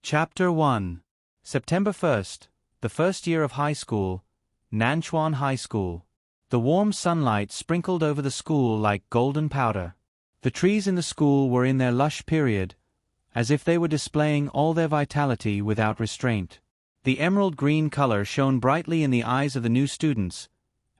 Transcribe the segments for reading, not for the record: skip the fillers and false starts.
Chapter 1. September 1st, the first year of high school, Nanchuan High School. The warm sunlight sprinkled over the school like golden powder. The trees in the school were in their lush period, as if they were displaying all their vitality without restraint. The emerald green color shone brightly in the eyes of the new students,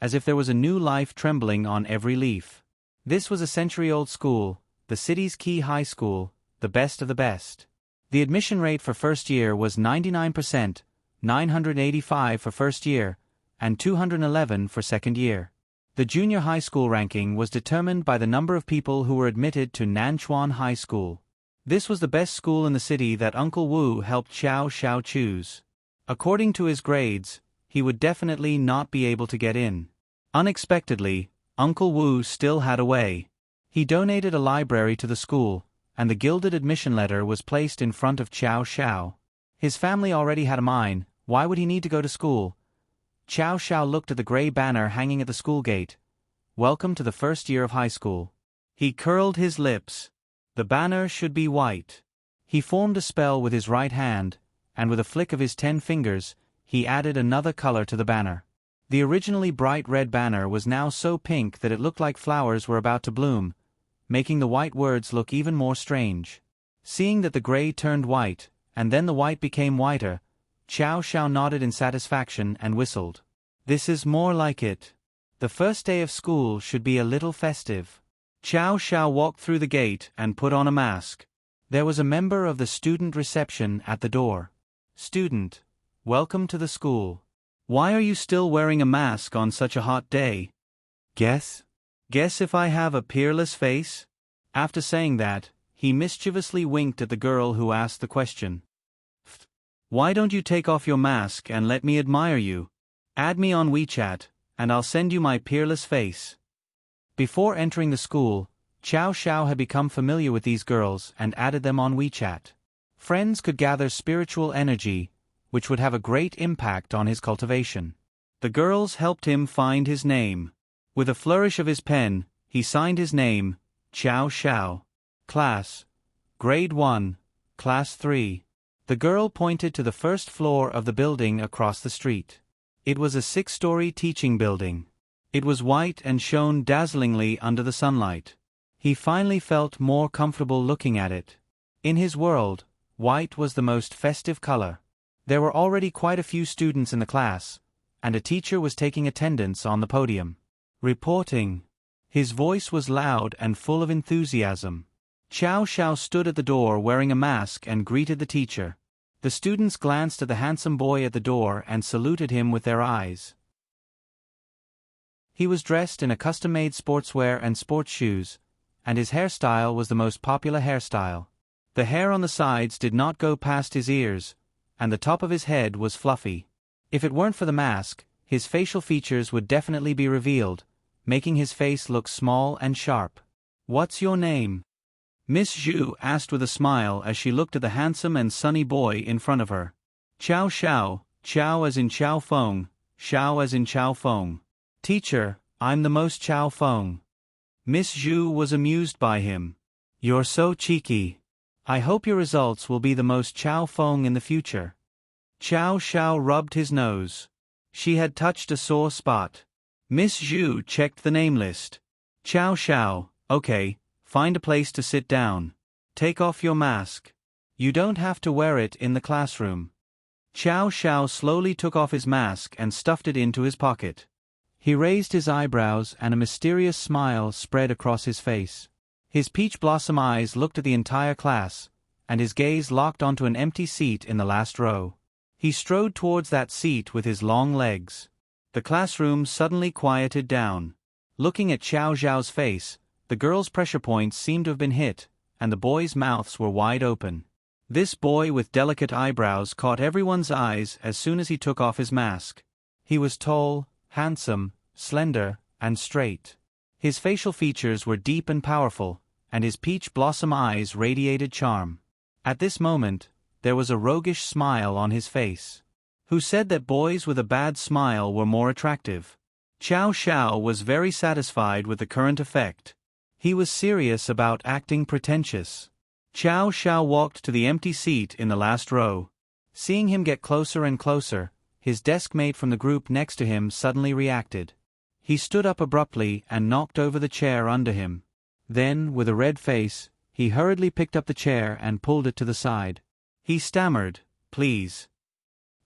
as if there was a new life trembling on every leaf. This was a century-old school, the city's key high school, the best of the best. The admission rate for first year was 99%, 985 for first year, and 211 for second year. The junior high school ranking was determined by the number of people who were admitted to Nanchuan High School. This was the best school in the city that Uncle Wu helped Xiao Xiao choose. According to his grades, he would definitely not be able to get in. Unexpectedly, Uncle Wu still had a way. He donated a library to the school, and the gilded admission letter was placed in front of Xiao Xiao. His family already had a mine, why would he need to go to school? Xiao Xiao looked at the gray banner hanging at the school gate. Welcome to the first year of high school. He curled his lips. The banner should be white. He formed a spell with his right hand, and with a flick of his 10 fingers, he added another color to the banner. The originally bright red banner was now so pink that it looked like flowers were about to bloom, making the white words look even more strange. Seeing that the gray turned white, and then the white became whiter, Xiao Xiao nodded in satisfaction and whistled. This is more like it. The first day of school should be a little festive. Xiao Xiao walked through the gate and put on a mask. There was a member of the student reception at the door. Student, welcome to the school. Why are you still wearing a mask on such a hot day? Guess if I have a peerless face? After saying that, he mischievously winked at the girl who asked the question. Why don't you take off your mask and let me admire you? Add me on WeChat, and I'll send you my peerless face. Before entering the school, Xiao Xiao had become familiar with these girls and added them on WeChat. Friends could gather spiritual energy, which would have a great impact on his cultivation. The girls helped him find his name. With a flourish of his pen, he signed his name, Xiao Xiao. Class. Grade 1, Class 3. The girl pointed to the first floor of the building across the street. It was a 6-story teaching building. It was white and shone dazzlingly under the sunlight. He finally felt more comfortable looking at it. In his world, white was the most festive color. There were already quite a few students in the class, and a teacher was taking attendance on the podium. Reporting. His voice was loud and full of enthusiasm. Xiao Xiao stood at the door wearing a mask and greeted the teacher. The students glanced at the handsome boy at the door and saluted him with their eyes. He was dressed in a custom-made sportswear and sports shoes, and his hairstyle was the most popular hairstyle. The hair on the sides did not go past his ears, and the top of his head was fluffy. If it weren't for the mask, his facial features would definitely be revealed, making his face look small and sharp. What's your name? Miss Zhu asked with a smile as she looked at the handsome and sunny boy in front of her. Xiao Xiao, Xiao as in Xiao Feng, Xiao as in Xiao Feng. Teacher, I'm the most Xiao Feng. Miss Zhu was amused by him. You're so cheeky. I hope your results will be the most Xiao Feng in the future. Xiao Xiao rubbed his nose. She had touched a sore spot. Miss Zhu checked the name list. Xiao Xiao, okay, find a place to sit down. Take off your mask. You don't have to wear it in the classroom. Xiao Xiao slowly took off his mask and stuffed it into his pocket. He raised his eyebrows and a mysterious smile spread across his face. His peach blossom eyes looked at the entire class, and his gaze locked onto an empty seat in the last row. He strode towards that seat with his long legs. The classroom suddenly quieted down. Looking at Xiao Xiao's face, the girls' pressure points seemed to have been hit, and the boys' mouths were wide open. This boy with delicate eyebrows caught everyone's eyes as soon as he took off his mask. He was tall, handsome, slender, and straight. His facial features were deep and powerful, and his peach blossom eyes radiated charm. At this moment, there was a roguish smile on his face. Who said that boys with a bad smile were more attractive? Xiao Xiao was very satisfied with the current effect. He was serious about acting pretentious. Chow Xiao walked to the empty seat in the last row. Seeing him get closer and closer, his desk mate from the group next to him suddenly reacted. He stood up abruptly and knocked over the chair under him. Then, with a red face, he hurriedly picked up the chair and pulled it to the side. He stammered, "Please."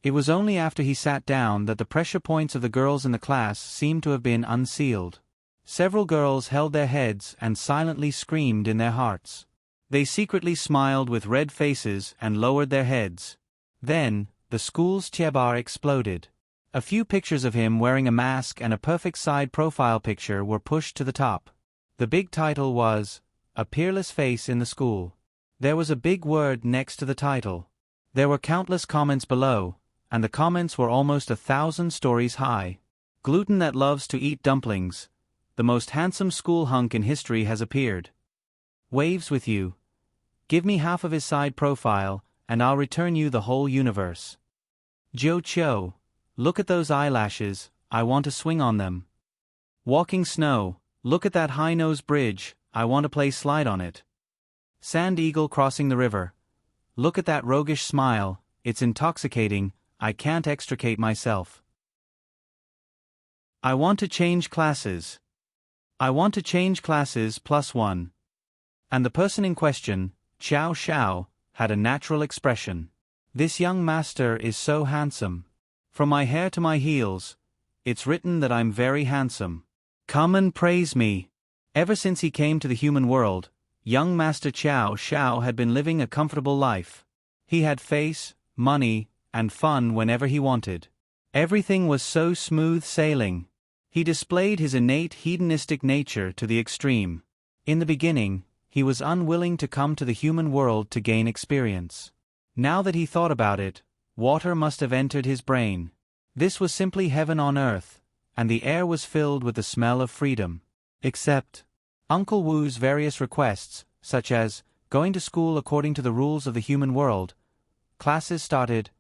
It was only after he sat down that the pressure points of the girls in the class seemed to have been unsealed. Several girls held their heads and silently screamed in their hearts. They secretly smiled with red faces and lowered their heads. Then, the school's Tiebar exploded. A few pictures of him wearing a mask and a perfect side profile picture were pushed to the top. The big title was, "A Peerless Face in the School." There was a big word next to the title. There were countless comments below, and the comments were almost 1,000 stories high. "Gluten that loves to eat dumplings. The most handsome school hunk in history has appeared. Waves with you. Give me half of his side profile, and I'll return you the whole universe. Joe Cho. Look at those eyelashes, I want to swing on them. Walking snow. Look at that high-nose bridge, I want to play slide on it. Sand eagle crossing the river. Look at that roguish smile, it's intoxicating, I can't extricate myself. I want to change classes. I want to change classes +1. And the person in question, Chow Xiao, had a natural expression. This young master is so handsome. From my hair to my heels, it's written that I'm very handsome. Come and praise me. Ever since he came to the human world, young Master Chow Xiao had been living a comfortable life. He had face, money, and fun whenever he wanted. Everything was so smooth sailing. He displayed his innate hedonistic nature to the extreme. In the beginning, he was unwilling to come to the human world to gain experience. Now that he thought about it, water must have entered his brain. This was simply heaven on earth, and the air was filled with the smell of freedom. Except Uncle Wu's various requests, such as going to school according to the rules of the human world. Classes started.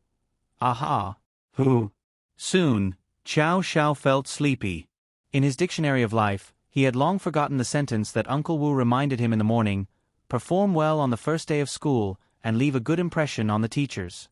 Aha. Who? Soon, Chow Xiao felt sleepy. In his dictionary of life, he had long forgotten the sentence that Uncle Wu reminded him in the morning: perform well on the first day of school and leave a good impression on the teachers.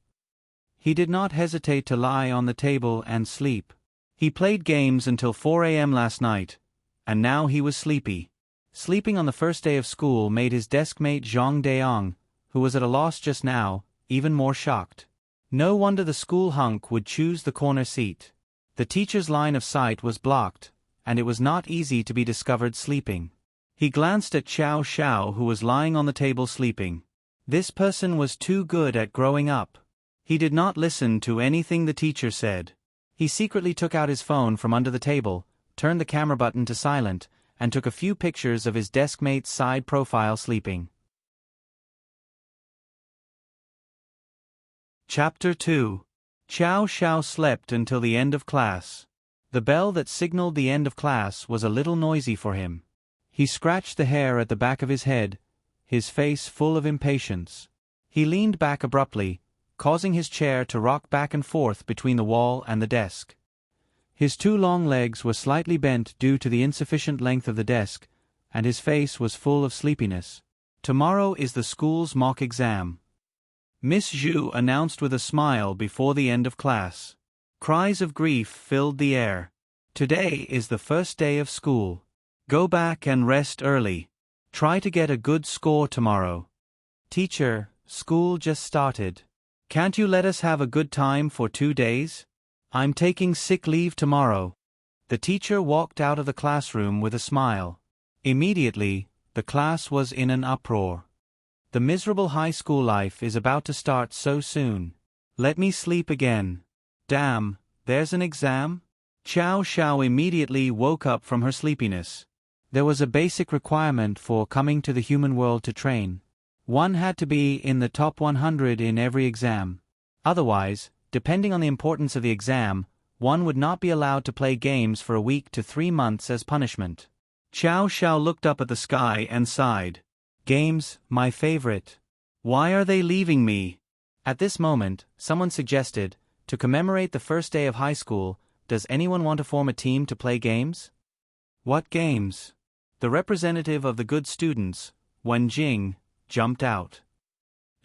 He did not hesitate to lie on the table and sleep. He played games until 4 a.m. last night, and now he was sleepy. Sleeping on the first day of school made his deskmate Zhang Deong, who was at a loss just now, even more shocked. No wonder the school hunk would choose the corner seat. The teacher's line of sight was blocked, and it was not easy to be discovered sleeping. He glanced at Chow Xiao, who was lying on the table sleeping. This person was too good at growing up. He did not listen to anything the teacher said. He secretly took out his phone from under the table, turned the camera button to silent, and took a few pictures of his deskmate's side profile sleeping. Chapter 2. Chow Xiao slept until the end of class. The bell that signaled the end of class was a little noisy for him. He scratched the hair at the back of his head, his face full of impatience. He leaned back abruptly, causing his chair to rock back and forth between the wall and the desk. His two long legs were slightly bent due to the insufficient length of the desk, and his face was full of sleepiness. Tomorrow is the school's mock exam. Miss Zhu announced with a smile before the end of class. Cries of grief filled the air. Today is the first day of school. Go back and rest early. Try to get a good score tomorrow. Teacher, school just started. Can't you let us have a good time for 2 days? I'm taking sick leave tomorrow. The teacher walked out of the classroom with a smile. Immediately, the class was in an uproar. The miserable high school life is about to start so soon. Let me sleep again. Damn, there's an exam? Chow Xiao immediately woke up from her sleepiness. There was a basic requirement for coming to the human world to train. One had to be in the top 100 in every exam. Otherwise, depending on the importance of the exam, one would not be allowed to play games for a week to 3 months as punishment. Chow Xiao looked up at the sky and sighed. Games, my favorite. Why are they leaving me? At this moment, someone suggested, to commemorate the first day of high school, does anyone want to form a team to play games? What games? The representative of the good students, Wen Jing, jumped out.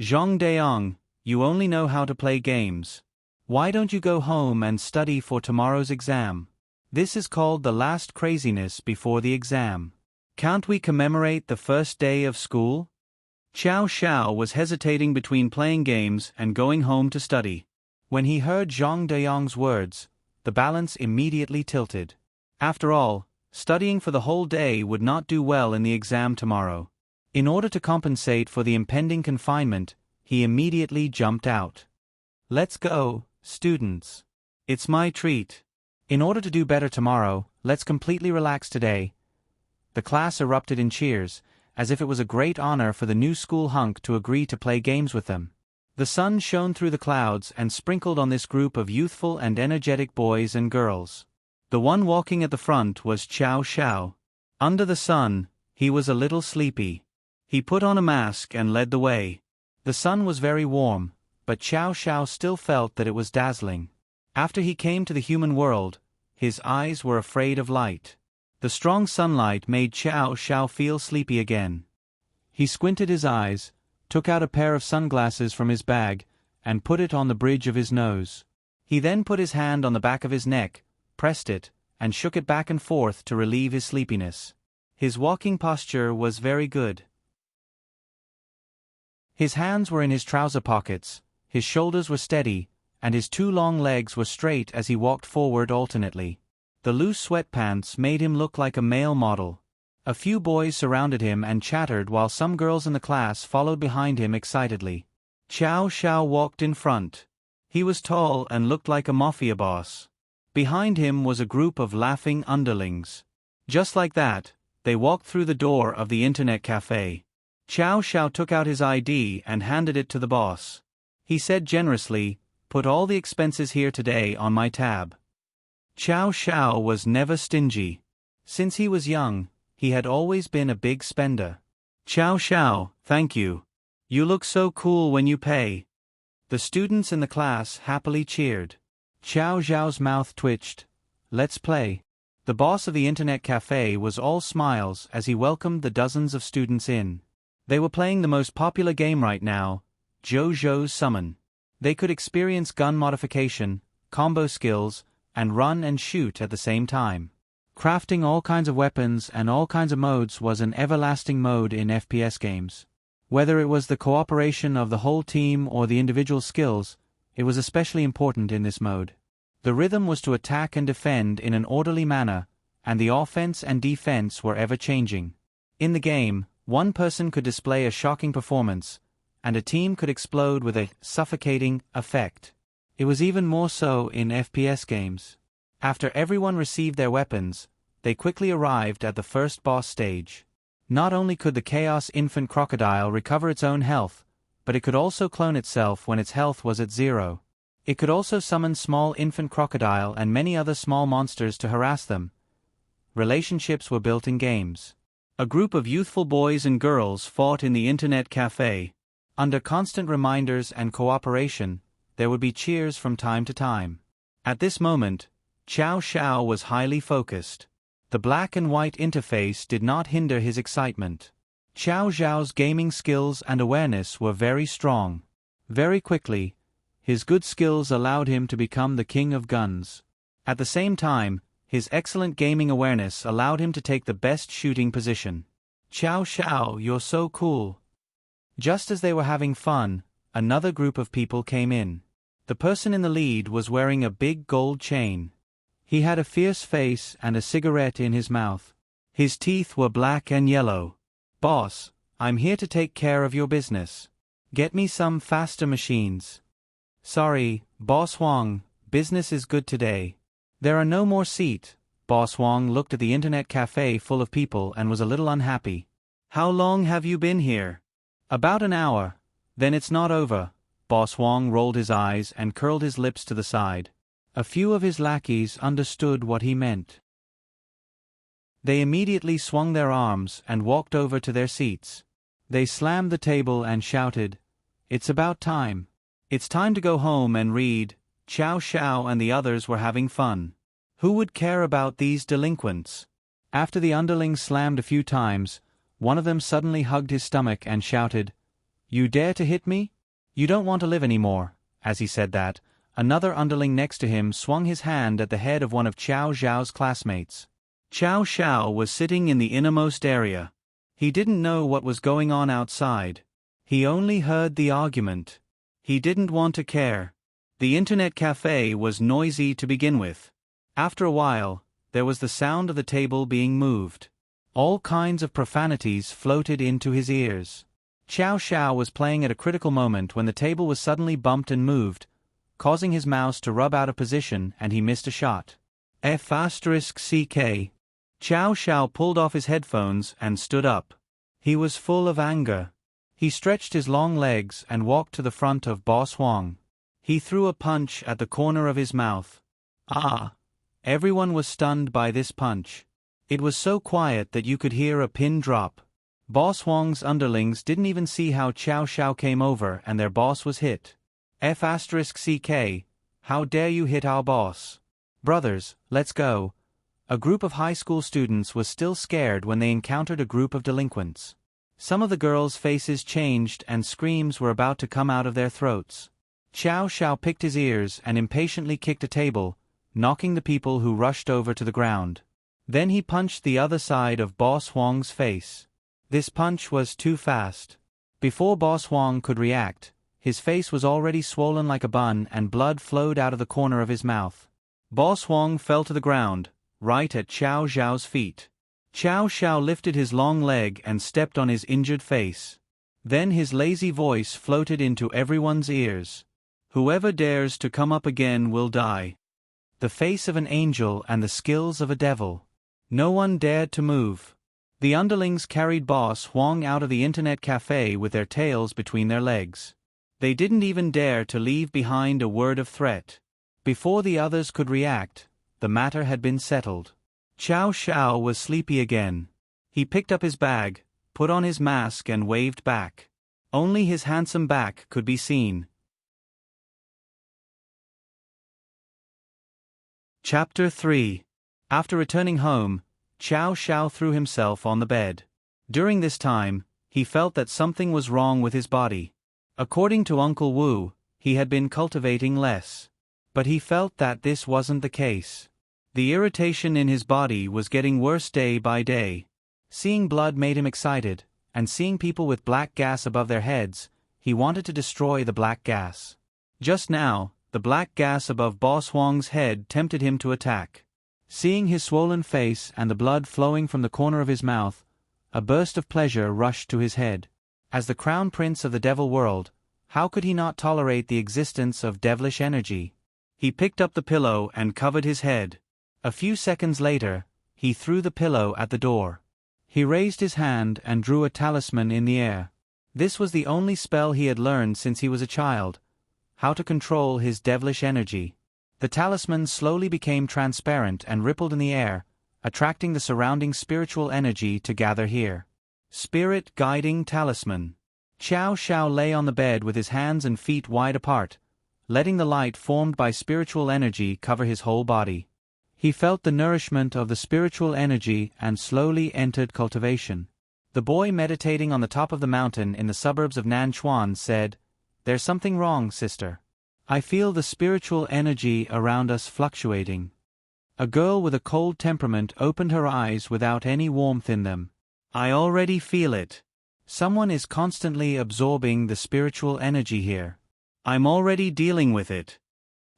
Zhang Deong, you only know how to play games. Why don't you go home and study for tomorrow's exam? This is called the last craziness before the exam. Can't we commemorate the first day of school? Xiao Xiao was hesitating between playing games and going home to study. When he heard Zhang Deong's words, the balance immediately tilted. After all, studying for the whole day would not do well in the exam tomorrow. In order to compensate for the impending confinement, he immediately jumped out. Let's go, students. It's my treat. In order to do better tomorrow, let's completely relax today. The class erupted in cheers, as if it was a great honor for the new school hunk to agree to play games with them. The sun shone through the clouds and sprinkled on this group of youthful and energetic boys and girls. The one walking at the front was Xiao Xiao. Under the sun, he was a little sleepy. He put on a mask and led the way. The sun was very warm, but Xiao Xiao still felt that it was dazzling. After he came to the human world, his eyes were afraid of light. The strong sunlight made Xiao Xiao feel sleepy again. He squinted his eyes, took out a pair of sunglasses from his bag, and put it on the bridge of his nose. He then put his hand on the back of his neck, pressed it, and shook it back and forth to relieve his sleepiness. His walking posture was very good. His hands were in his trouser pockets, his shoulders were steady, and his two long legs were straight as he walked forward alternately. The loose sweatpants made him look like a male model. A few boys surrounded him and chattered while some girls in the class followed behind him excitedly. Xiao Xiao walked in front. He was tall and looked like a mafia boss. Behind him was a group of laughing underlings. Just like that, they walked through the door of the internet cafe. Xiao Xiao took out his ID and handed it to the boss. He said generously, "Put all the expenses here today on my tab." Xiao Xiao was never stingy. Since he was young, he had always been a big spender. "Xiao Xiao, thank you. You look so cool when you pay." The students in the class happily cheered. Xiao Xiao's mouth twitched. "Let's play." The boss of the internet cafe was all smiles as he welcomed the dozens of students in. They were playing the most popular game right now, JoJo's Summon. They could experience gun modification, combo skills, and run and shoot at the same time. Crafting all kinds of weapons and all kinds of modes was an everlasting mode in FPS games. Whether it was the cooperation of the whole team or the individual skills, it was especially important in this mode. The rhythm was to attack and defend in an orderly manner, and the offense and defense were ever-changing. In the game, one person could display a shocking performance, and a team could explode with a suffocating effect. It was even more so in FPS games. After everyone received their weapons, they quickly arrived at the first boss stage. Not only could the Chaos Infant Crocodile recover its own health, but it could also clone itself when its health was at 0. It could also summon small infant crocodile and many other small monsters to harass them. Relationships were built in games. A group of youthful boys and girls fought in the internet cafe. Under constant reminders and cooperation, there would be cheers from time to time. At this moment, Xiao Xiao was highly focused. The black and white interface did not hinder his excitement. Xiao Xiao's gaming skills and awareness were very strong. Very quickly, his good skills allowed him to become the king of guns. At the same time, his excellent gaming awareness allowed him to take the best shooting position. "Xiao Xiao, you're so cool." Just as they were having fun, another group of people came in. The person in the lead was wearing a big gold chain. He had a fierce face and a cigarette in his mouth. His teeth were black and yellow. "Boss, I'm here to take care of your business. Get me some faster machines." "Sorry, Boss Huang, business is good today. There are no more seats." Boss Huang looked at the internet cafe full of people and was a little unhappy. "How long have you been here?" "About an hour." "Then it's not over." Boss Huang rolled his eyes and curled his lips to the side. A few of his lackeys understood what he meant. They immediately swung their arms and walked over to their seats. They slammed the table and shouted, "It's about time. It's time to go home and read." Xiao Xiao and the others were having fun. Who would care about these delinquents? After the underlings slammed a few times, one of them suddenly hugged his stomach and shouted, "You dare to hit me? You don't want to live anymore." As he said that, another underling next to him swung his hand at the head of one of Qiao Zhao's classmates. Qiao Zhao was sitting in the innermost area. He didn't know what was going on outside. He only heard the argument. He didn't want to care. The internet cafe was noisy to begin with. After a while, there was the sound of the table being moved. All kinds of profanities floated into his ears. Qiao Zhao was playing at a critical moment when the table was suddenly bumped and moved, causing his mouse to rub out of position, and he missed a shot. F***ck. Qiao Zhao pulled off his headphones and stood up. He was full of anger. He stretched his long legs and walked to the front of Boss Huang. He threw a punch at the corner of his mouth. Ah! Everyone was stunned by this punch. It was so quiet that you could hear a pin drop. Boss Huang's underlings didn't even see how Qiao Zhao came over and their boss was hit. F***ck. How dare you hit our boss? Brothers, let's go. A group of high school students was still scared when they encountered a group of delinquents. Some of the girls' faces changed and screams were about to come out of their throats. Qiao Zhao picked his ears and impatiently kicked a table, knocking the people who rushed over to the ground. Then he punched the other side of Boss Huang's face. This punch was too fast. Before Boss Huang could react, his face was already swollen like a bun and blood flowed out of the corner of his mouth. Boss Huang fell to the ground, right at Qiao Zhao's feet. Qiao Zhao lifted his long leg and stepped on his injured face. Then his lazy voice floated into everyone's ears. "Whoever dares to come up again will die." The face of an angel and the skills of a devil. No one dared to move. The underlings carried Boss Huang out of the internet cafe with their tails between their legs. They didn't even dare to leave behind a word of threat. Before the others could react, the matter had been settled. Qiao Zhao was sleepy again. He picked up his bag, put on his mask and waved back. Only his handsome back could be seen. Chapter 3. After returning home, Qiao Zhao threw himself on the bed. During this time, he felt that something was wrong with his body. According to Uncle Wu, he had been cultivating less. But he felt that this wasn't the case. The irritation in his body was getting worse day by day. Seeing blood made him excited, and seeing people with black gas above their heads, he wanted to destroy the black gas. Just now, the black gas above Boss Huang's head tempted him to attack. Seeing his swollen face and the blood flowing from the corner of his mouth, a burst of pleasure rushed to his head. As the crown prince of the devil world, how could he not tolerate the existence of devilish energy? He picked up the pillow and covered his head. A few seconds later, he threw the pillow at the door. He raised his hand and drew a talisman in the air. This was the only spell he had learned since he was a child, how to control his devilish energy. The talisman slowly became transparent and rippled in the air, attracting the surrounding spiritual energy to gather here. Spirit Guiding Talisman. Qiao Zhao lay on the bed with his hands and feet wide apart, letting the light formed by spiritual energy cover his whole body. He felt the nourishment of the spiritual energy and slowly entered cultivation. The boy meditating on the top of the mountain in the suburbs of Nanchuan said, "There's something wrong, sister. I feel the spiritual energy around us fluctuating." A girl with a cold temperament opened her eyes without any warmth in them. "I already feel it. Someone is constantly absorbing the spiritual energy here. I'm already dealing with it."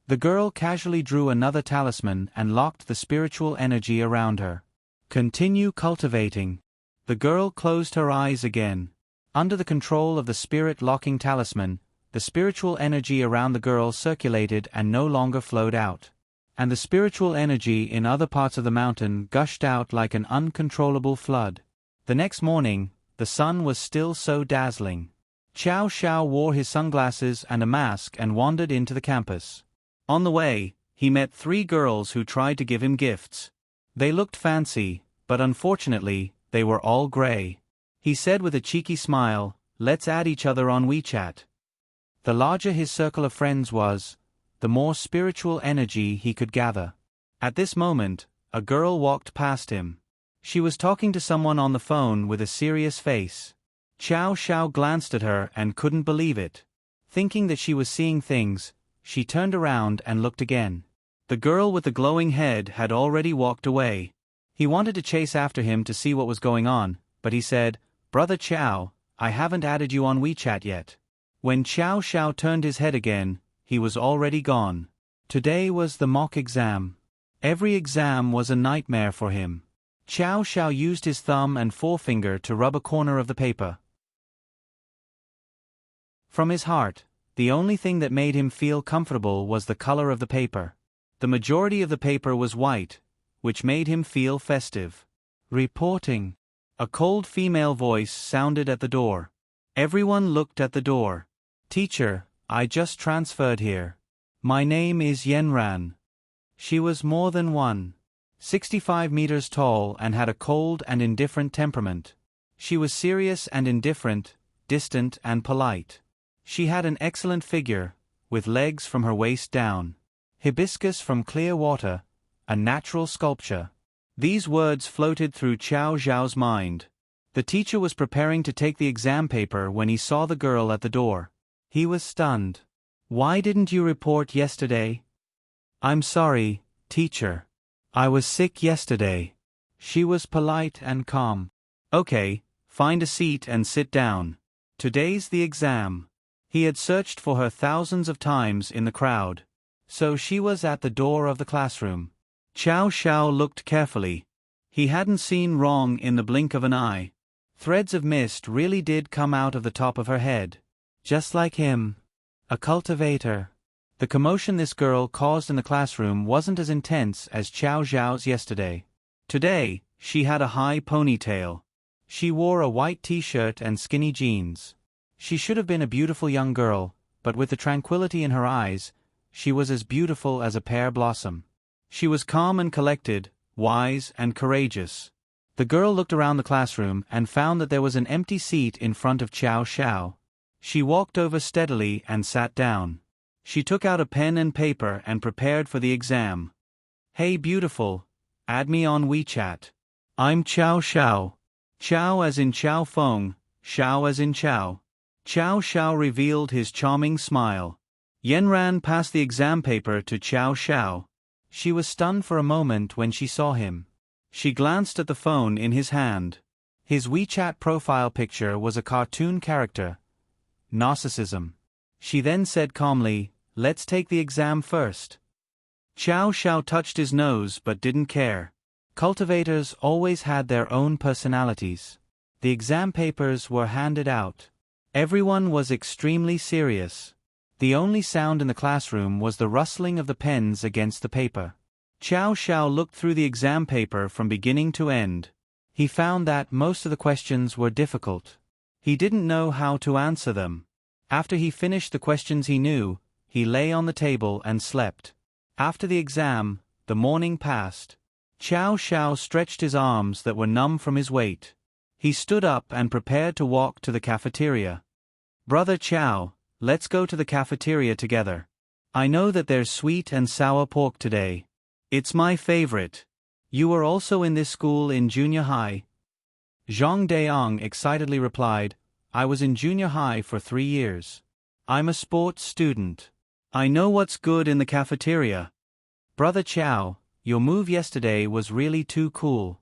The girl casually drew another talisman and locked the spiritual energy around her. "Continue cultivating." The girl closed her eyes again. Under the control of the spirit-locking talisman, the spiritual energy around the girl circulated and no longer flowed out. And the spiritual energy in other parts of the mountain gushed out like an uncontrollable flood. The next morning, the sun was still so dazzling. Qiao Zhao wore his sunglasses and a mask and wandered into the campus. On the way, he met 3 girls who tried to give him gifts. They looked fancy, but unfortunately, they were all gray. He said with a cheeky smile, "Let's add each other on WeChat." The larger his circle of friends was, the more spiritual energy he could gather. At this moment, a girl walked past him. She was talking to someone on the phone with a serious face. Chow Xiao glanced at her and couldn't believe it. Thinking that she was seeing things, she turned around and looked again. The girl with the glowing head had already walked away. He wanted to chase after him to see what was going on, but he said, "Brother Chow, I haven't added you on WeChat yet." When Chow Xiao turned his head again, he was already gone. Today was the mock exam. Every exam was a nightmare for him. Chow Xiao used his thumb and forefinger to rub a corner of the paper. From his heart, the only thing that made him feel comfortable was the color of the paper. The majority of the paper was white, which made him feel festive. Reporting. A cold female voice sounded at the door. Everyone looked at the door. "Teacher, I just transferred here. My name is Yenran." She was more than 165 meters tall and had a cold and indifferent temperament. She was serious and indifferent, distant and polite. She had an excellent figure, with legs from her waist down. Hibiscus from clear water, a natural sculpture. These words floated through Chow Xiao's mind. The teacher was preparing to take the exam paper when he saw the girl at the door. He was stunned. "Why didn't you report yesterday?" "I'm sorry, teacher. I was sick yesterday." She was polite and calm. "Okay, find a seat and sit down. Today's the exam." He had searched for her thousands of times in the crowd. So she was at the door of the classroom. Chow Xiao looked carefully. He hadn't seen wrong in the blink of an eye. Threads of mist really did come out of the top of her head. Just like him. A cultivator. The commotion this girl caused in the classroom wasn't as intense as Chow Xiao's yesterday. Today, she had a high ponytail. She wore a white t-shirt and skinny jeans. She should have been a beautiful young girl, but with the tranquility in her eyes, she was as beautiful as a pear blossom. She was calm and collected, wise and courageous. The girl looked around the classroom and found that there was an empty seat in front of Chow Xiao. She walked over steadily and sat down. She took out a pen and paper and prepared for the exam. "Hey beautiful, add me on WeChat. I'm Chow Xiao. Chow as in Chow Feng, Xiao as in Chow." Chow Xiao revealed his charming smile. Yenran passed the exam paper to Chow Xiao. She was stunned for a moment when she saw him. She glanced at the phone in his hand. His WeChat profile picture was a cartoon character. Narcissism. She then said calmly, "Let's take the exam first." Chow Xiao touched his nose but didn't care. Cultivators always had their own personalities. The exam papers were handed out. Everyone was extremely serious. The only sound in the classroom was the rustling of the pens against the paper. Chow Xiao looked through the exam paper from beginning to end. He found that most of the questions were difficult. He didn't know how to answer them. After he finished the questions he knew, he lay on the table and slept. After the exam, the morning passed. Chow Xiao stretched his arms that were numb from his weight. He stood up and prepared to walk to the cafeteria. "Brother Chow, let's go to the cafeteria together. I know that there's sweet and sour pork today. It's my favorite. You were also in this school in junior high?" Zhang Deong excitedly replied, "I was in junior high for 3 years. I'm a sports student. I know what's good in the cafeteria. Brother Chow, your move yesterday was really too cool."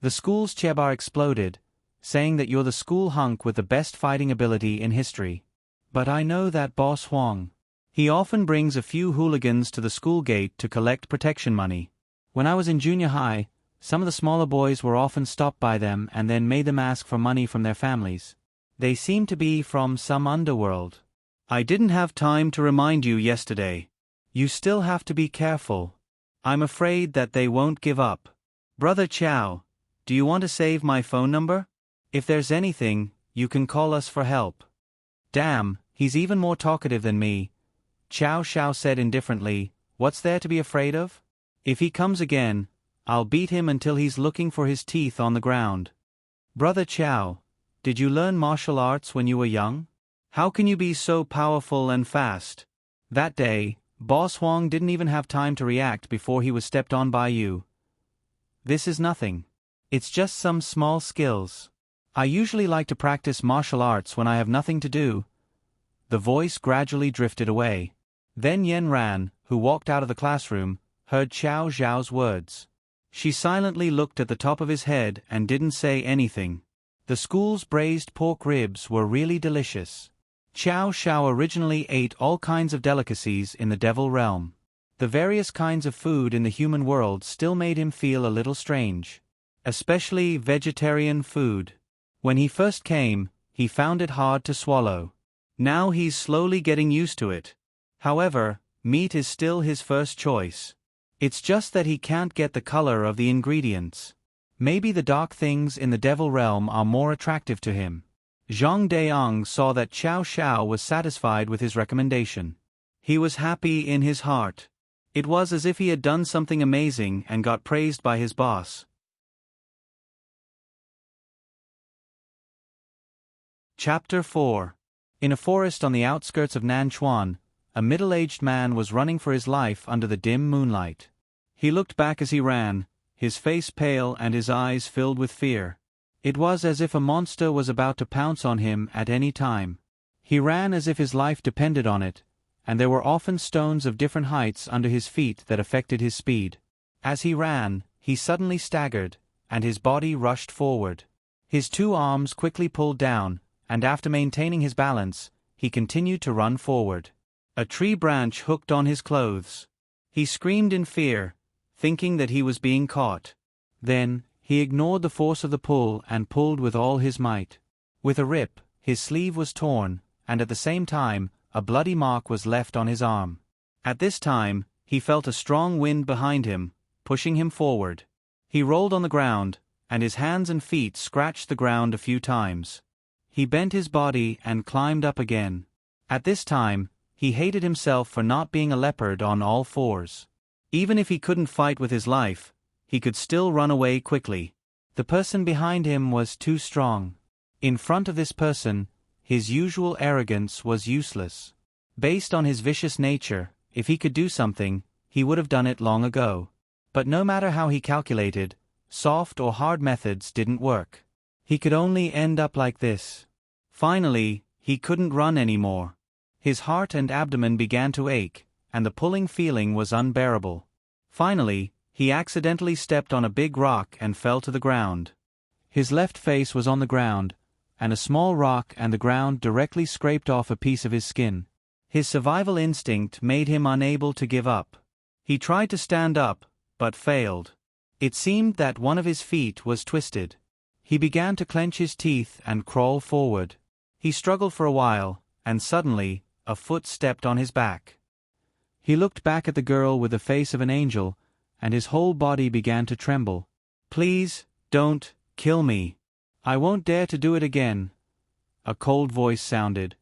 The school's chairbar exploded, saying that you're the school hunk with the best fighting ability in history. "But I know that Boss Huang. He often brings a few hooligans to the school gate to collect protection money. When I was in junior high, some of the smaller boys were often stopped by them and then made them ask for money from their families. They seemed to be from some underworld. I didn't have time to remind you yesterday. You still have to be careful. I'm afraid that they won't give up. Brother Chow, do you want to save my phone number? If there's anything, you can call us for help." "Damn, he's even more talkative than me," Chow Xiao said indifferently. "What's there to be afraid of? If he comes again, I'll beat him until he's looking for his teeth on the ground." "Brother Chow, did you learn martial arts when you were young? How can you be so powerful and fast?" That day, Boss Huang didn't even have time to react before he was stepped on by you. This is nothing. It's just some small skills. I usually like to practice martial arts when I have nothing to do." The voice gradually drifted away. Then Yen Ran, who walked out of the classroom, heard Xiao Zhao's words. She silently looked at the top of his head and didn't say anything. The school's braised pork ribs were really delicious. Xiao Zhao originally ate all kinds of delicacies in the devil realm. The various kinds of food in the human world still made him feel a little strange. Especially vegetarian food. When he first came, he found it hard to swallow. Now he's slowly getting used to it. However, meat is still his first choice. It's just that he can't get the color of the ingredients. Maybe the dark things in the devil realm are more attractive to him. Zhang Deong saw that Xiao Xiao was satisfied with his recommendation. He was happy in his heart. It was as if he had done something amazing and got praised by his boss. Chapter 4. In a forest on the outskirts of Nanchuan, a middle-aged man was running for his life under the dim moonlight. He looked back as he ran, his face pale and his eyes filled with fear. It was as if a monster was about to pounce on him at any time. He ran as if his life depended on it, and there were often stones of different heights under his feet that affected his speed. As he ran, he suddenly staggered, and his body rushed forward. His two arms quickly pulled down, and after maintaining his balance, he continued to run forward. A tree branch hooked on his clothes. He screamed in fear, thinking that he was being caught. Then, he ignored the force of the pull and pulled with all his might. With a rip, his sleeve was torn, and at the same time, a bloody mark was left on his arm. At this time, he felt a strong wind behind him, pushing him forward. He rolled on the ground, and his hands and feet scratched the ground a few times. He bent his body and climbed up again. At this time, he hated himself for not being a leopard on all fours. Even if he couldn't fight with his life, he could still run away quickly. The person behind him was too strong. In front of this person, his usual arrogance was useless. Based on his vicious nature, if he could do something, he would have done it long ago. But no matter how he calculated, soft or hard methods didn't work. He could only end up like this. Finally, he couldn't run anymore. His heart and abdomen began to ache, and the pulling feeling was unbearable. Finally, he accidentally stepped on a big rock and fell to the ground. His left face was on the ground, and a small rock and the ground directly scraped off a piece of his skin. His survival instinct made him unable to give up. He tried to stand up, but failed. It seemed that one of his feet was twisted. He began to clench his teeth and crawl forward. He struggled for a while, and suddenly, a foot stepped on his back. He looked back at the girl with the face of an angel, and his whole body began to tremble. "Please, don't kill me. I won't dare to do it again." A cold voice sounded.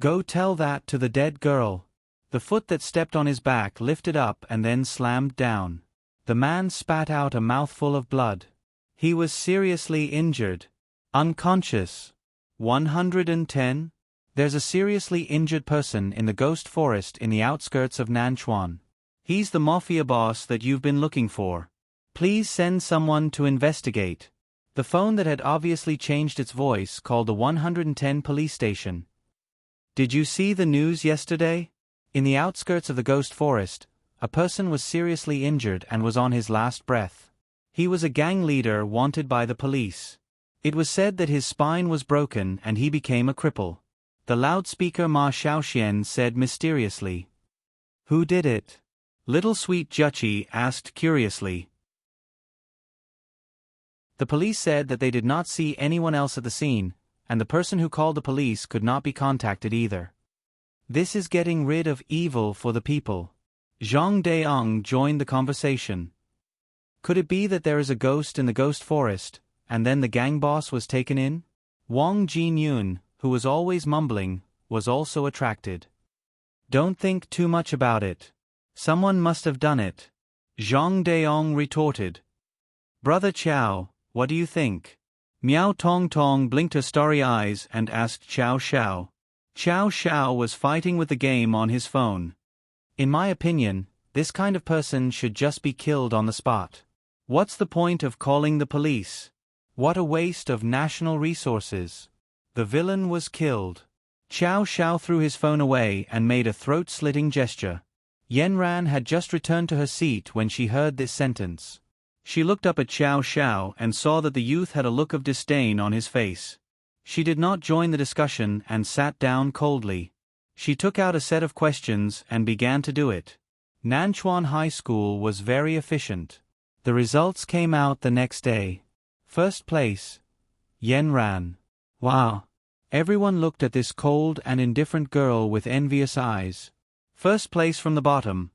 "Go tell that to the dead girl." The foot that stepped on his back lifted up and then slammed down. The man spat out a mouthful of blood. He was seriously injured. Unconscious. 110. There's a seriously injured person in the ghost forest in the outskirts of Nanchuan. He's the mafia boss that you've been looking for. Please send someone to investigate. The phone that had obviously changed its voice called the 110 police station. Did you see the news yesterday? In the outskirts of the ghost forest, a person was seriously injured and was on his last breath. He was a gang leader wanted by the police. It was said that his spine was broken and he became a cripple. The loudspeaker Ma Xiaoxian said mysteriously. "Who did it?" Little Sweet Juchi asked curiously. The police said that they did not see anyone else at the scene, and the person who called the police could not be contacted either. This is getting rid of evil for the people. Zhang Deong joined the conversation. Could it be that there is a ghost in the ghost forest, and then the gang boss was taken in? Wang Jinyun, who was always mumbling, was also attracted. Don't think too much about it. Someone must have done it. Zhang Deong retorted. Brother Qiao, what do you think? Miao Tong Tong blinked her starry eyes and asked Xiao Xiao. Xiao Xiao was fighting with the game on his phone. In my opinion, this kind of person should just be killed on the spot. What's the point of calling the police? What a waste of national resources. The villain was killed. Xiao Xiao threw his phone away and made a throat-slitting gesture. Yanran had just returned to her seat when she heard this sentence. She looked up at Xiao Xiao and saw that the youth had a look of disdain on his face. She did not join the discussion and sat down coldly. She took out a set of questions and began to do it. Nanchuan High School was very efficient. The results came out the next day. First place, Yanran. Wow. Everyone looked at this cold and indifferent girl with envious eyes. First place from the bottom,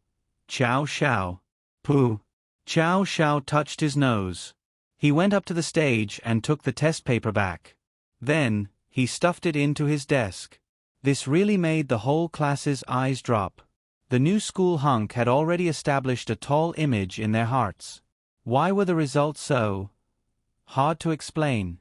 Xiao Xiao. Pooh. Xiao Xiao touched his nose. He went up to the stage and took the test paper back. Then, he stuffed it into his desk. This really made the whole class's eyes drop. The new school hunk had already established a tall image in their hearts. Why were the results so hard to explain?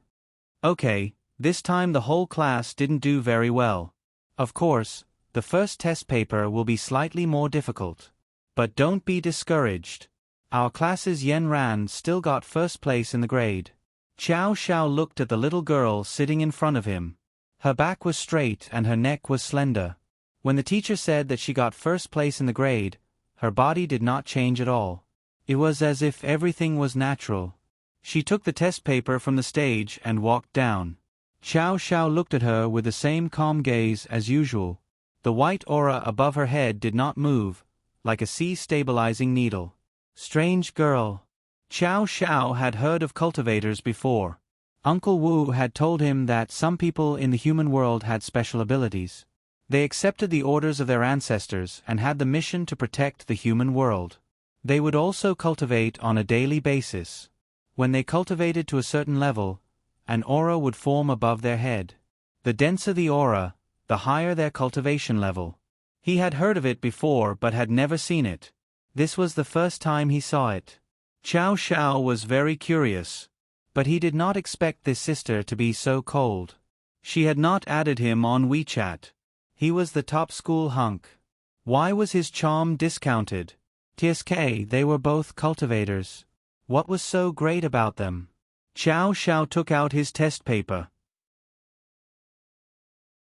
Okay, this time the whole class didn't do very well. Of course, the first test paper will be slightly more difficult. But don't be discouraged. Our class's Yanran still got first place in the grade. Xiao Xiao looked at the little girl sitting in front of him. Her back was straight and her neck was slender. When the teacher said that she got first place in the grade, her body did not change at all. It was as if everything was natural. She took the test paper from the stage and walked down. Xiao Xiao looked at her with the same calm gaze as usual. The white aura above her head did not move, like a sea-stabilizing needle. Strange girl. Xiao Xiao had heard of cultivators before. Uncle Wu had told him that some people in the human world had special abilities. They accepted the orders of their ancestors and had the mission to protect the human world. They would also cultivate on a daily basis. When they cultivated to a certain level, an aura would form above their head. The denser the aura, the higher their cultivation level. He had heard of it before but had never seen it. This was the first time he saw it. Xiao Xiao was very curious. But he did not expect this sister to be so cold. She had not added him on WeChat. He was the top school hunk. Why was his charm discounted? TSK, they were both cultivators. What was so great about them? Xiao Xiao took out his test paper.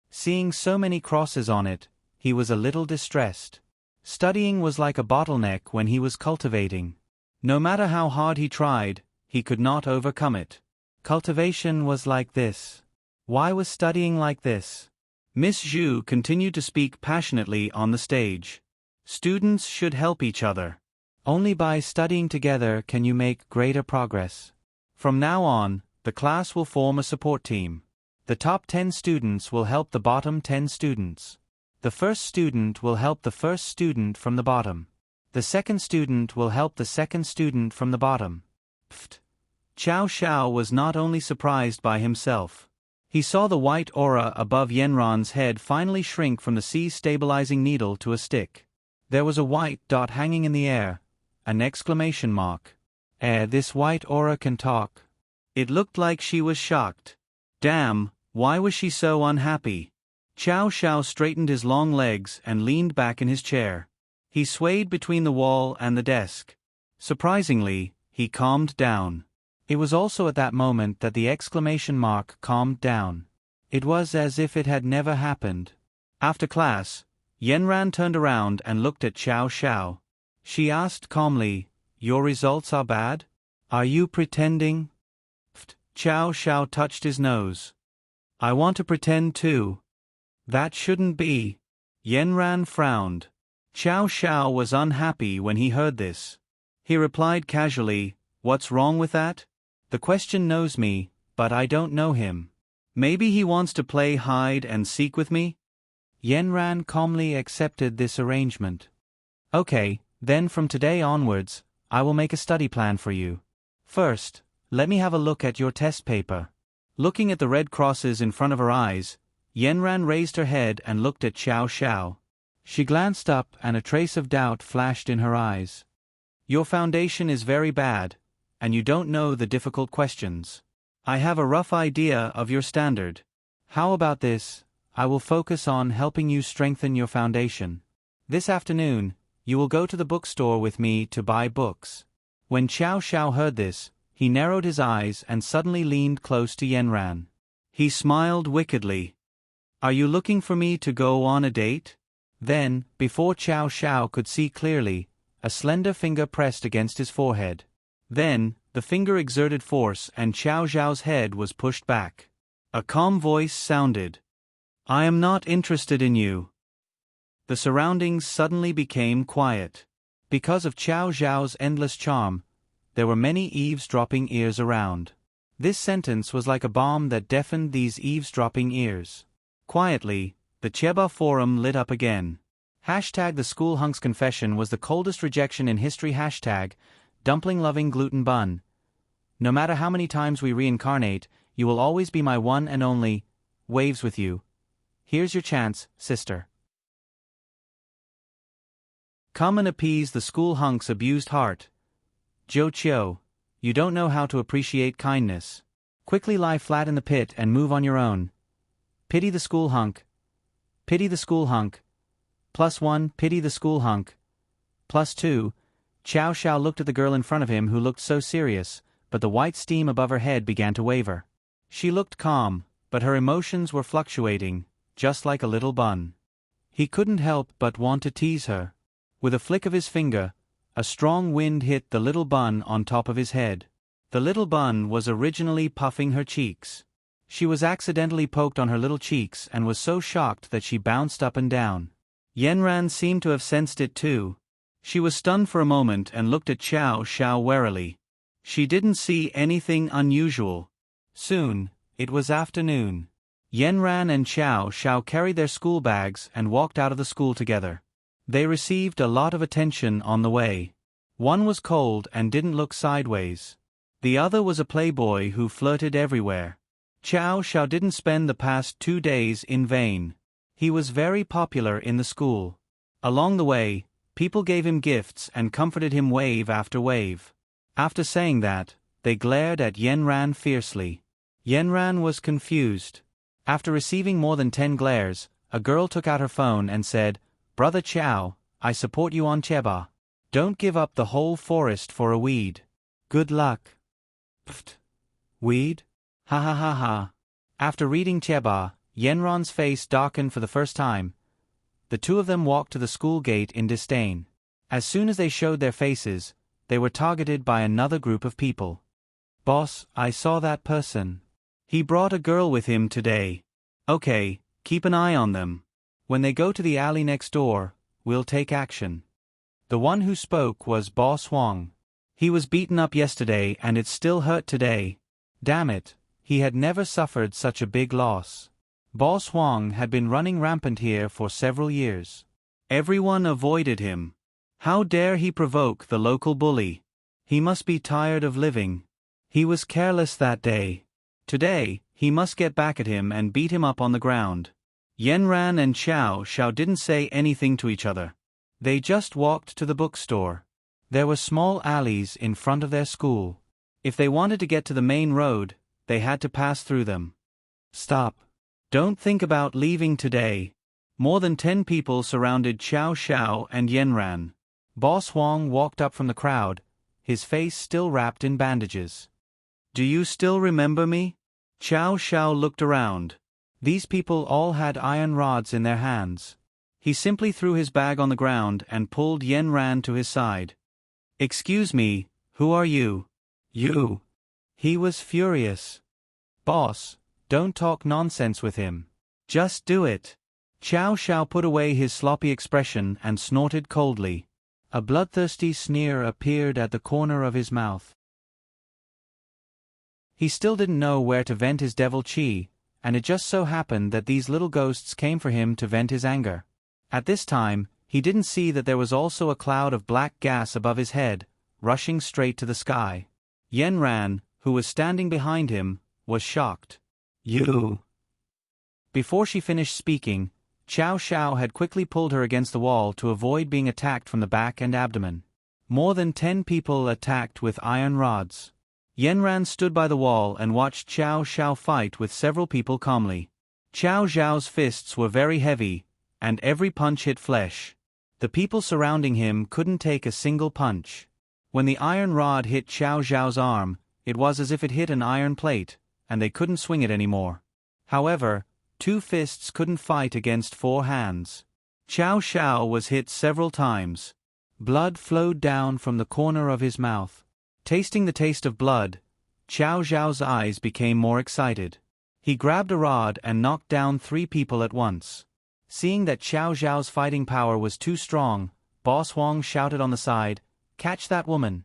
Seeing so many crosses on it, he was a little distressed. Studying was like a bottleneck when he was cultivating. No matter how hard he tried, he could not overcome it. Cultivation was like this. Why was studying like this? Miss Zhu continued to speak passionately on the stage. Students should help each other. Only by studying together can you make greater progress. From now on, the class will form a support team. The top 10 students will help the bottom 10 students. The first student will help the first student from the bottom. The second student will help the second student from the bottom. Pfft. Xiao Xiao was not only surprised by himself. He saw the white aura above Yanran's head finally shrink from the sea-stabilizing needle to a stick. There was a white dot hanging in the air, an exclamation mark. This white aura can talk. It looked like she was shocked. Damn, why was she so unhappy? Xiao Xiao straightened his long legs and leaned back in his chair. He swayed between the wall and the desk. Surprisingly, he calmed down. It was also at that moment that the exclamation mark calmed down. It was as if it had never happened. After class, Yanran turned around and looked at Xiao Xiao. She asked calmly, "Your results are bad? Are you pretending?" Xiao Xiao touched his nose. "I want to pretend too." "That shouldn't be." Yanran frowned. Xiao Xiao was unhappy when he heard this. He replied casually, "What's wrong with that? The question knows me, but I don't know him. Maybe he wants to play hide and seek with me?" Yanran calmly accepted this arrangement. "Okay, then from today onwards, I will make a study plan for you. First, let me have a look at your test paper." Looking at the red crosses in front of her eyes, Yanran raised her head and looked at Xiao Xiao. She glanced up and a trace of doubt flashed in her eyes. "Your foundation is very bad, and you don't know the difficult questions. I have a rough idea of your standard. How about this? I will focus on helping you strengthen your foundation. This afternoon, you will go to the bookstore with me to buy books. When Xiao Xiao heard this, he narrowed his eyes and suddenly leaned close to Yanran. He smiled wickedly. Are you looking for me to go on a date? Then, before Xiao Xiao could see clearly, a slender finger pressed against his forehead. Then, the finger exerted force and Xiao Xiao's head was pushed back. A calm voice sounded. I am not interested in you. The surroundings suddenly became quiet. Because of Xiao Xiao's endless charm, there were many eavesdropping ears around. This sentence was like a bomb that deafened these eavesdropping ears. Quietly, the Cheba forum lit up again. Hashtag the school hunk's confession was the coldest rejection in history. Hashtag dumpling-loving gluten bun. No matter how many times we reincarnate, you will always be my one and only. Waves with you. Here's your chance, sister. Come and appease the school hunk's abused heart. Zhou Qiu, you don't know how to appreciate kindness. Quickly lie flat in the pit and move on your own. Pity the school hunk. Pity the school hunk. +1, pity the school hunk. +2, Xiao Xiao looked at the girl in front of him who looked so serious, but the white steam above her head began to waver. She looked calm, but her emotions were fluctuating, just like a little bun. He couldn't help but want to tease her. With a flick of his finger, a strong wind hit the little bun on top of his head. The little bun was originally puffing her cheeks. She was accidentally poked on her little cheeks and was so shocked that she bounced up and down. Yanran seemed to have sensed it too. She was stunned for a moment and looked at Xiao Xiao warily. She didn't see anything unusual. Soon, it was afternoon. Yanran and Xiao Xiao carried their school bags and walked out of the school together. They received a lot of attention on the way. One was cold and didn't look sideways. The other was a playboy who flirted everywhere. Xiao Xiao didn't spend the past 2 days in vain. He was very popular in the school. Along the way, people gave him gifts and comforted him wave after wave. After saying that, they glared at Yanran fiercely. Yanran was confused. After receiving more than 10 glares, a girl took out her phone and said, Brother Xiao, I support you on Cheba. Don't give up the whole forest for a weed. Good luck. Pfft. Weed? Ha ha ha ha. After reading Cheba, Yanran's face darkened for the first time. The two of them walked to the school gate in disdain. As soon as they showed their faces, they were targeted by another group of people. Boss, I saw that person. He brought a girl with him today. Okay, keep an eye on them. When they go to the alley next door, we'll take action. The one who spoke was Boss Huang. He was beaten up yesterday and it still hurt today. Damn it, he had never suffered such a big loss. Boss Huang had been running rampant here for several years. Everyone avoided him. How dare he provoke the local bully? He must be tired of living. He was careless that day. Today, he must get back at him and beat him up on the ground. Yanran and Xiao Xiao didn't say anything to each other. They just walked to the bookstore. There were small alleys in front of their school. If they wanted to get to the main road, they had to pass through them. Stop. Don't think about leaving today. More than 10 people surrounded Xiao Xiao and Yanran. Boss Huang walked up from the crowd, his face still wrapped in bandages. Do you still remember me? Xiao Xiao looked around. These people all had iron rods in their hands. He simply threw his bag on the ground and pulled Yanran to his side. Excuse me, who are you? You. He was furious. Boss, don't talk nonsense with him. Just do it. Xiao Xiao put away his sloppy expression and snorted coldly. A bloodthirsty sneer appeared at the corner of his mouth. He still didn't know where to vent his devil chi, and it just so happened that these little ghosts came for him to vent his anger. At this time, he didn't see that there was also a cloud of black gas above his head, rushing straight to the sky. Yanran, who was standing behind him, was shocked. You. Before she finished speaking, Xiao Xiao had quickly pulled her against the wall to avoid being attacked from the back and abdomen. More than 10 people attacked with iron rods. Yanran stood by the wall and watched Xiao Xiao fight with several people calmly. Xiao Xiao's fists were very heavy, and every punch hit flesh. The people surrounding him couldn't take a single punch. When the iron rod hit Xiao Zhao's arm, it was as if it hit an iron plate, and they couldn't swing it anymore. However, 2 fists couldn't fight against 4 hands. Xiao Zhao was hit several times. Blood flowed down from the corner of his mouth. Tasting the taste of blood, Xiao Zhao's eyes became more excited. He grabbed a rod and knocked down 3 people at once. Seeing that Xiao Zhao's fighting power was too strong, Boss Huang shouted on the side, "Catch that woman!"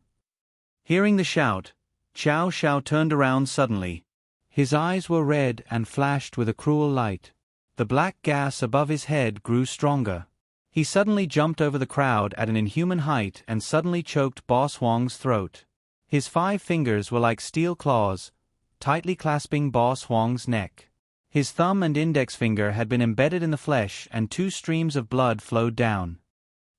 Hearing the shout, Xiao Zhao turned around suddenly. His eyes were red and flashed with a cruel light. The black gas above his head grew stronger. He suddenly jumped over the crowd at an inhuman height and suddenly choked Boss Huang's throat. His 5 fingers were like steel claws, tightly clasping Boss Huang's neck. His thumb and index finger had been embedded in the flesh and 2 streams of blood flowed down.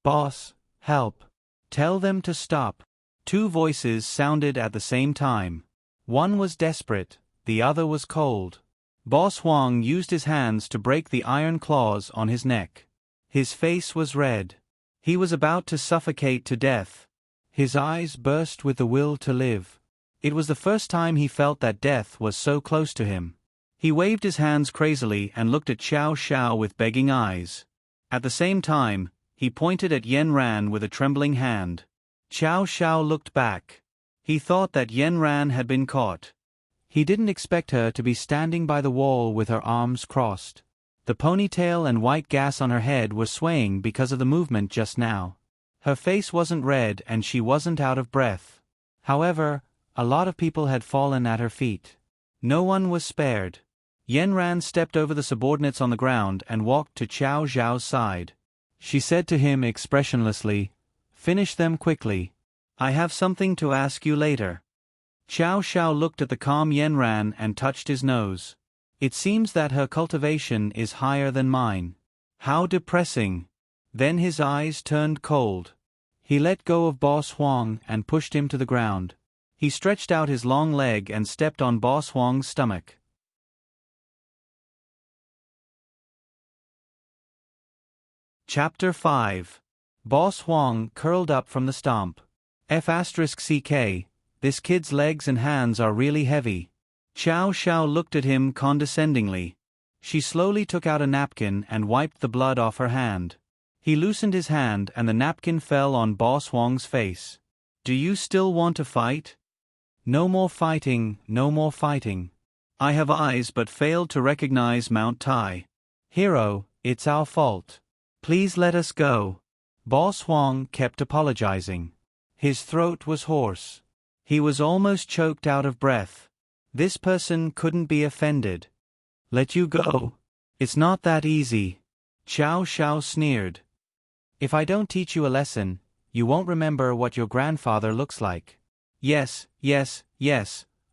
"Boss, help. Tell them to stop." 2 voices sounded at the same time. One was desperate, the other was cold. Boss Huang used his hands to break the iron claws on his neck. His face was red. He was about to suffocate to death. His eyes burst with the will to live. It was the first time he felt that death was so close to him. He waved his hands crazily and looked at Xiao Zhao with begging eyes. At the same time, he pointed at Yan Ran with a trembling hand. Xiao Zhao looked back. He thought that Yan Ran had been caught. He didn't expect her to be standing by the wall with her arms crossed. The ponytail and white gas on her head were swaying because of the movement just now. Her face wasn't red and she wasn't out of breath. However, a lot of people had fallen at her feet. No one was spared. Yan Ran stepped over the subordinates on the ground and walked to Xiao Zhao's side. She said to him expressionlessly, "Finish them quickly. I have something to ask you later." Xiao Zhao looked at the calm Yan Ran and touched his nose. It seems that her cultivation is higher than mine. How depressing. Then his eyes turned cold. He let go of Boss Huang and pushed him to the ground. He stretched out his long leg and stepped on Boss Huang's stomach. Chapter 5. Boss Huang curled up from the stomp. F***ck, this kid's legs and hands are really heavy. Xiao Zhao looked at him condescendingly. She slowly took out a napkin and wiped the blood off her hand. He loosened his hand and the napkin fell on Boss Huang's face. "Do you still want to fight?" "No more fighting, no more fighting. I have eyes but failed to recognize Mount Tai. Hero, it's our fault. Please let us go." Boss Huang kept apologizing. His throat was hoarse. He was almost choked out of breath. This person couldn't be offended. "Let you go? It's not that easy." Xiao Zhao sneered. "If I don't teach you a lesson, you won't remember what your grandfather looks like." Yes,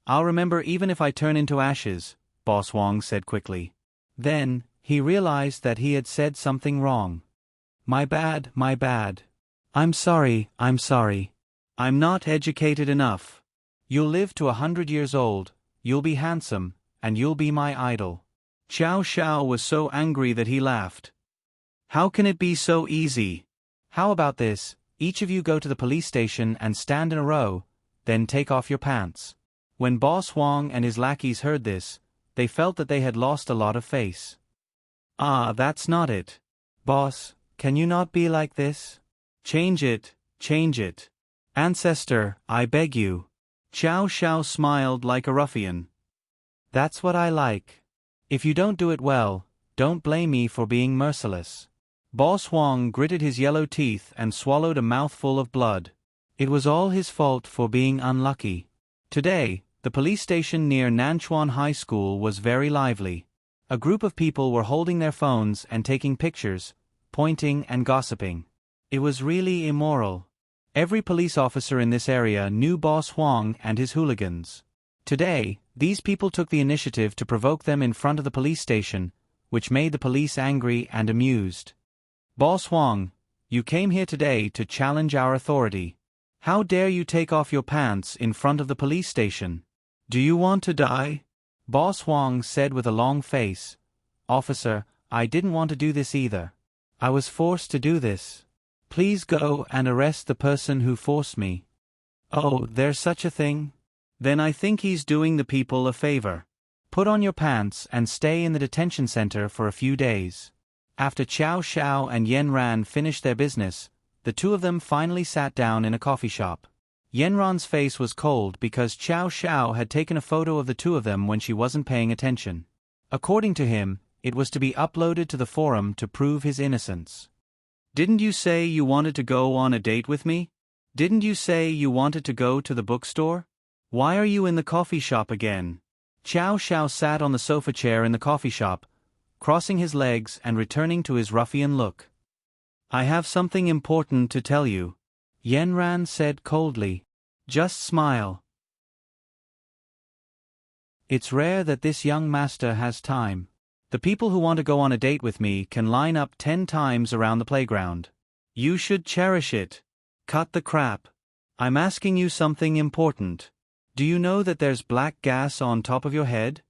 I'll remember even if I turn into ashes," Boss Huang said quickly. Then, he realized that he had said something wrong. My bad. I'm sorry. I'm not educated enough. You'll live to 100 years old, you'll be handsome, and you'll be my idol." Xiao Zhao was so angry that he laughed. "How can it be so easy? How about this, each of you go to the police station and stand in a row, then take off your pants." When Boss Huang and his lackeys heard this, they felt that they had lost a lot of face. "Ah, that's not it. Boss, can you not be like this? Change it. Ancestor, I beg you." Xiao Zhao smiled like a ruffian. "That's what I like. If you don't do it well, don't blame me for being merciless." Boss Huang gritted his yellow teeth and swallowed a mouthful of blood. It was all his fault for being unlucky. Today, the police station near Nanchuan High School was very lively. A group of people were holding their phones and taking pictures, pointing and gossiping. It was really immoral. Every police officer in this area knew Boss Huang and his hooligans. Today, these people took the initiative to provoke them in front of the police station, which made the police angry and amused. "Boss Huang, you came here today to challenge our authority. How dare you take off your pants in front of the police station? Do you want to die?" Boss Huang said with a long face, "Officer, I didn't want to do this either. I was forced to do this. Please go and arrest the person who forced me." Oh, there's such a thing? Then I think he's doing the people a favor. Put on your pants and stay in the detention center for a few days. After Qiao Xiao and Yen Ran finished their business, the two of them finally sat down in a coffee shop. Yen Ran's face was cold because Qiao Xiao had taken a photo of the two of them when she wasn't paying attention. According to him, it was to be uploaded to the forum to prove his innocence. Didn't you say you wanted to go on a date with me? Didn't you say you wanted to go to the bookstore? Why are you in the coffee shop again? Qiao Xiao sat on the sofa chair in the coffee shop, crossing his legs and returning to his ruffian look. I have something important to tell you, Yen Ran said coldly. Just smile. It's rare that this young master has time. The people who want to go on a date with me can line up 10 times around the playground. You should cherish it. Cut the crap. I'm asking you something important. Do you know that there's black gas on top of your head?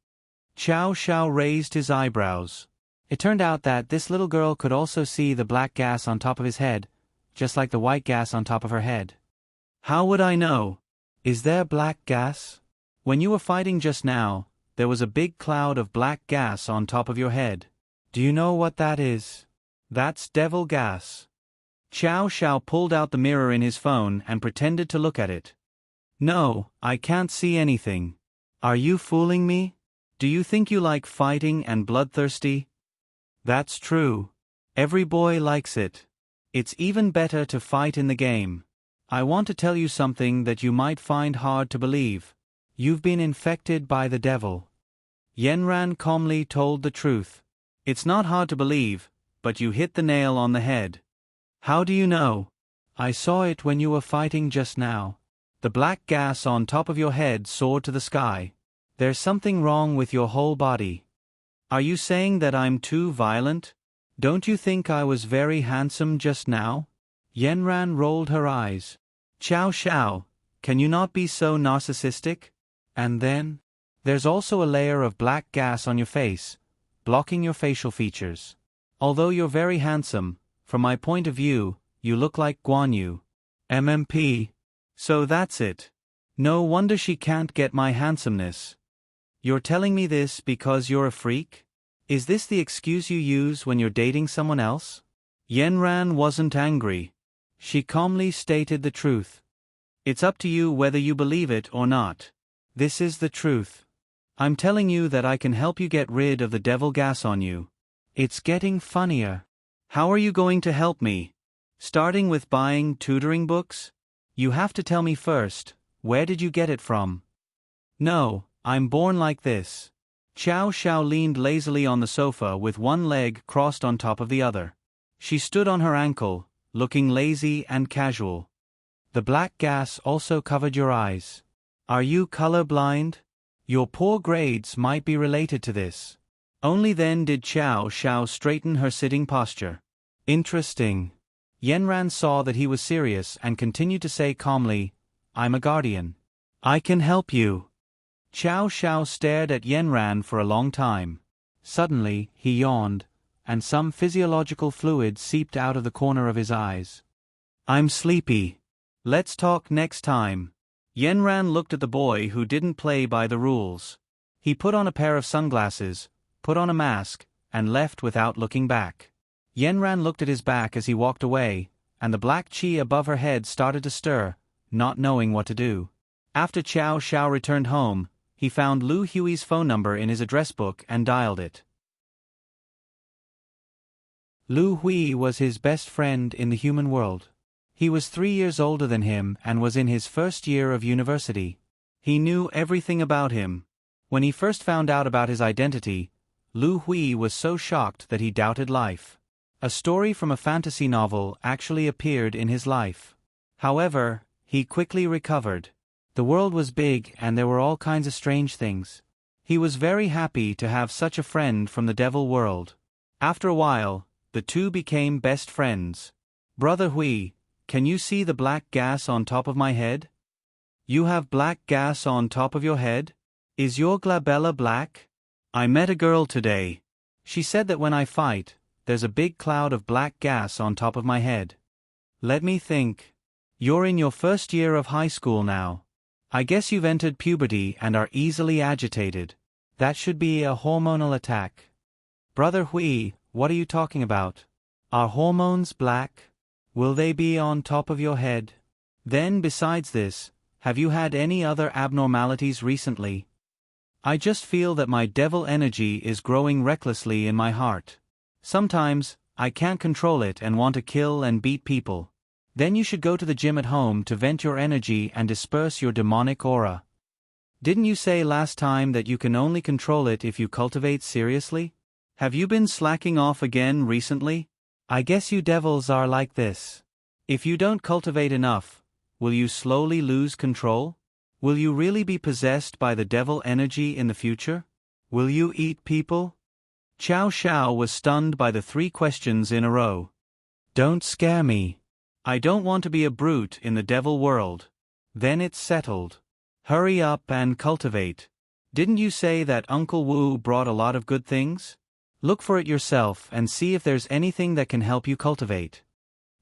Qiao Xiao raised his eyebrows. It turned out that this little girl could also see the black gas on top of his head, just like the white gas on top of her head. How would I know? Is there black gas? When you were fighting just now, there was a big cloud of black gas on top of your head. Do you know what that is? That's devil gas. Qiao Xiao pulled out the mirror in his phone and pretended to look at it. No, I can't see anything. Are you fooling me? Do you think you like fighting and bloodthirsty? That's true. Every boy likes it. It's even better to fight in the game. I want to tell you something that you might find hard to believe. You've been infected by the devil. Yen Ran calmly told the truth. It's not hard to believe, but you hit the nail on the head. How do you know? I saw it when you were fighting just now. The black gas on top of your head soared to the sky. There's something wrong with your whole body. Are you saying that I'm too violent? Don't you think I was very handsome just now? Yen Ran rolled her eyes. Qiao Xiao, can you not be so narcissistic? And then, there's also a layer of black gas on your face, blocking your facial features. Although you're very handsome, from my point of view, you look like Guan Yu. MMP. So that's it. No wonder she can't get my handsomeness. You're telling me this because you're a freak? Is this the excuse you use when you're dating someone else? Yen Ran wasn't angry. She calmly stated the truth. It's up to you whether you believe it or not. This is the truth. I'm telling you that I can help you get rid of the devil gas on you. It's getting funnier. How are you going to help me? Starting with buying tutoring books? You have to tell me first, where did you get it from? No, I'm born like this. Qiao Xiao leaned lazily on the sofa with one leg crossed on top of the other. She stood on her ankle, looking lazy and casual. The black gas also covered your eyes. Are you color-blind? Your poor grades might be related to this. Only then did Qiao Xiao straighten her sitting posture. Interesting. Yen Ran saw that he was serious and continued to say calmly, I'm a guardian. I can help you. Qiao Xiao stared at Yen Ran for a long time. Suddenly, he yawned, and some physiological fluid seeped out of the corner of his eyes. I'm sleepy. Let's talk next time. Yen Ran looked at the boy who didn't play by the rules. He put on a pair of sunglasses, put on a mask, and left without looking back. Yen Ran looked at his back as he walked away, and the black qi above her head started to stir, not knowing what to do. After Qiao Xiao returned home, he found Lu Hui's phone number in his address book and dialed it. Lu Hui was his best friend in the human world. He was 3 years older than him and was in his first year of university. He knew everything about him. When he first found out about his identity, Lu Hui was so shocked that he doubted life. A story from a fantasy novel actually appeared in his life. However, he quickly recovered. The world was big and there were all kinds of strange things. He was very happy to have such a friend from the devil world. After a while, the two became best friends. Brother Hui, can you see the black gas on top of my head? You have black gas on top of your head? Is your glabella black? I met a girl today. She said that when I fight, there's a big cloud of black gas on top of my head. Let me think. You're in your first year of high school now. I guess you've entered puberty and are easily agitated. That should be a hormonal attack. Brother Hui, what are you talking about? Are hormones black? Will they be on top of your head? Then besides this, have you had any other abnormalities recently? I just feel that my devil energy is growing recklessly in my heart. Sometimes, I can't control it and want to kill and beat people. Then you should go to the gym at home to vent your energy and disperse your demonic aura. Didn't you say last time that you can only control it if you cultivate seriously? Have you been slacking off again recently? I guess you devils are like this. If you don't cultivate enough, will you slowly lose control? Will you really be possessed by the devil energy in the future? Will you eat people? Chow Xiao was stunned by the 3 questions in a row. Don't scare me. I don't want to be a brute in the devil world. Then it's settled. Hurry up and cultivate. Didn't you say that Uncle Wu brought a lot of good things? Look for it yourself and see if there's anything that can help you cultivate.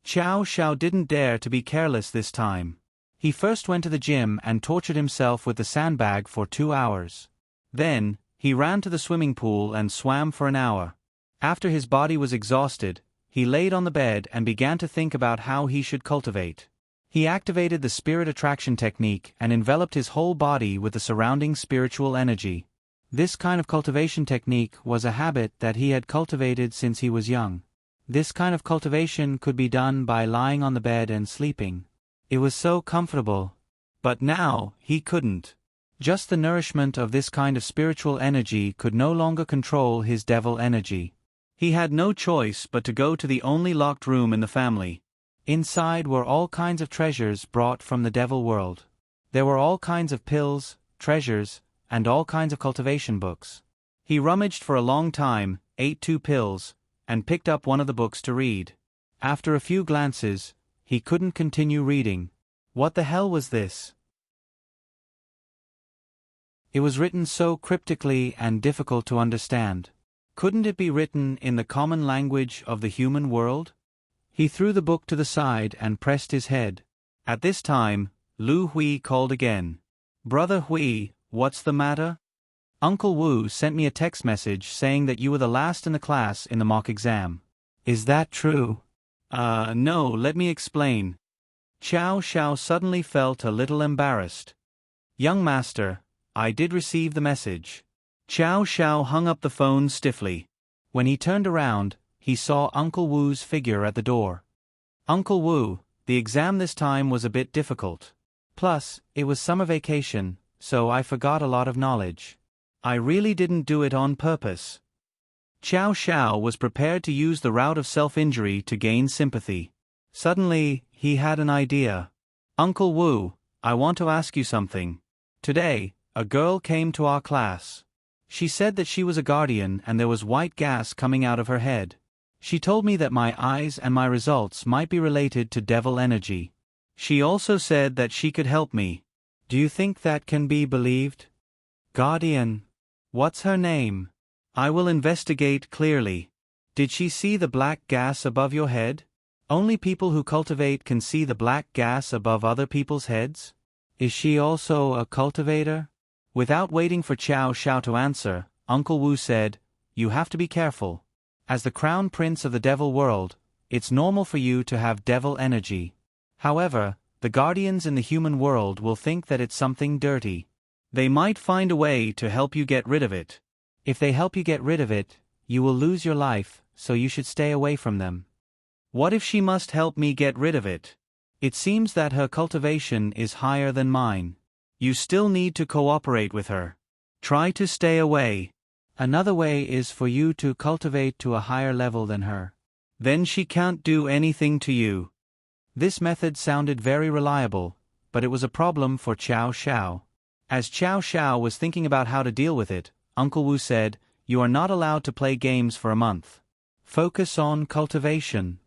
Chow Xiao didn't dare to be careless this time. He first went to the gym and tortured himself with the sandbag for 2 hours. Then, he ran to the swimming pool and swam for an hour. After his body was exhausted, he laid on the bed and began to think about how he should cultivate. He activated the spirit attraction technique and enveloped his whole body with the surrounding spiritual energy. This kind of cultivation technique was a habit that he had cultivated since he was young. This kind of cultivation could be done by lying on the bed and sleeping. It was so comfortable. But now, he couldn't. Just the nourishment of this kind of spiritual energy could no longer control his devil energy. He had no choice but to go to the only locked room in the family. Inside were all kinds of treasures brought from the devil world. There were all kinds of pills, treasures, and all kinds of cultivation books. He rummaged for a long time, ate 2 pills, and picked up one of the books to read. After a few glances, he couldn't continue reading. What the hell was this? It was written so cryptically and difficult to understand. Couldn't it be written in the common language of the human world? He threw the book to the side and pressed his head. At this time, Lu Hui called again. Brother Hui, what's the matter? Uncle Wu sent me a text message saying that you were the last in the class in the mock exam. Is that true? No, let me explain. Chow Xiao suddenly felt a little embarrassed. Young master, I did receive the message. Chow Xiao hung up the phone stiffly. When he turned around, he saw Uncle Wu's figure at the door. Uncle Wu, the exam this time was a bit difficult. Plus, it was summer vacation, so I forgot a lot of knowledge. I really didn't do it on purpose. Chow Xiao was prepared to use the route of self-injury to gain sympathy. Suddenly, he had an idea. Uncle Wu, I want to ask you something. Today, a girl came to our class. She said that she was a guardian and there was white gas coming out of her head. She told me that my eyes and my results might be related to devil energy. She also said that she could help me. Do you think that can be believed? Guardian. What's her name? I will investigate clearly. Did she see the black gas above your head? Only people who cultivate can see the black gas above other people's heads? Is she also a cultivator? Without waiting for Chow Xiao to answer, Uncle Wu said, You have to be careful. As the crown prince of the devil world, it's normal for you to have devil energy. However, the guardians in the human world will think that it's something dirty. They might find a way to help you get rid of it. If they help you get rid of it, you will lose your life, so you should stay away from them. What if she must help me get rid of it? It seems that her cultivation is higher than mine. You still need to cooperate with her. Try to stay away. Another way is for you to cultivate to a higher level than her. Then she can't do anything to you. This method sounded very reliable, but it was a problem for Chow Xiao. As Chow Xiao was thinking about how to deal with it, Uncle Wu said, You are not allowed to play games for a month. Focus on cultivation.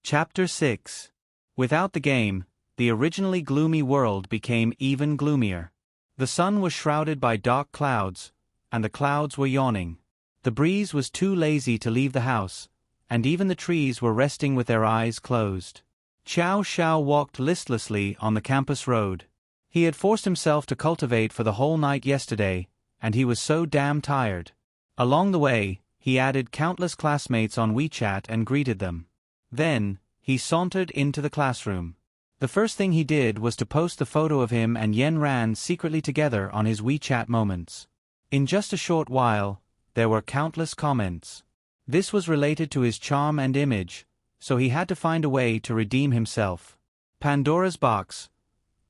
Chapter 6. Without the game, the originally gloomy world became even gloomier. The sun was shrouded by dark clouds, and the clouds were yawning. The breeze was too lazy to leave the house, and even the trees were resting with their eyes closed. Chow Chow walked listlessly on the campus road. He had forced himself to cultivate for the whole night yesterday, and he was so damn tired. Along the way, he added countless classmates on WeChat and greeted them. Then, he sauntered into the classroom. The first thing he did was to post the photo of him and Yen Ran secretly together on his WeChat Moments. In just a short while, there were countless comments. This was related to his charm and image, so he had to find a way to redeem himself. Pandora's box.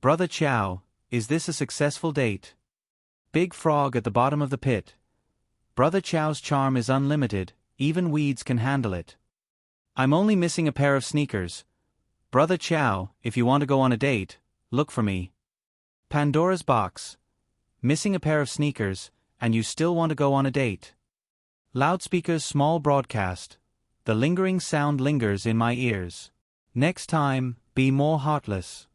Brother Chow, is this a successful date? Big frog at the bottom of the pit. Brother Chow's charm is unlimited, even weeds can handle it. I'm only missing a pair of sneakers. Brother Chow, if you want to go on a date, look for me. Pandora's box. Missing a pair of sneakers, and you still want to go on a date. Loudspeaker's small broadcast. The lingering sound lingers in my ears. Next time, be more heartless.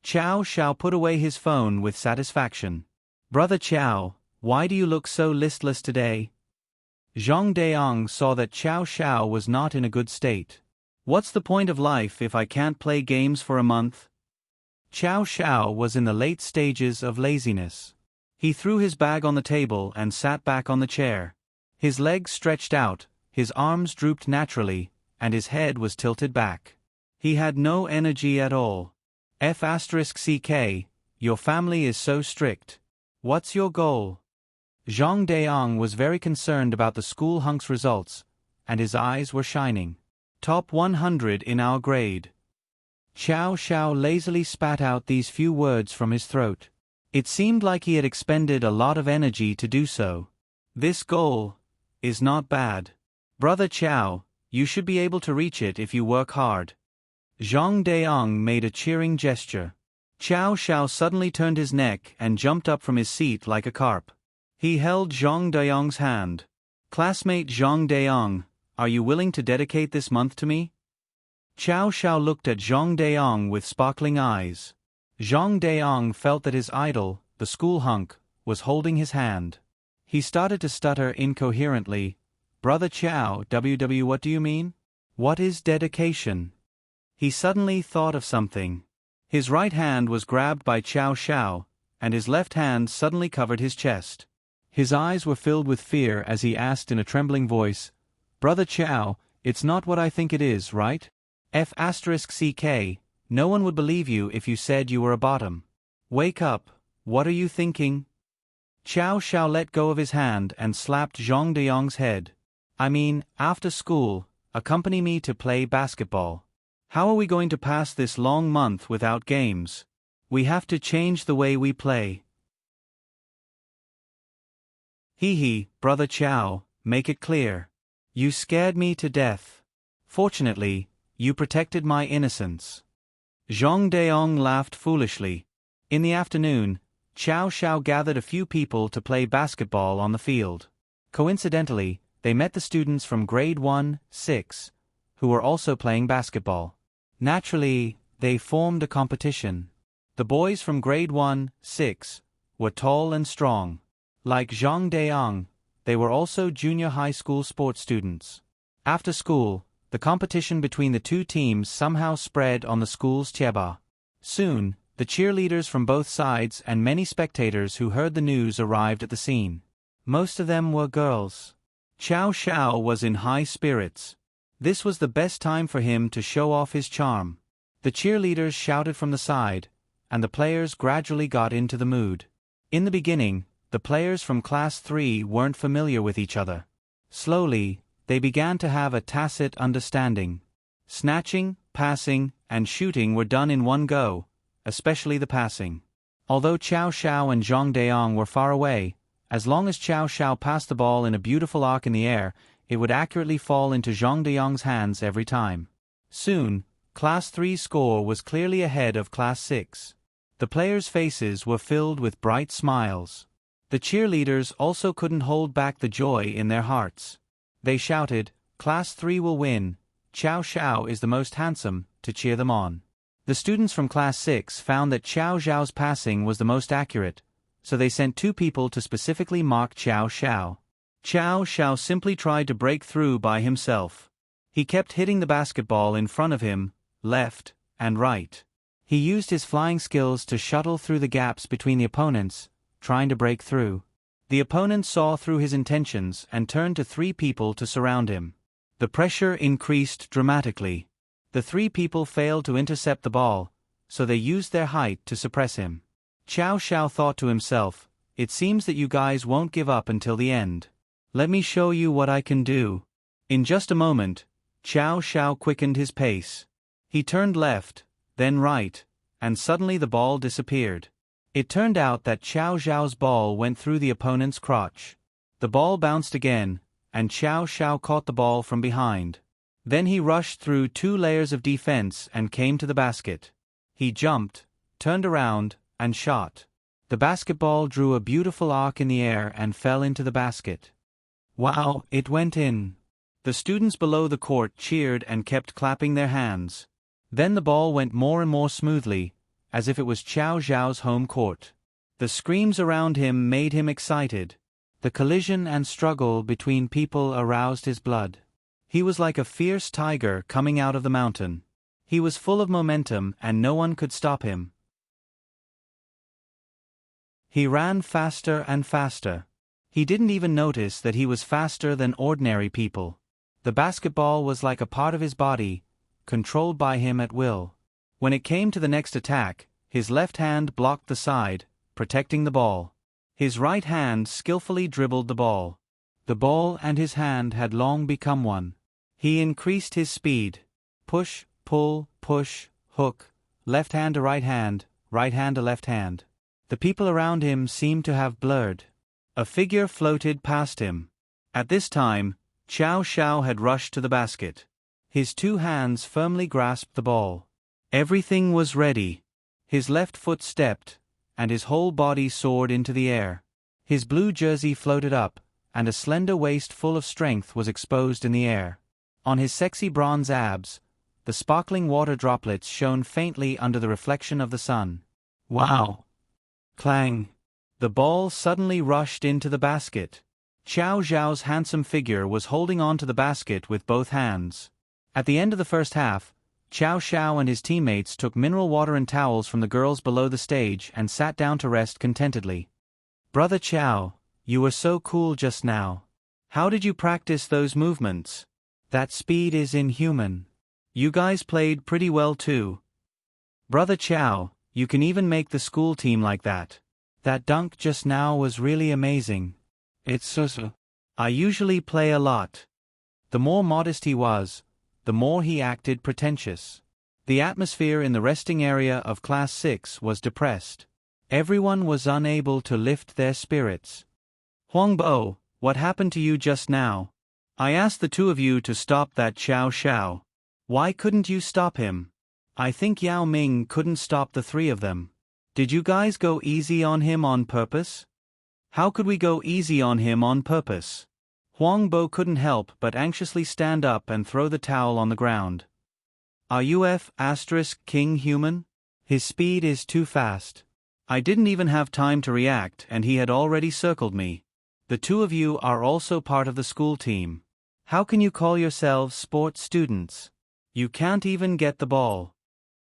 Chow Chow put away his phone with satisfaction. Brother Chow, why do you look so listless today? Zhang Deong saw that Chow Chow was not in a good state. What's the point of life if I can't play games for a month? Chow Chow was in the late stages of laziness. He threw his bag on the table and sat back on the chair. His legs stretched out, his arms drooped naturally, and his head was tilted back. He had no energy at all. F***ck, your family is so strict. What's your goal? Zhang Deong was very concerned about the school hunk's results, and his eyes were shining. Top 100 in our grade. Chow Chow lazily spat out these few words from his throat. It seemed like he had expended a lot of energy to do so. This goal is not bad. Brother Chow, you should be able to reach it if you work hard. Zhang Deong made a cheering gesture. Chow Chow suddenly turned his neck and jumped up from his seat like a carp. He held Zhang Deong's hand. Classmate Zhang Deong, are you willing to dedicate this month to me? Chow Chow looked at Zhang Deong with sparkling eyes. Zhang Deong felt that his idol, the school hunk, was holding his hand. He started to stutter incoherently. Brother Chow, what do you mean? What is dedication? He suddenly thought of something. His right hand was grabbed by Chow Chow, and his left hand suddenly covered his chest. His eyes were filled with fear as he asked in a trembling voice, Brother Chow, it's not what I think it is, right? F***ck, no one would believe you if you said you were a bottom. Wake up, what are you thinking? Chow Chow let go of his hand and slapped Zhang Deong's head. I mean, after school, accompany me to play basketball. How are we going to pass this long month without games? We have to change the way we play. Hee, Brother Chow, make it clear. You scared me to death. Fortunately, you protected my innocence. Zhang Deong laughed foolishly. In the afternoon, Chow Chow gathered a few people to play basketball on the field. Coincidentally, they met the students from grade 1-6, who were also playing basketball. Naturally, they formed a competition. The boys from grade 1-6 were tall and strong. Like Zhang Deong, they were also junior high school sports students. After school, the competition between the two teams somehow spread on the school's tieba. Soon, the cheerleaders from both sides and many spectators who heard the news arrived at the scene. Most of them were girls. Chow Chow was in high spirits. This was the best time for him to show off his charm. The cheerleaders shouted from the side, and the players gradually got into the mood. In the beginning, the players from Class 3 weren't familiar with each other. Slowly, they began to have a tacit understanding. Snatching, passing, and shooting were done in one go, especially the passing. Although Chow Chow and Zhang Deong were far away, as long as Chow Chow passed the ball in a beautiful arc in the air, it would accurately fall into Zhang Deong's hands every time. Soon, Class 3's score was clearly ahead of Class 6. The players' faces were filled with bright smiles. The cheerleaders also couldn't hold back the joy in their hearts. They shouted, Class 3 will win, Chow Chow is the most handsome, to cheer them on. The students from Class 6 found that Chow Chow's passing was the most accurate, so they sent 2 people to specifically mark Chow Chow. Chow Xiao simply tried to break through by himself. He kept hitting the basketball in front of him, left and right. He used his flying skills to shuttle through the gaps between the opponents, trying to break through. The opponent saw through his intentions and turned to 3 people to surround him. The pressure increased dramatically. The 3 people failed to intercept the ball, so they used their height to suppress him. Chow Xiao thought to himself, "It seems that you guys won't give up until the end. Let me show you what I can do." In just a moment, Chow Xiao quickened his pace. He turned left, then right, and suddenly the ball disappeared. It turned out that Chow Xiao's ball went through the opponent's crotch. The ball bounced again, and Chow Xiao caught the ball from behind. Then he rushed through 2 layers of defense and came to the basket. He jumped, turned around, and shot. The basketball drew a beautiful arc in the air and fell into the basket. Wow, it went in. The students below the court cheered and kept clapping their hands. Then the ball went more and more smoothly, as if it was Chow Xiao's home court. The screams around him made him excited. The collision and struggle between people aroused his blood. He was like a fierce tiger coming out of the mountain. He was full of momentum and no one could stop him. He ran faster and faster. He didn't even notice that he was faster than ordinary people. The basketball was like a part of his body, controlled by him at will. When it came to the next attack, his left hand blocked the side, protecting the ball. His right hand skillfully dribbled the ball. The ball and his hand had long become one. He increased his speed. Push, pull, push, hook, left hand to right hand to left hand. The people around him seemed to have blurred. A figure floated past him. At this time, Chow Xiao had rushed to the basket. His 2 hands firmly grasped the ball. Everything was ready. His left foot stepped, and his whole body soared into the air. His blue jersey floated up, and a slender waist full of strength was exposed in the air. On his sexy bronze abs, the sparkling water droplets shone faintly under the reflection of the sun. Wow! Clang! The ball suddenly rushed into the basket. Chow Xiao's handsome figure was holding on to the basket with both hands. At the end of the first half, Chow Xiao and his teammates took mineral water and towels from the girls below the stage and sat down to rest contentedly. "Brother Chow, you were so cool just now. How did you practice those movements? That speed is inhuman. You guys played pretty well too. Brother Chow, you can even make the school team like that. That dunk just now was really amazing. It's so. I usually play a lot." The more modest he was, the more he acted pretentious. The atmosphere in the resting area of Class 6 was depressed. Everyone was unable to lift their spirits. "Huangbo, what happened to you just now? I asked the 2 of you to stop that Chow Xiao. Why couldn't you stop him? I think Yao Ming couldn't stop the 3 of them. Did you guys go easy on him on purpose?" "How could we go easy on him on purpose?" Huangbo couldn't help but anxiously stand up and throw the towel on the ground. "Are you King human? His speed is too fast. I didn't even have time to react and he had already circled me. The 2 of you are also part of the school team. How can you call yourselves sports students? You can't even get the ball.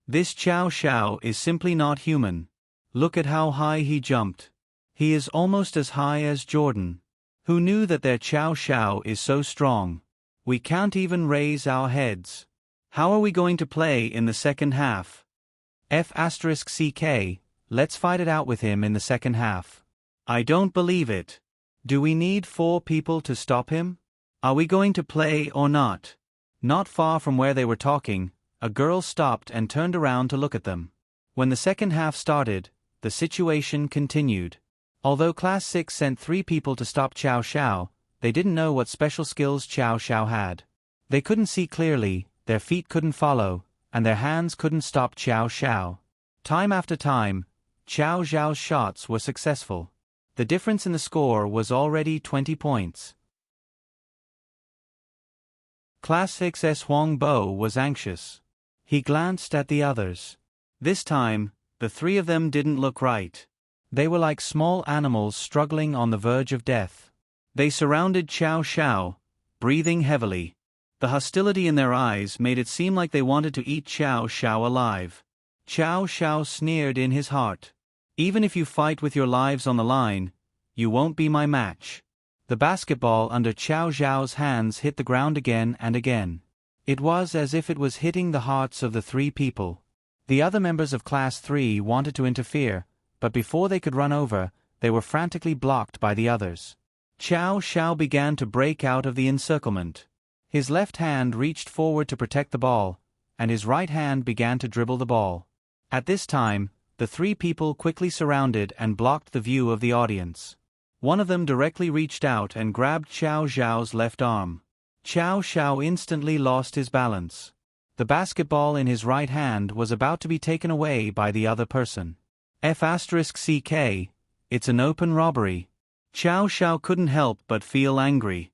This Chow Xiao is simply not human. Look at how high he jumped. He is almost as high as Jordan. Who knew that their Chow Xiao is so strong? We can't even raise our heads. How are we going to play in the second half? F***CK, let's fight it out with him in the second half. I don't believe it. Do we need 4 people to stop him? Are we going to play or not?" Not far from where they were talking, a girl stopped and turned around to look at them. When the second half started, the situation continued. Although Class 6 sent 3 people to stop Chow Xiao, they didn't know what special skills Chow Xiao had. They couldn't see clearly, their feet couldn't follow, and their hands couldn't stop Chow Xiao. Time after time, Chow Xiao's shots were successful. The difference in the score was already 20 points. Class 6's Huangbo was anxious. He glanced at the others. This time, the 3 of them didn't look right. They were like small animals struggling on the verge of death. They surrounded Xiao Xiao, breathing heavily. The hostility in their eyes made it seem like they wanted to eat Xiao Xiao alive. Xiao Xiao sneered in his heart. Even if you fight with your lives on the line, you won't be my match. The basketball under Xiao Xiao's hands hit the ground again and again. It was as if it was hitting the hearts of the three people. The other members of Class 3 wanted to interfere, but before they could run over, they were frantically blocked by the others. Xiao Xiao began to break out of the encirclement. His left hand reached forward to protect the ball, and his right hand began to dribble the ball. At this time, the three people quickly surrounded and blocked the view of the audience. One of them directly reached out and grabbed Xiao Xiao's left arm. Xiao Xiao instantly lost his balance. The basketball in his right hand was about to be taken away by the other person. F***CK, it's an open robbery. Xiao Xiao couldn't help but feel angry.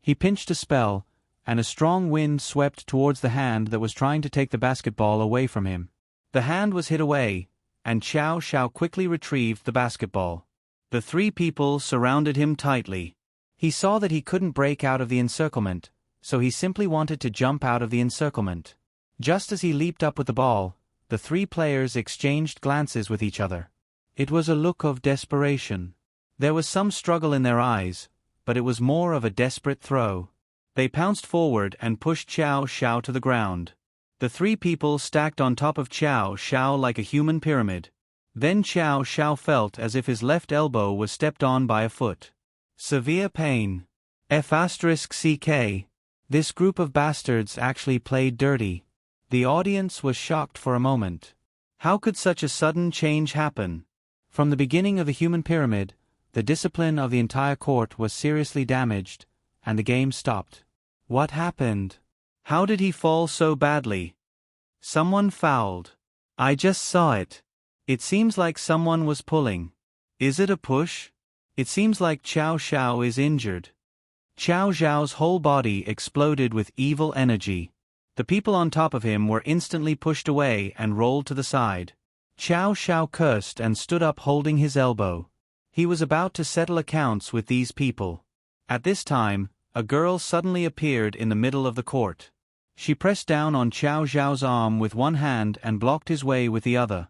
He pinched a spell, and a strong wind swept towards the hand that was trying to take the basketball away from him. The hand was hit away, and Xiao Xiao quickly retrieved the basketball. The three people surrounded him tightly. He saw that he couldn't break out of the encirclement, so he simply wanted to jump out of the encirclement. Just as he leaped up with the ball, the three players exchanged glances with each other. It was a look of desperation. There was some struggle in their eyes, but it was more of a desperate throw. They pounced forward and pushed Xiao Xiao to the ground. The three people stacked on top of Xiao Xiao like a human pyramid. Then Xiao Xiao felt as if his left elbow was stepped on by a foot. Severe pain. F***CK. This group of bastards actually played dirty. The audience was shocked for a moment. How could such a sudden change happen? From the beginning of the human pyramid, the discipline of the entire court was seriously damaged, and the game stopped. What happened? How did he fall so badly? Someone fouled. I just saw it. It seems like someone was pulling. Is it a push? It seems like Xiao Xiao is injured. Xiao Xiao's whole body exploded with evil energy. The people on top of him were instantly pushed away and rolled to the side. Xiao Xiao cursed and stood up holding his elbow. He was about to settle accounts with these people. At this time, a girl suddenly appeared in the middle of the court. She pressed down on Xiao Xiao's arm with one hand and blocked his way with the other.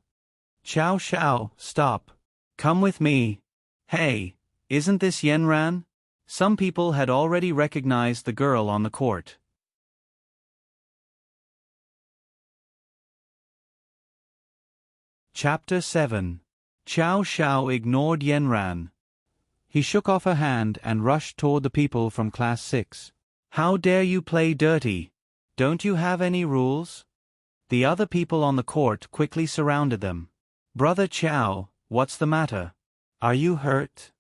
Xiao Xiao, stop. Come with me. Hey, isn't this Yanran? Some people had already recognized the girl on the court. Chapter 7. Xiao Xiao ignored Yanran. He shook off her hand and rushed toward the people from Class 6. How dare you play dirty? Don't you have any rules? The other people on the court quickly surrounded them. Brother Xiao, what's the matter? Are you hurt?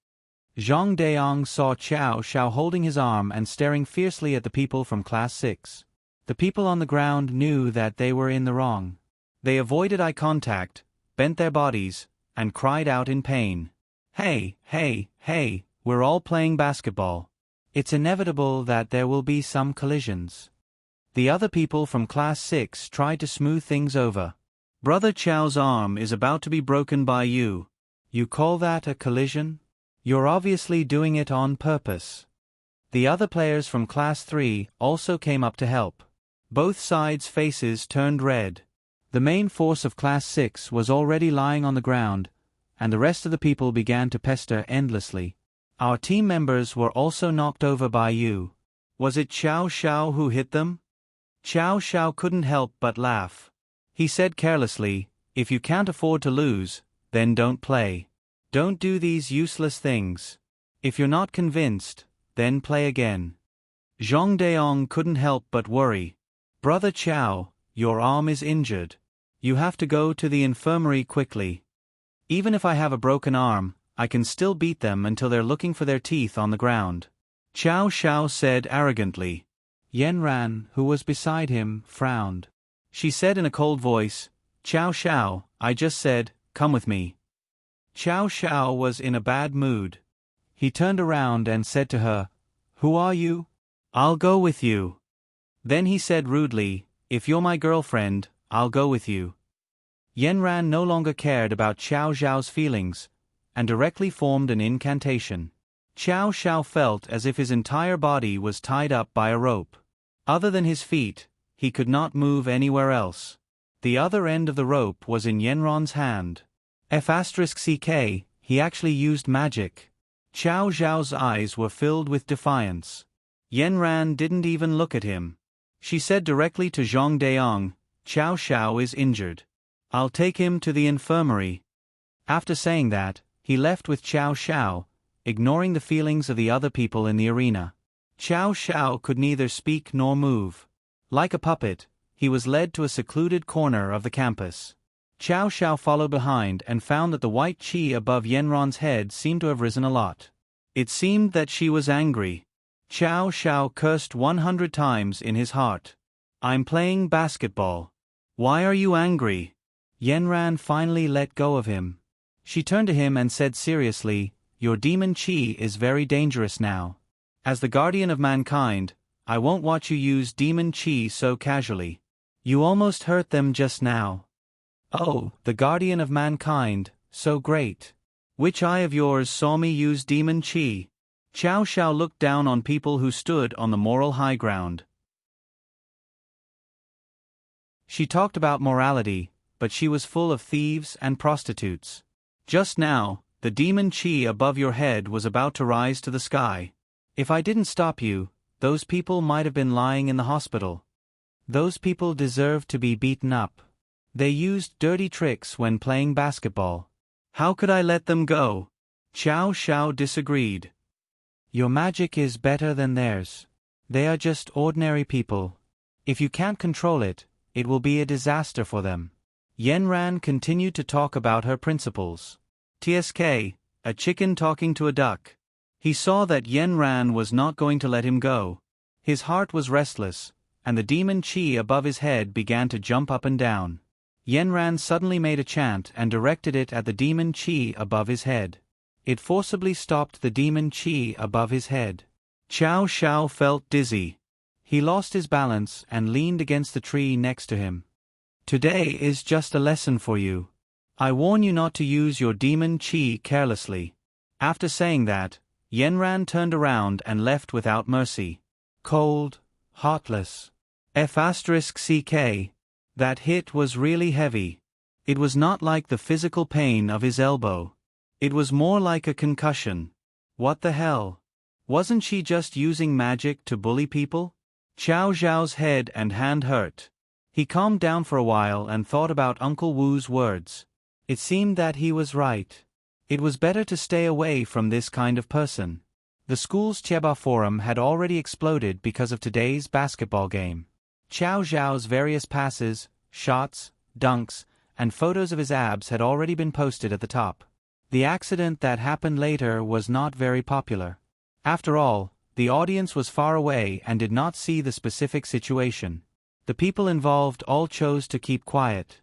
Zhang Deong saw Xiao Xiao holding his arm and staring fiercely at the people from Class 6. The people on the ground knew that they were in the wrong. They avoided eye contact, bent their bodies, and cried out in pain. Hey, hey, hey, we're all playing basketball. It's inevitable that there will be some collisions. The other people from Class 6 tried to smooth things over. Brother Xiao's arm is about to be broken by you. You call that a collision? You're obviously doing it on purpose. The other players from Class 3 also came up to help. Both sides' faces turned red. The main force of Class 6 was already lying on the ground, and the rest of the people began to pester endlessly. Our team members were also knocked over by you. Was it Xiao Xiao who hit them? Xiao Xiao couldn't help but laugh. He said carelessly, if you can't afford to lose, then don't play. Don't do these useless things. If you're not convinced, then play again. Zhang Deong couldn't help but worry. Brother Xiao, your arm is injured. You have to go to the infirmary quickly. Even if I have a broken arm, I can still beat them until they're looking for their teeth on the ground. Xiao Xiao said arrogantly. Yanran, who was beside him, frowned. She said in a cold voice, Xiao Xiao, I just said, come with me. Xiao Xiao was in a bad mood. He turned around and said to her, who are you? I'll go with you. Then he said rudely, if you're my girlfriend, I'll go with you. Yanran no longer cared about Xiao Xiao's feelings, and directly formed an incantation. Xiao Xiao felt as if his entire body was tied up by a rope. Other than his feet, he could not move anywhere else. The other end of the rope was in Yanran's hand. F*ck, he actually used magic. Xiao Xiao's eyes were filled with defiance. Yanran didn't even look at him. She said directly to Zhang Deong, "Xiao Xiao is injured. I'll take him to the infirmary." After saying that, he left with Xiao Xiao, ignoring the feelings of the other people in the arena. Xiao Xiao could neither speak nor move. Like a puppet, he was led to a secluded corner of the campus. Xiao Xiao followed behind and found that the white qi above Yanran's head seemed to have risen a lot. It seemed that she was angry. Xiao Xiao cursed 100 times in his heart. "I'm playing basketball. Why are you angry?" Yanran finally let go of him. She turned to him and said seriously, "Your demon qi is very dangerous now. As the guardian of mankind, I won't watch you use demon qi so casually. You almost hurt them just now." "Oh, the guardian of mankind, so great. Which eye of yours saw me use demon qi?" Xiao Xiao looked down on people who stood on the moral high ground. She talked about morality, but she was full of thieves and prostitutes. Just now, the demon qi above your head was about to rise to the sky. If I didn't stop you, those people might have been lying in the hospital. Those people deserve to be beaten up. They used dirty tricks when playing basketball. How could I let them go? Xiao Xiao disagreed. Your magic is better than theirs. They are just ordinary people. If you can't control it, it will be a disaster for them. Yanran continued to talk about her principles. TSK, a chicken talking to a duck. He saw that Yanran was not going to let him go. His heart was restless, and the demon qi above his head began to jump up and down. Yanran suddenly made a chant and directed it at the demon qi above his head. It forcibly stopped the demon qi above his head. Xiao Xiao felt dizzy. He lost his balance and leaned against the tree next to him. Today is just a lesson for you. I warn you not to use your demon qi carelessly. After saying that, Yanran turned around and left without mercy. Cold, heartless. F*ck. That hit was really heavy. It was not like the physical pain of his elbow. It was more like a concussion. What the hell? Wasn't she just using magic to bully people? Xiao Xiao's head and hand hurt. He calmed down for a while and thought about Uncle Wu's words. It seemed that he was right. It was better to stay away from this kind of person. The school's Chieba forum had already exploded because of today's basketball game. Xiao Xiao's various passes, shots, dunks, and photos of his abs had already been posted at the top. The accident that happened later was not very popular. After all, the audience was far away and did not see the specific situation. The people involved all chose to keep quiet.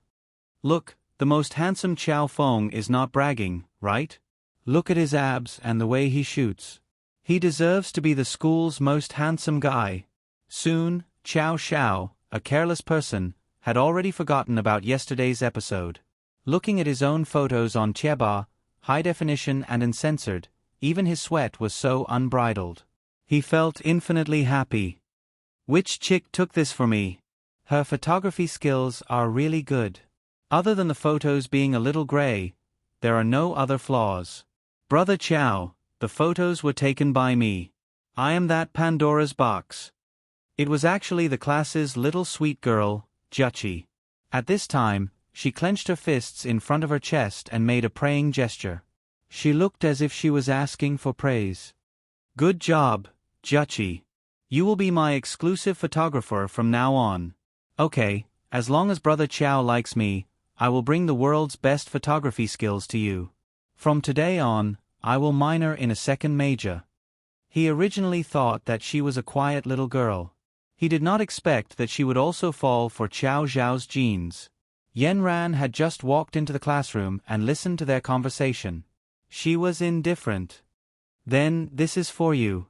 Look, the most handsome Qiao Feng is not bragging, right? Look at his abs and the way he shoots. He deserves to be the school's most handsome guy. Soon, Xiao Xiao, a careless person, had already forgotten about yesterday's episode. Looking at his own photos on Chieba, high definition and uncensored, even his sweat was so unbridled. He felt infinitely happy. Which chick took this for me? Her photography skills are really good. Other than the photos being a little gray, there are no other flaws. Brother Qiao, the photos were taken by me. I am that Pandora's box. It was actually the class's little sweet girl, Juchi. At this time, she clenched her fists in front of her chest and made a praying gesture. She looked as if she was asking for praise. Good job, Juchi. You will be my exclusive photographer from now on. Okay, as long as Brother Qiao likes me, I will bring the world's best photography skills to you. From today on, I will minor in a second major. He originally thought that she was a quiet little girl. He did not expect that she would also fall for Xiao Xiao's genes. Yanran had just walked into the classroom and listened to their conversation. She was indifferent. Then, this is for you.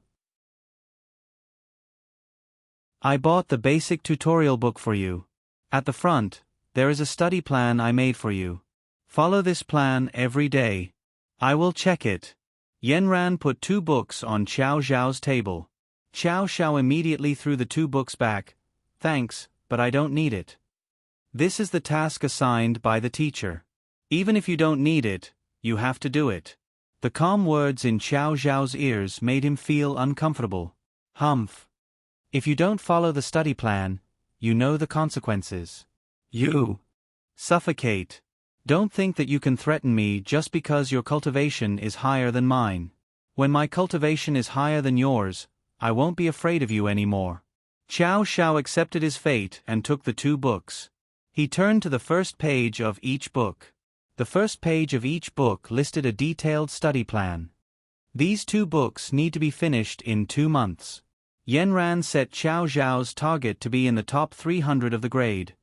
I bought the basic tutorial book for you. At the front, there is a study plan I made for you. Follow this plan every day. I will check it. Yanran put 2 books on Xiao Zhao's table. Xiao Zhao immediately threw the 2 books back. Thanks, but I don't need it. This is the task assigned by the teacher. Even if you don't need it, you have to do it. The calm words in Xiao Zhao's ears made him feel uncomfortable. Humph. If you don't follow the study plan, you know the consequences. You suffocate. Don't think that you can threaten me just because your cultivation is higher than mine. When my cultivation is higher than yours, I won't be afraid of you anymore. Xiao Zhao accepted his fate and took the 2 books. He turned to the first page of each book. The first page of each book listed a detailed study plan. These 2 books need to be finished in 2 months. Yanran set Xiao Zhao's target to be in the top 300 of the grade.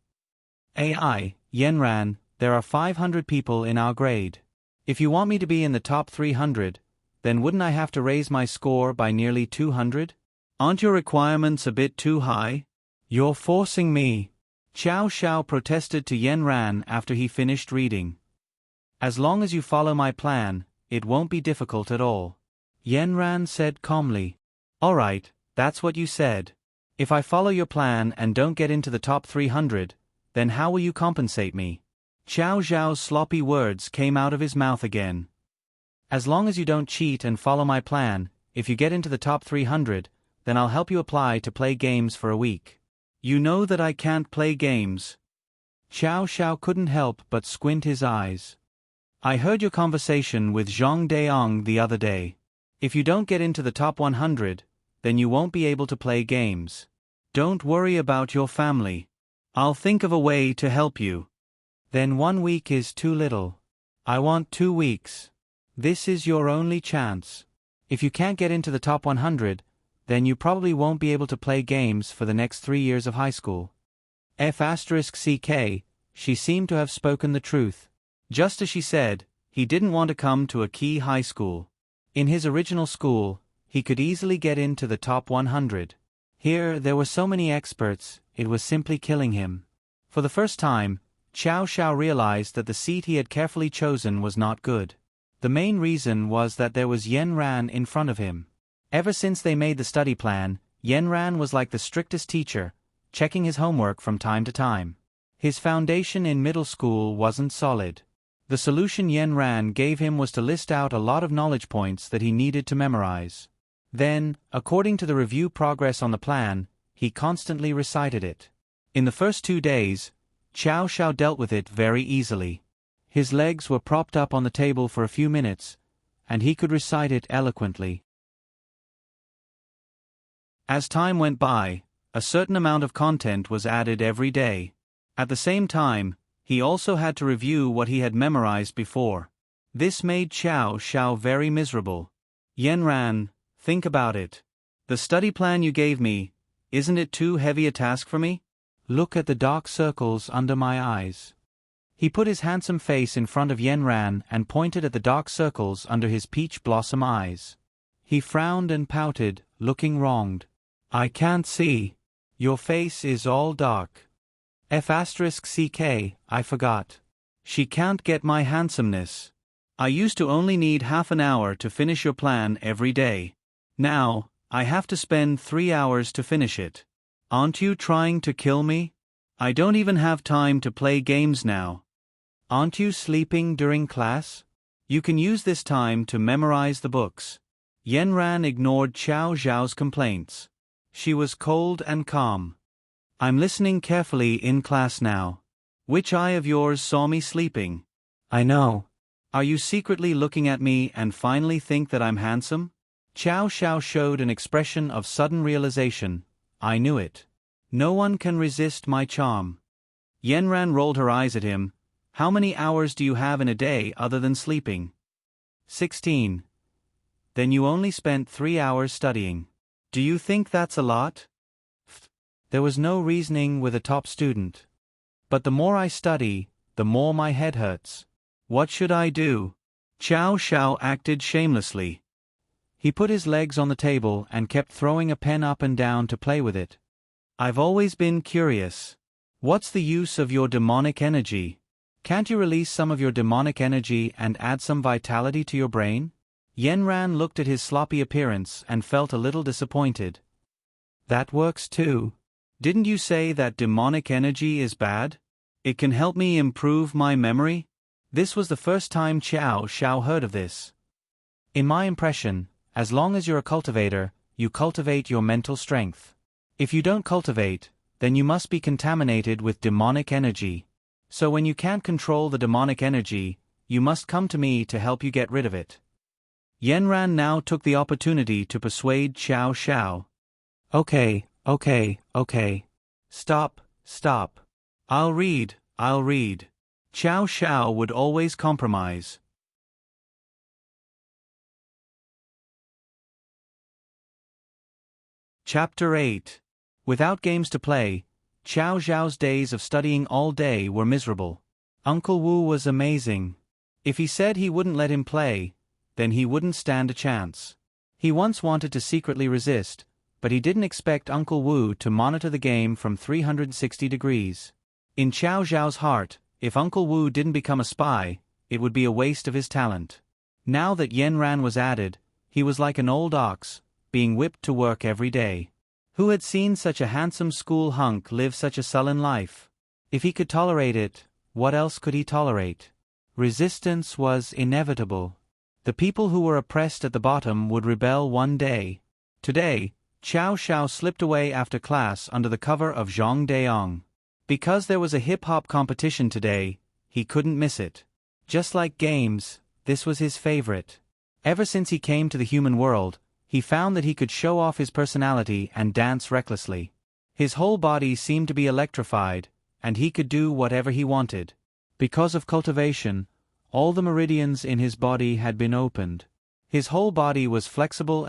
AI, Yanran, there are 500 people in our grade. If you want me to be in the top 300, then wouldn't I have to raise my score by nearly 200? Aren't your requirements a bit too high? You're forcing me. Xiao Zhao protested to Yanran after he finished reading. As long as you follow my plan, it won't be difficult at all. Yanran said calmly. All right, that's what you said. If I follow your plan and don't get into the top 300, then how will you compensate me? Xiao Zhao's sloppy words came out of his mouth again. As long as you don't cheat and follow my plan, if you get into the top 300, then I'll help you apply to play games for a week. You know that I can't play games. Xiao Zhao couldn't help but squint his eyes. I heard your conversation with Zhang Deong the other day. If you don't get into the top 100, then you won't be able to play games. Don't worry about your family. I'll think of a way to help you. Then 1 week is too little. I want 2 weeks. This is your only chance. If you can't get into the top 100, then you probably won't be able to play games for the next 3 years of high school. F***ck, she seemed to have spoken the truth. Just as she said, he didn't want to come to a key high school. In his original school, he could easily get into the top 100. Here, there were so many experts, it was simply killing him. For the first time, Xiao Zhao realized that the seat he had carefully chosen was not good. The main reason was that there was Yanran in front of him. Ever since they made the study plan, Yanran was like the strictest teacher, checking his homework from time to time. His foundation in middle school wasn't solid. The solution Yanran gave him was to list out a lot of knowledge points that he needed to memorize. Then, according to the review progress on the plan, he constantly recited it. In the first 2 days, Xiao Zhao dealt with it very easily. His legs were propped up on the table for a few minutes, and he could recite it eloquently. As time went by, a certain amount of content was added every day. At the same time, he also had to review what he had memorized before. This made Xiao Zhao very miserable. Yanran, think about it. The study plan you gave me, isn't it too heavy a task for me? Look at the dark circles under my eyes. He put his handsome face in front of Yanran and pointed at the dark circles under his peach blossom eyes. He frowned and pouted, looking wronged. I can't see. Your face is all dark. F***ck, I forgot. She can't get my handsomeness. I used to only need half an hour to finish your plan every day. Now, I have to spend 3 hours to finish it. Aren't you trying to kill me? I don't even have time to play games now. Aren't you sleeping during class? You can use this time to memorize the books. Yanran ignored Xiao Zhao's complaints. She was cold and calm. I'm listening carefully in class now. Which eye of yours saw me sleeping? I know. Are you secretly looking at me and finally think that I'm handsome? Xiao Zhao showed an expression of sudden realization. I knew it. No one can resist my charm. Yanran rolled her eyes at him. How many hours do you have in a day other than sleeping? 16. Then you only spent 3 hours studying. Do you think that's a lot? There was no reasoning with a top student. But the more I study, the more my head hurts. What should I do? Xiao Zhao acted shamelessly. He put his legs on the table and kept throwing a pen up and down to play with it. I've always been curious. What's the use of your demonic energy? Can't you release some of your demonic energy and add some vitality to your brain? Yenran looked at his sloppy appearance and felt a little disappointed. That works too. Didn't you say that demonic energy is bad? It can help me improve my memory? This was the first time Xiao Xiao heard of this. In my impression, as long as you're a cultivator, you cultivate your mental strength. If you don't cultivate, then you must be contaminated with demonic energy. So when you can't control the demonic energy, you must come to me to help you get rid of it. Yenran now took the opportunity to persuade Xiao Xiao. Okay. Stop. I'll read. Xiao Xiao would always compromise. Chapter 8. Without games to play, Xiao Xiao's days of studying all day were miserable. Uncle Wu was amazing. If he said he wouldn't let him play, then he wouldn't stand a chance. He once wanted to secretly resist, but he didn't expect Uncle Wu to monitor the game from 360 degrees. In Xiao Xiao's heart, if Uncle Wu didn't become a spy, it would be a waste of his talent. Now that Yenran was added, he was like an old ox, being whipped to work every day. Who had seen such a handsome school hunk live such a sullen life? If he could tolerate it, what else could he tolerate? Resistance was inevitable. The people who were oppressed at the bottom would rebel one day. Today, Xiao Xiao slipped away after class under the cover of Zhong Deong. Because there was a hip-hop competition today, he couldn't miss it. Just like games, this was his favorite. Ever since he came to the human world, he found that he could show off his personality and dance recklessly. His whole body seemed to be electrified, and he could do whatever he wanted. Because of cultivation, all the meridians in his body had been opened. His whole body was flexible,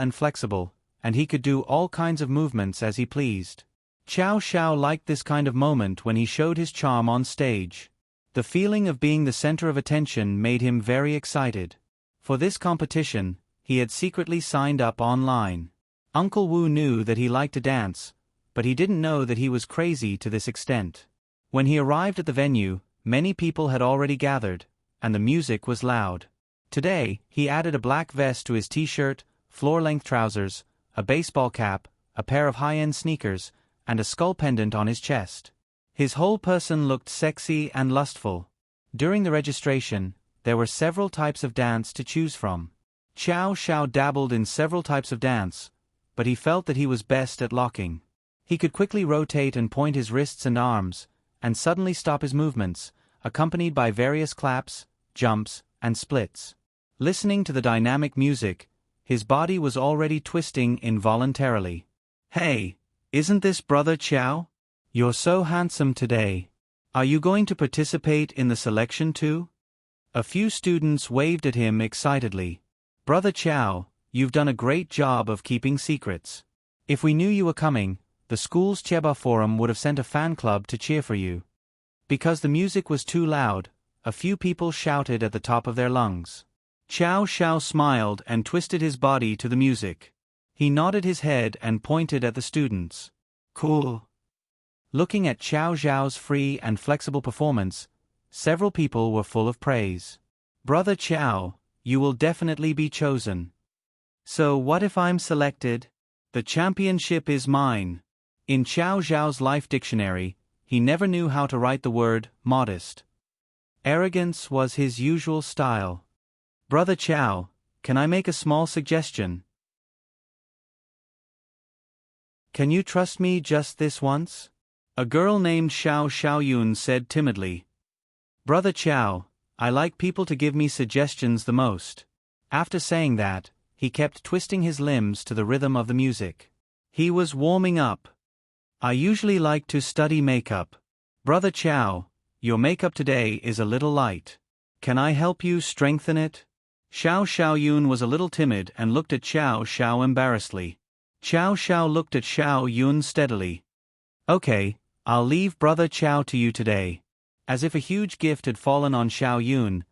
and he could do all kinds of movements as he pleased. Xiao Xiao liked this kind of moment when he showed his charm on stage. The feeling of being the center of attention made him very excited. For this competition, he had secretly signed up online. Uncle Wu knew that he liked to dance, but he didn't know that he was crazy to this extent. When he arrived at the venue, many people had already gathered, and the music was loud. Today, he added a black vest to his t-shirt, floor-length trousers, a baseball cap, a pair of high-end sneakers, and a skull pendant on his chest. His whole person looked sexy and lustful. During the registration, there were several types of dance to choose from. Xiao Xiao dabbled in several types of dance, but he felt that he was best at locking. He could quickly rotate and point his wrists and arms, and suddenly stop his movements, accompanied by various claps, jumps, and splits. Listening to the dynamic music, his body was already twisting involuntarily. Hey, isn't this Brother Xiao? You're so handsome today. Are you going to participate in the selection too? A few students waved at him excitedly. Brother Xiao, you've done a great job of keeping secrets. If we knew you were coming, the school's Cheba Forum would have sent a fan club to cheer for you. Because the music was too loud, a few people shouted at the top of their lungs. Xiao Xiao smiled and twisted his body to the music. He nodded his head and pointed at the students. Cool. Looking at Xiao Xiao's free and flexible performance, several people were full of praise. Brother Xiao, you will definitely be chosen. So what if I'm selected? The championship is mine. In Xiao Xiao's life dictionary, he never knew how to write the word modest. Arrogance was his usual style. Brother Xiao, can I make a small suggestion? Can you trust me just this once? A girl named Xiao Xiaoyun said timidly. Brother Xiao, I like people to give me suggestions the most. After saying that, he kept twisting his limbs to the rhythm of the music. He was warming up. I usually like to study makeup. Brother Xiao, your makeup today is a little light. Can I help you strengthen it? Xiao Xiaoyun was a little timid and looked at Xiao Xiao embarrassedly. Xiao Xiao looked at Xiao Yun steadily. Okay, I'll leave Brother Xiao to you today. As if a huge gift had fallen on Xiao Yun,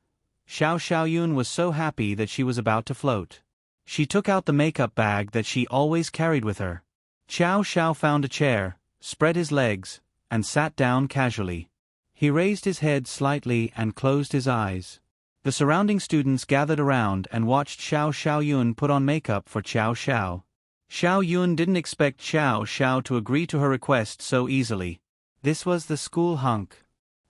Xiao Xiaoyun was so happy that she was about to float. She took out the makeup bag that she always carried with her. Xiao Xiao found a chair, spread his legs, and sat down casually. He raised his head slightly and closed his eyes. The surrounding students gathered around and watched Xiao Yun put on makeup for Xiao. Xiao Yun didn't expect Xiao to agree to her request so easily. This was the school hunk.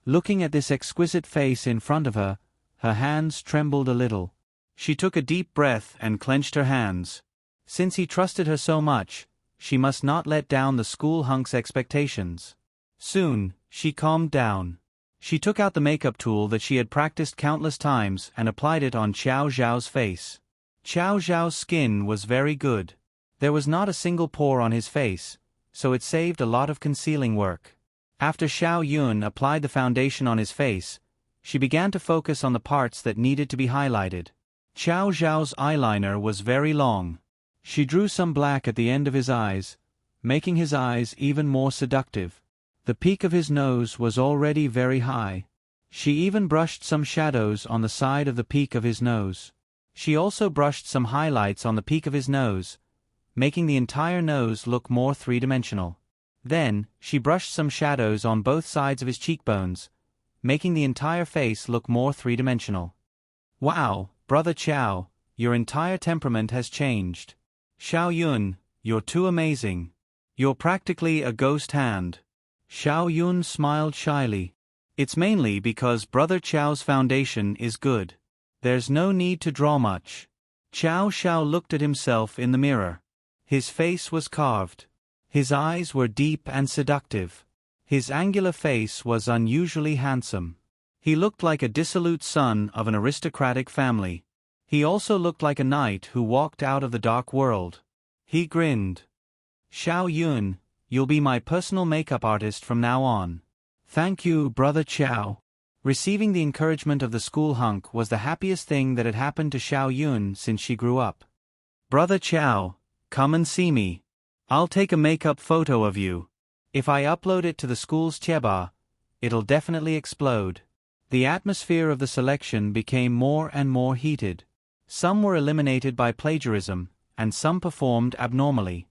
Looking at this exquisite face in front of her, her hands trembled a little. She took a deep breath and clenched her hands. Since he trusted her so much, she must not let down the school hunk's expectations. Soon, she calmed down. She took out the makeup tool that she had practiced countless times and applied it on Xiao's face. Xiao's skin was very good. There was not a single pore on his face, so it saved a lot of concealing work. After Xiao Yun applied the foundation on his face, she began to focus on the parts that needed to be highlighted. Xiao's eyeliner was very long. She drew some black at the end of his eyes, making his eyes even more seductive. The peak of his nose was already very high. She even brushed some shadows on the side of the peak of his nose. She also brushed some highlights on the peak of his nose, making the entire nose look more three-dimensional. Then, she brushed some shadows on both sides of his cheekbones, making the entire face look more three-dimensional. Wow, Brother Xiao, your entire temperament has changed. Xiao Yun, you're too amazing. You're practically a ghost hand. Xiao Yun smiled shyly. It's mainly because Brother Xiao's foundation is good. There's no need to draw much. Xiao looked at himself in the mirror. His face was carved. His eyes were deep and seductive. His angular face was unusually handsome. He looked like a dissolute son of an aristocratic family. He also looked like a knight who walked out of the dark world. He grinned. Xiao Yun, you'll be my personal makeup artist from now on. Thank you, Brother Xiao. Receiving the encouragement of the school hunk was the happiest thing that had happened to Xiao Yun since she grew up. Brother Xiao, come and see me. I'll take a makeup photo of you. If I upload it to the school's Tieba, it'll definitely explode. The atmosphere of the selection became more and more heated. Some were eliminated by plagiarism, and some performed abnormally.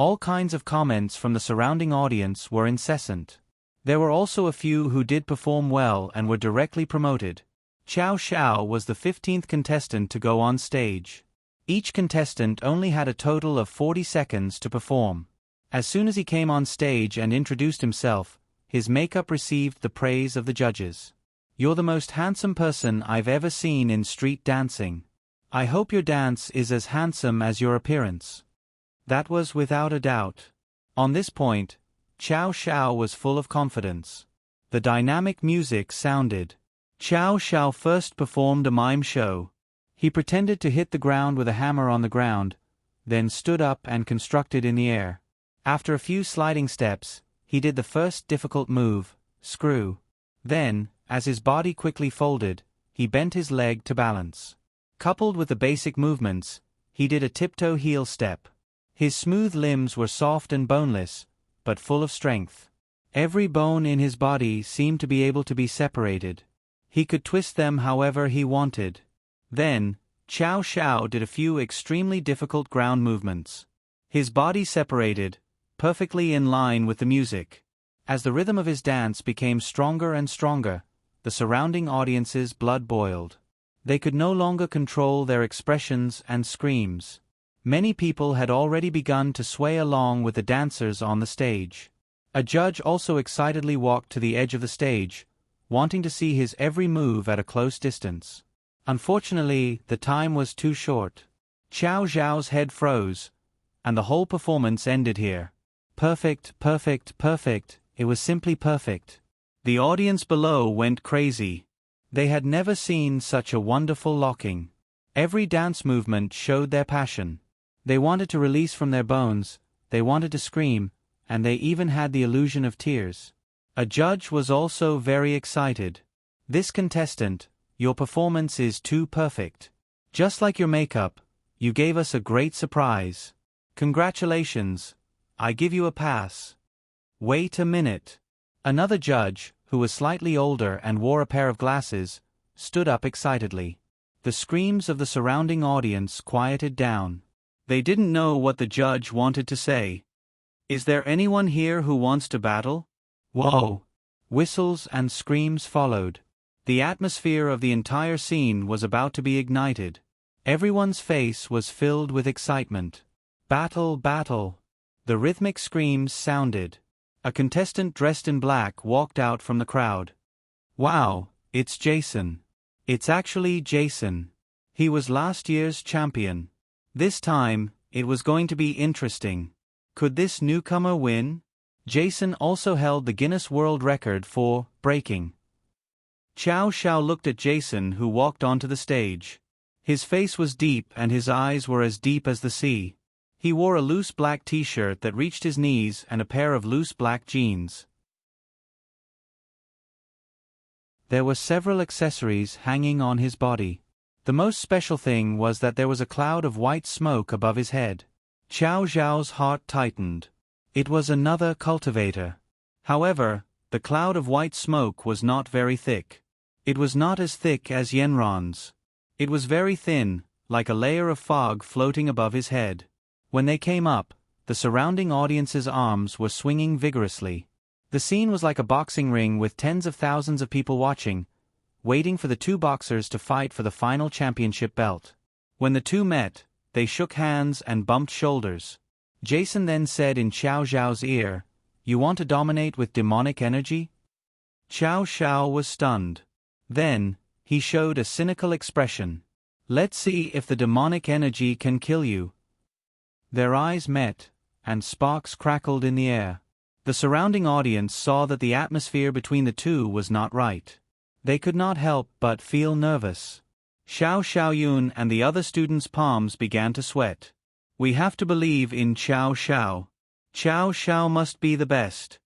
All kinds of comments from the surrounding audience were incessant. There were also a few who did perform well and were directly promoted. Xiao was the 15th contestant to go on stage. Each contestant only had a total of 40 seconds to perform. As soon as he came on stage and introduced himself, his makeup received the praise of the judges. You're the most handsome person I've ever seen in street dancing. I hope your dance is as handsome as your appearance. That was without a doubt. On this point, Xiao was full of confidence. The dynamic music sounded. Xiao first performed a mime show. He pretended to hit the ground with a hammer on the ground, then stood up and constructed in the air. After a few sliding steps, he did the first difficult move, screw. Then, as his body quickly folded, he bent his leg to balance. Coupled with the basic movements, he did a tiptoe heel step. His smooth limbs were soft and boneless, but full of strength. Every bone in his body seemed to be able to be separated. He could twist them however he wanted. Then, Xiao did a few extremely difficult ground movements. His body separated, perfectly in line with the music. As the rhythm of his dance became stronger and stronger, the surrounding audience's blood boiled. They could no longer control their expressions and screams. Many people had already begun to sway along with the dancers on the stage. A judge also excitedly walked to the edge of the stage, wanting to see his every move at a close distance. Unfortunately, the time was too short. Xiao's head froze, and the whole performance ended here. Perfect, perfect, perfect, it was simply perfect. The audience below went crazy. They had never seen such a wonderful locking. Every dance movement showed their passion. They wanted to release from their bones, they wanted to scream, and they even had the illusion of tears. A judge was also very excited. This contestant, your performance is too perfect. Just like your makeup, you gave us a great surprise. Congratulations, I give you a pass. Wait a minute. Another judge, who was slightly older and wore a pair of glasses, stood up excitedly. The screams of the surrounding audience quieted down. They didn't know what the judge wanted to say. Is there anyone here who wants to battle? Whoa! Whistles and screams followed. The atmosphere of the entire scene was about to be ignited. Everyone's face was filled with excitement. Battle, battle. The rhythmic screams sounded. A contestant dressed in black walked out from the crowd. Wow, it's Jason. It's actually Jason. He was last year's champion. This time, it was going to be interesting. Could this newcomer win? Jason also held the Guinness World Record for breaking. Chow Chow looked at Jason, who walked onto the stage. His face was deep and his eyes were as deep as the sea. He wore a loose black t-shirt that reached his knees and a pair of loose black jeans. There were several accessories hanging on his body. The most special thing was that there was a cloud of white smoke above his head. Chow Zhao's heart tightened. It was another cultivator. However, the cloud of white smoke was not very thick. It was not as thick as Yenran's. It was very thin, like a layer of fog floating above his head. When they came up, the surrounding audience's arms were swinging vigorously. The scene was like a boxing ring with tens of thousands of people watching, waiting for the two boxers to fight for the final championship belt. When the two met, they shook hands and bumped shoulders. Jason then said in Chow Zhao's ear, "You want to dominate with demonic energy?" Chow Zhao was stunned. Then, he showed a cynical expression. "Let's see if the demonic energy can kill you." Their eyes met, and sparks crackled in the air. The surrounding audience saw that the atmosphere between the two was not right. They could not help but feel nervous. Xiao Xiaoyun and the other students' palms began to sweat. "We have to believe in Xiao Xiao. Xiao Xiao must be the best."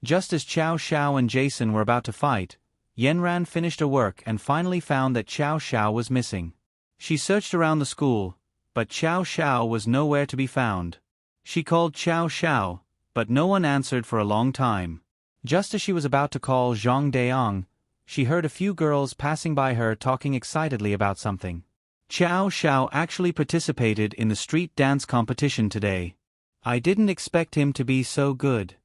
Just as Xiao Xiao and Jason were about to fight, Yenran finished her work and finally found that Xiao Xiao was missing. She searched around the school, but Xiao Xiao was nowhere to be found. She called Xiao Xiao, but no one answered for a long time. Just as she was about to call Zhang Deong, she heard a few girls passing by her talking excitedly about something. Xiao Xiao actually participated in the street dance competition today. I didn't expect him to be so good.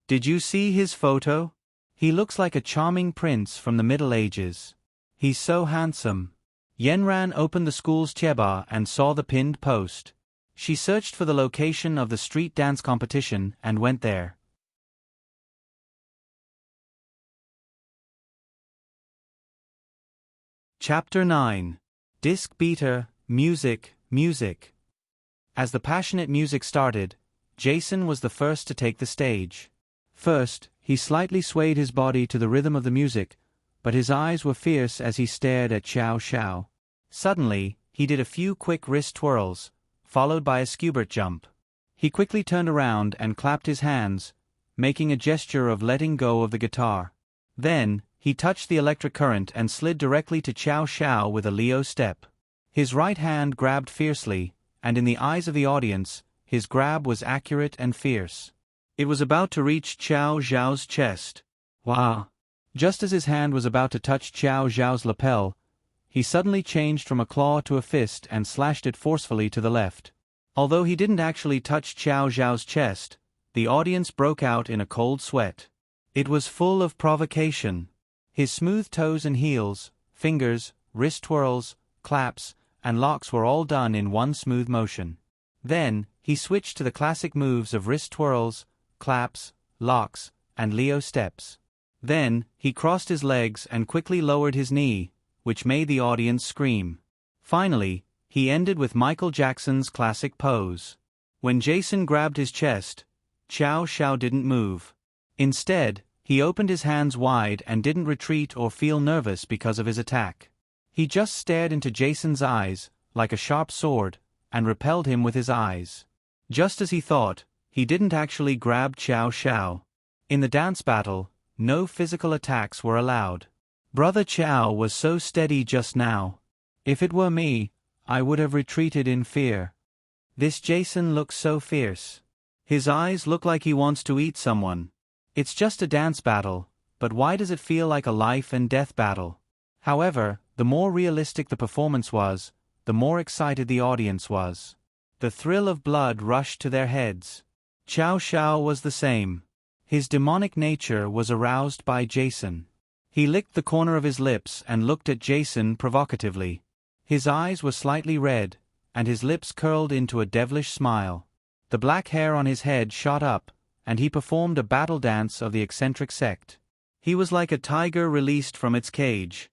Did you see his photo? He looks like a charming prince from the Middle Ages. He's so handsome. Yenran opened the school's cheba and saw the pinned post. She searched for the location of the street dance competition and went there. Chapter 9. Disc Beater, Music, Music. As the passionate music started, Jason was the first to take the stage. First, he slightly swayed his body to the rhythm of the music, but his eyes were fierce as he stared at Xiao Xiao. Suddenly, he did a few quick wrist twirls, followed by a skubert jump. He quickly turned around and clapped his hands, making a gesture of letting go of the guitar. Then, he touched the electric current and slid directly to Xiao Xiao with a Leo step. His right hand grabbed fiercely, and in the eyes of the audience, his grab was accurate and fierce. It was about to reach Xiao Zhao's chest. Wow! Just as his hand was about to touch Xiao Zhao's lapel, he suddenly changed from a claw to a fist and slashed it forcefully to the left. Although he didn't actually touch Xiao Zhao's chest, the audience broke out in a cold sweat. It was full of provocation. His smooth toes and heels, fingers, wrist twirls, claps, and locks were all done in one smooth motion. Then, he switched to the classic moves of wrist twirls, claps, locks, and Leo steps. Then, he crossed his legs and quickly lowered his knee, which made the audience scream. Finally, he ended with Michael Jackson's classic pose. When Jason grabbed his chest, Xiao Xiao didn't move. Instead, he opened his hands wide and didn't retreat or feel nervous because of his attack. He just stared into Jason's eyes, like a sharp sword, and repelled him with his eyes. Just as he thought, he didn't actually grab Xiao Xiao. In the dance battle, no physical attacks were allowed. Brother Xiao was so steady just now. If it were me, I would have retreated in fear. This Jason looks so fierce. His eyes look like he wants to eat someone. It's just a dance battle, but why does it feel like a life and death battle? However, the more realistic the performance was, the more excited the audience was. The thrill of blood rushed to their heads. Xiao Xiao was the same. His demonic nature was aroused by Jason. He licked the corner of his lips and looked at Jason provocatively. His eyes were slightly red, and his lips curled into a devilish smile. The black hair on his head shot up, and he performed a battle dance of the eccentric sect. He was like a tiger released from its cage.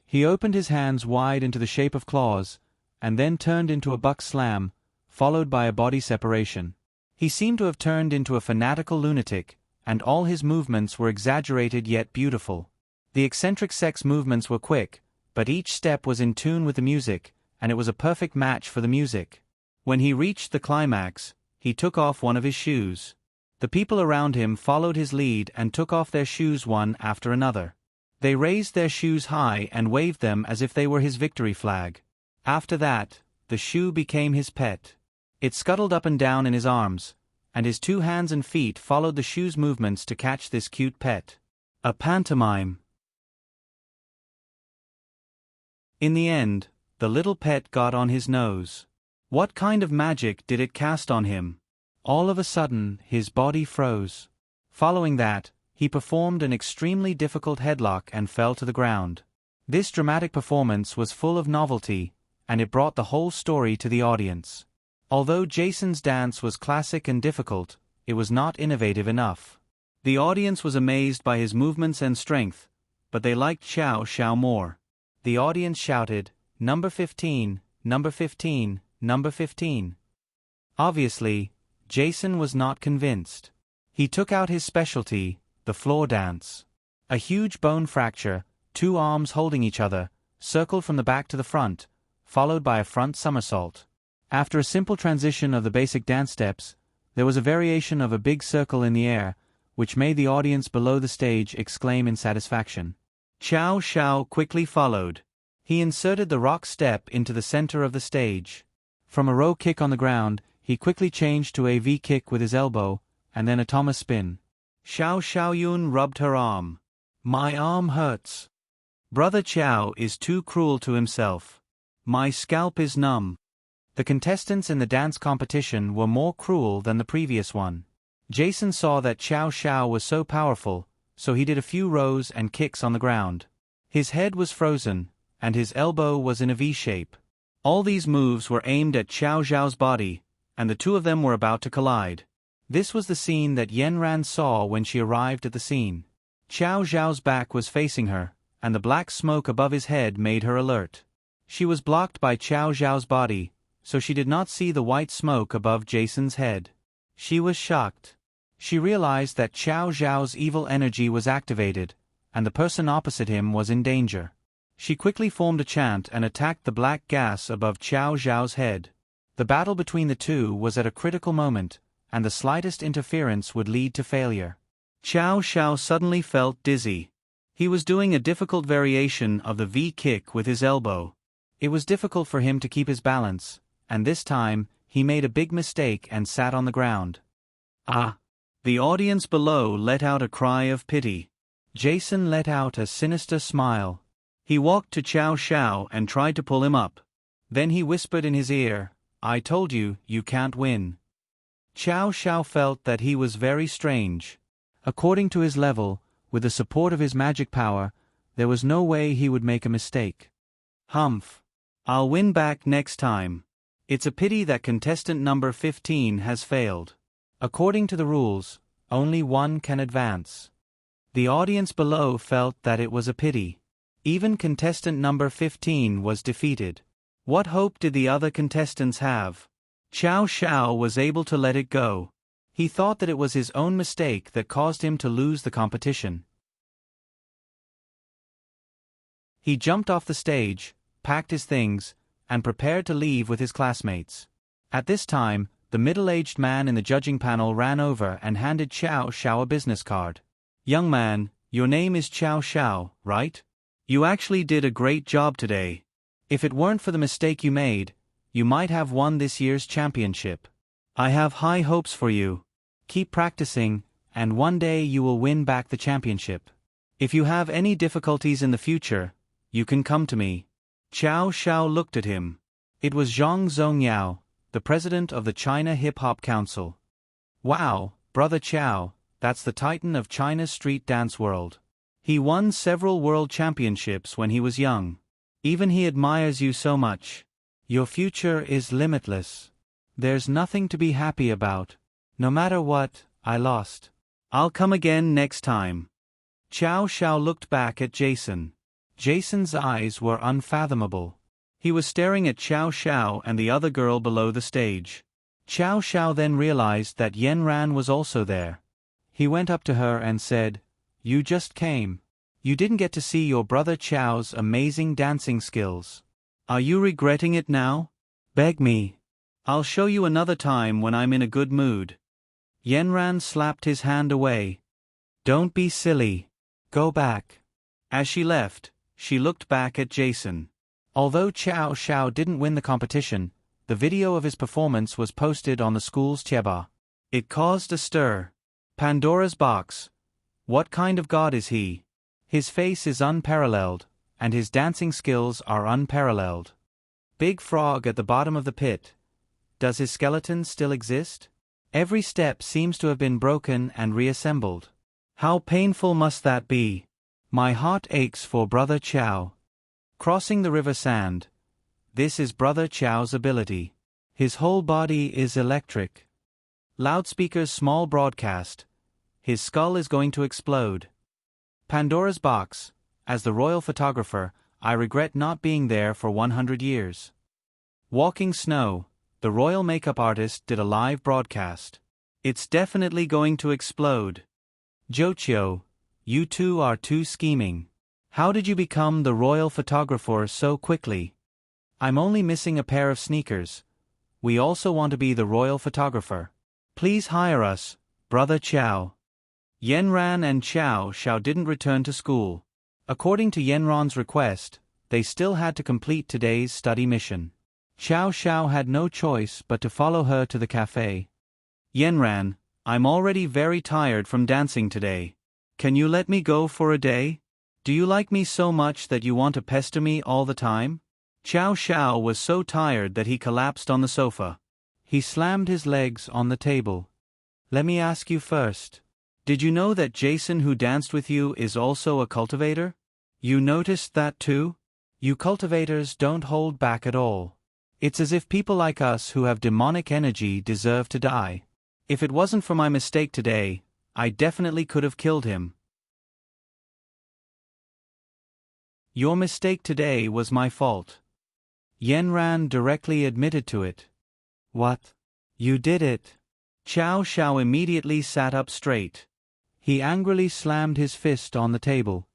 He opened his hands wide into the shape of claws, and then turned into a buck slam, followed by a body separation. He seemed to have turned into a fanatical lunatic, and all his movements were exaggerated yet beautiful. The eccentric sect's movements were quick, but each step was in tune with the music, and it was a perfect match for the music. When he reached the climax, he took off one of his shoes. The people around him followed his lead and took off their shoes one after another. They raised their shoes high and waved them as if they were his victory flag. After that, the shoe became his pet. It scuttled up and down in his arms, and his 2 hands and feet followed the shoe's movements to catch this cute pet. A pantomime. In the end, the little pet got on his nose. What kind of magic did it cast on him? All of a sudden, his body froze. Following that, he performed an extremely difficult headlock and fell to the ground. This dramatic performance was full of novelty, and it brought the whole story to the audience. Although Jason's dance was classic and difficult, it was not innovative enough. The audience was amazed by his movements and strength, but they liked Xiao Xiao more. The audience shouted, "Number 15, number 15, number 15. Obviously, Jason was not convinced. He took out his specialty, the floor dance. A huge bone fracture, 2 arms holding each other, circled from the back to the front, followed by a front somersault. After a simple transition of the basic dance steps, there was a variation of a big circle in the air, which made the audience below the stage exclaim in satisfaction. Xiao Xiao quickly followed. He inserted the rock step into the center of the stage. From a row kick on the ground, he quickly changed to a V kick with his elbow, and then a Thomas spin. Xiao Xiaoyun rubbed her arm. "My arm hurts. Brother Qiao is too cruel to himself. My scalp is numb." The contestants in the dance competition were more cruel than the previous one. Jason saw that Xiao Xiao was so powerful, so he did a few rows and kicks on the ground. His head was frozen, and his elbow was in a V shape. All these moves were aimed at Xiao Xiao's body, and the 2 of them were about to collide. This was the scene that Yanran saw when she arrived at the scene. Xiao Xiao's back was facing her, and the black smoke above his head made her alert. She was blocked by Xiao Xiao's body, so she did not see the white smoke above Jason's head. She was shocked. She realized that Xiao Xiao's evil energy was activated, and the person opposite him was in danger. She quickly formed a chant and attacked the black gas above Xiao Xiao's head. The battle between the 2 was at a critical moment, and the slightest interference would lead to failure. Xiao Xiao suddenly felt dizzy. He was doing a difficult variation of the V kick with his elbow. It was difficult for him to keep his balance, and this time, he made a big mistake and sat on the ground. Ah! The audience below let out a cry of pity. Jason let out a sinister smile. He walked to Xiao Xiao and tried to pull him up. Then he whispered in his ear, "I told you, you can't win." Xiao Xiao felt that he was very strange. According to his level, with the support of his magic power, there was no way he would make a mistake. Humph. I'll win back next time. It's a pity that contestant number 15 has failed. According to the rules, only one can advance. The audience below felt that it was a pity. Even contestant number 15 was defeated. What hope did the other contestants have? Xiao Xiao was able to let it go. He thought that it was his own mistake that caused him to lose the competition. He jumped off the stage, packed his things, and prepared to leave with his classmates. At this time, the middle-aged man in the judging panel ran over and handed Xiao Xiao a business card. "Young man, your name is Xiao Xiao, right? You actually did a great job today. If it weren't for the mistake you made, you might have won this year's championship. I have high hopes for you. Keep practicing, and one day you will win back the championship. If you have any difficulties in the future, you can come to me." Xiao Xiao looked at him. It was Zhang Zongyao, the president of the China Hip Hop Council. "Wow, Brother Qiao, that's the titan of China's street dance world. He won several world championships when he was young. Even he admires you so much. Your future is limitless. There's nothing to be happy about. No matter what, I lost. I'll come again next time. Xiao Xiao looked back at Jason. Jason's eyes were unfathomable. He was staring at Xiao Xiao and the other girl below the stage. Xiao Xiao then realized that Yen Ran was also there. He went up to her and said, "You just came. You didn't get to see your brother Xiao's amazing dancing skills. Are you regretting it now? Beg me. I'll show you another time when I'm in a good mood." Yen Ran slapped his hand away. "Don't be silly. Go back." As she left, she looked back at Jason. Although Xiao Xiao didn't win the competition, the video of his performance was posted on the school's Tieba. It caused a stir. Pandora's box. What kind of god is he? His face is unparalleled, and his dancing skills are unparalleled. Big frog at the bottom of the pit. Does his skeleton still exist? Every step seems to have been broken and reassembled. How painful must that be? My heart aches for Brother Qiao. Crossing the river sand. This is Brother Qiao's ability. His whole body is electric. Loudspeaker's small broadcast. His skull is going to explode. Pandora's box. As the royal photographer, I regret not being there for 100 years. Walking snow. The royal makeup artist did a live broadcast. It's definitely going to explode. Jochio, you two are too scheming. How did you become the royal photographer so quickly? I'm only missing a pair of sneakers. We also want to be the royal photographer. Please hire us, Brother Qiao. Yenran and Xiao Xiao didn't return to school. According to Yenran's request, they still had to complete today's study mission. Xiao Xiao had no choice but to follow her to the cafe. Yenran, I'm already very tired from dancing today. Can you let me go for a day? Do you like me so much that you want to pester me all the time? Xiao Xiao was so tired that he collapsed on the sofa. He slammed his legs on the table. Let me ask you first. Did you know that Jason who danced with you is also a cultivator? You noticed that too? You cultivators don't hold back at all. It's as if people like us who have demonic energy deserve to die. If it wasn't for my mistake today, I definitely could have killed him. Your mistake today was my fault. Yenran directly admitted to it. What? You did it. Xiao Xiao immediately sat up straight. He angrily slammed his fist on the table.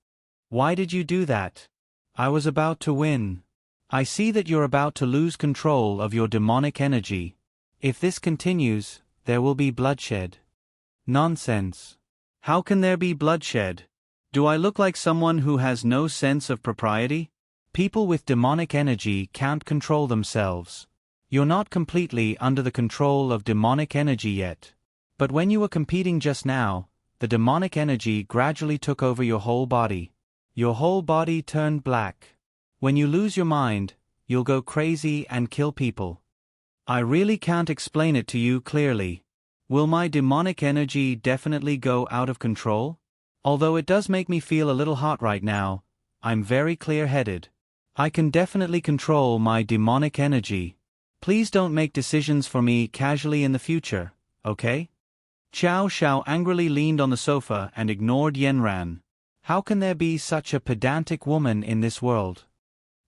Why did you do that? I was about to win. I see that you're about to lose control of your demonic energy. If this continues, there will be bloodshed. Nonsense. How can there be bloodshed? Do I look like someone who has no sense of propriety? People with demonic energy can't control themselves. You're not completely under the control of demonic energy yet. But when you were competing just now, the demonic energy gradually took over your whole body. Your whole body turned black. When you lose your mind, you'll go crazy and kill people. I really can't explain it to you clearly. Will my demonic energy definitely go out of control? Although it does make me feel a little hot right now, I'm very clear-headed. I can definitely control my demonic energy. Please don't make decisions for me casually in the future, okay? Xiao Xiao angrily leaned on the sofa and ignored Yenran. How can there be such a pedantic woman in this world?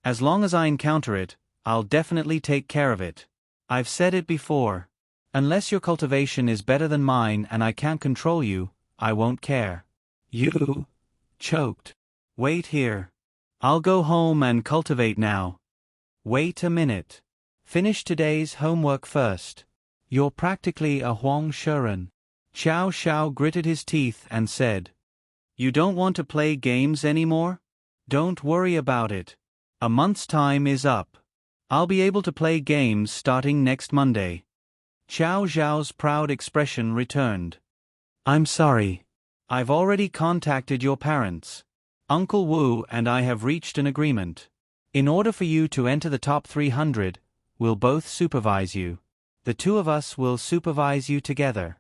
As long as I encounter it, I'll definitely take care of it. I've said it before. Unless your cultivation is better than mine and I can't control you, I won't care. You choked. Wait here. I'll go home and cultivate now. Wait a minute. Finish today's homework first. You're practically a Huang Shuren. Xiao Xiao gritted his teeth and said, You don't want to play games anymore? Don't worry about it. A month's time is up. I'll be able to play games starting next Monday. Xiao Zhao's proud expression returned. I'm sorry. I've already contacted your parents. Uncle Wu and I have reached an agreement. In order for you to enter the top 300, we'll both supervise you. The two of us will supervise you together.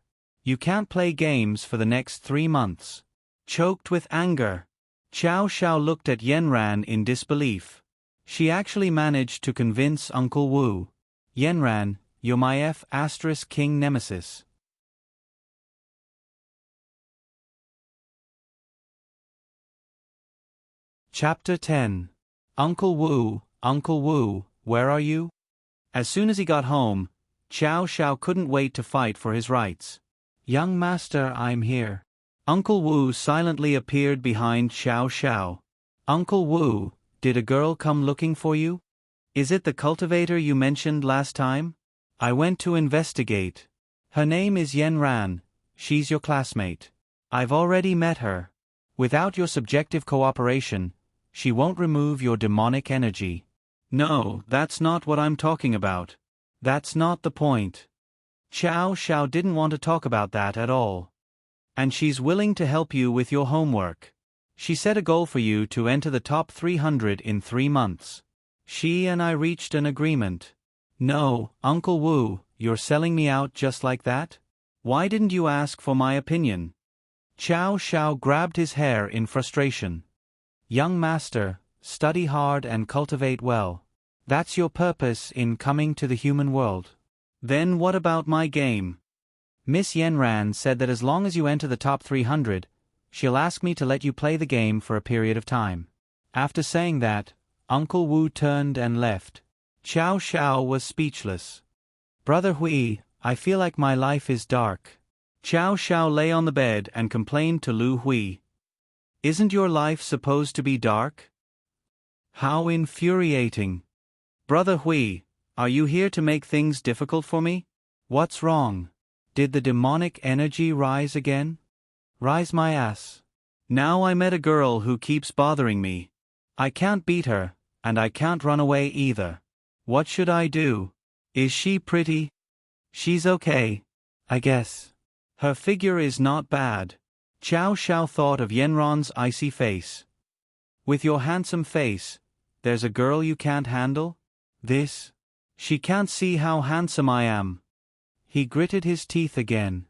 You can't play games for the next 3 months. Choked with anger, Xiao Xiao looked at Yanran in disbelief. She actually managed to convince Uncle Wu. Yanran, you're my F***king nemesis. Chapter 10. Uncle Wu, where are you? As soon as he got home, Xiao Xiao couldn't wait to fight for his rights. Young master, I'm here. Uncle Wu silently appeared behind Xiao Xiao. Uncle Wu, did a girl come looking for you? Is it the cultivator you mentioned last time? I went to investigate. Her name is Yanran, she's your classmate. I've already met her. Without your subjective cooperation, she won't remove your demonic energy. No, that's not what I'm talking about. That's not the point. Xiao Xiao didn't want to talk about that at all. And she's willing to help you with your homework. She set a goal for you to enter the top 300 in 3 months. She and I reached an agreement. No, Uncle Wu, you're selling me out just like that? Why didn't you ask for my opinion? Xiao Xiao grabbed his hair in frustration. Young master, study hard and cultivate well. That's your purpose in coming to the human world. Then what about my game? Miss Yanran said that as long as you enter the top 300, she'll ask me to let you play the game for a period of time. After saying that, Uncle Wu turned and left. Xiao Xiao was speechless. Brother Hui, I feel like my life is dark. Xiao Xiao lay on the bed and complained to Lu Hui. Isn't your life supposed to be dark? How infuriating. Brother Hui, are you here to make things difficult for me? What's wrong? Did the demonic energy rise again? Rise my ass. Now I met a girl who keeps bothering me. I can't beat her, and I can't run away either. What should I do? Is she pretty? She's okay, I guess. Her figure is not bad. Xiao Xiao thought of Yanran's icy face. With your handsome face, there's a girl you can't handle? This? She can't see how handsome I am. He gritted his teeth again.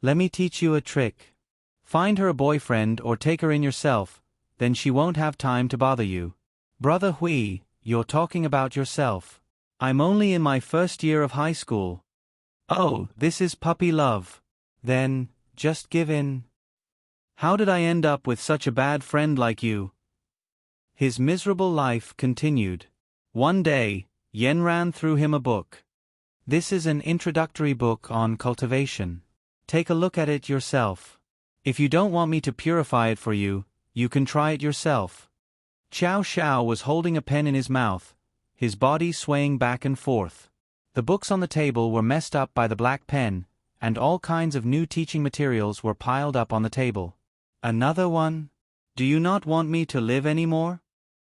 Let me teach you a trick. Find her a boyfriend or take her in yourself, then she won't have time to bother you. Brother Hui, you're talking about yourself. I'm only in my first year of high school. Oh, this is puppy love. Then, just give in. How did I end up with such a bad friend like you? His miserable life continued. One day, Yanran threw him a book. This is an introductory book on cultivation. Take a look at it yourself. If you don't want me to purify it for you, you can try it yourself. Xiao Xiao was holding a pen in his mouth, his body swaying back and forth. The books on the table were messed up by the black pen, and all kinds of new teaching materials were piled up on the table. Another one? Do you not want me to live anymore?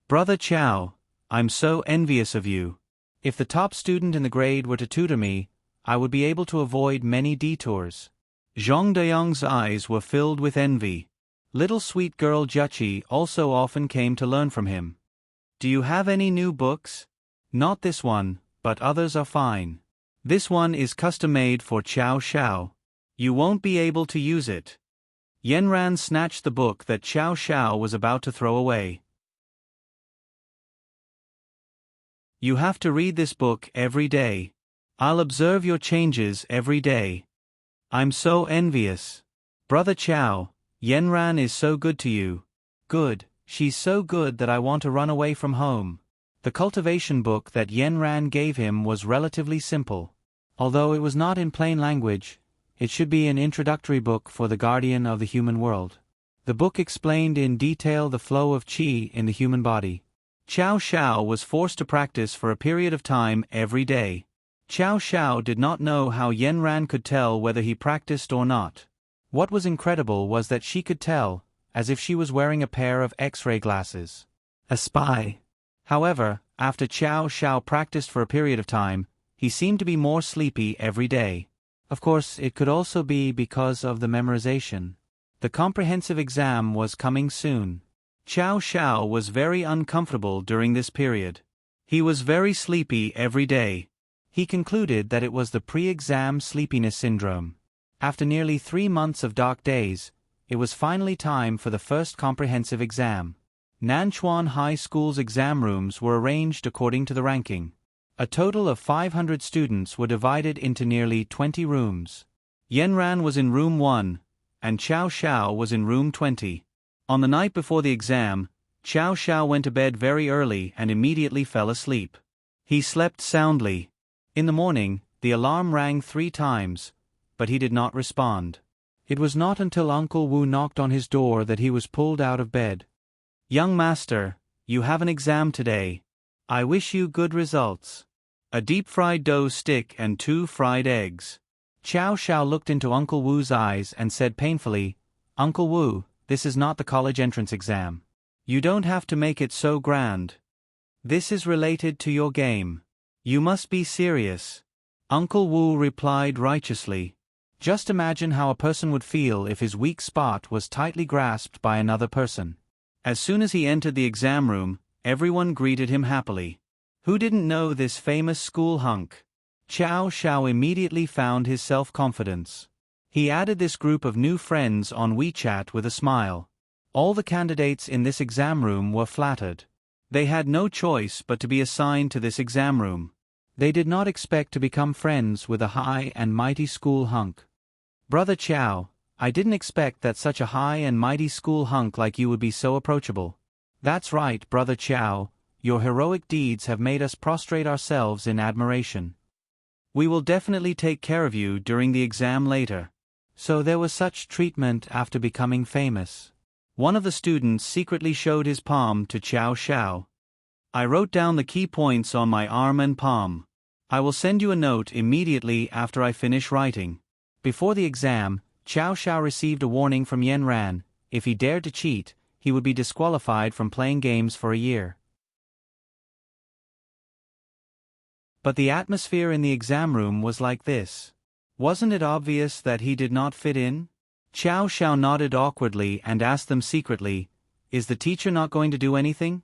Brother Xiao, I'm so envious of you. If the top student in the grade were to tutor me, I would be able to avoid many detours. Zhong Dayong's eyes were filled with envy. Little sweet girl Juchi also often came to learn from him. Do you have any new books? Not this one, but others are fine. This one is custom-made for Xiao Xiao. You won't be able to use it. Yanran snatched the book that Xiao Xiao was about to throw away. You have to read this book every day. I'll observe your changes every day. I'm so envious. Brother Xiao, Yanran is so good to you. Good, she's so good that I want to run away from home. The cultivation book that Yanran gave him was relatively simple. Although it was not in plain language, it should be an introductory book for the guardian of the human world. The book explained in detail the flow of qi in the human body. Xiao Xiao was forced to practice for a period of time every day. Xiao Xiao did not know how Yanran could tell whether he practiced or not. What was incredible was that she could tell, as if she was wearing a pair of X-ray glasses. A spy. However, after Xiao Xiao practiced for a period of time, he seemed to be more sleepy every day. Of course, it could also be because of the memorization. The comprehensive exam was coming soon. Xiao Xiao was very uncomfortable during this period. He was very sleepy every day. He concluded that it was the pre-exam sleepiness syndrome. After nearly 3 months of dark days, it was finally time for the first comprehensive exam. Nanchuan High School's exam rooms were arranged according to the ranking. A total of 500 students were divided into nearly 20 rooms. Yanran was in room 1, and Xiao Xiao was in room 20. On the night before the exam, Xiao Xiao went to bed very early and immediately fell asleep. He slept soundly. In the morning, the alarm rang 3 times, but he did not respond. It was not until Uncle Wu knocked on his door that he was pulled out of bed. "Young master, you have an exam today. I wish you good results. A deep-fried dough stick and 2 fried eggs." Xiao Xiao looked into Uncle Wu's eyes and said painfully, "Uncle Wu, this is not the college entrance exam. You don't have to make it so grand. This is related to your game. You must be serious." Uncle Wu replied righteously, "Just imagine how a person would feel if his weak spot was tightly grasped by another person." As soon as he entered the exam room, everyone greeted him happily. Who didn't know this famous school hunk? Xiao Xiao immediately found his self-confidence. He added this group of new friends on WeChat with a smile. All the candidates in this exam room were flattered. They had no choice but to be assigned to this exam room. They did not expect to become friends with a high and mighty school hunk. "Brother Qiao, I didn't expect that such a high and mighty school hunk like you would be so approachable." "That's right, Brother Qiao, your heroic deeds have made us prostrate ourselves in admiration. We will definitely take care of you during the exam later." So there was such treatment after becoming famous. One of the students secretly showed his palm to Xiao Xiao. "I wrote down the key points on my arm and palm. I will send you a note immediately after I finish writing." Before the exam, Xiao Xiao received a warning from Yanran. If he dared to cheat, he would be disqualified from playing games for a year. But the atmosphere in the exam room was like this. Wasn't it obvious that he did not fit in? Xiao Xiao nodded awkwardly and asked them secretly, "Is the teacher not going to do anything?"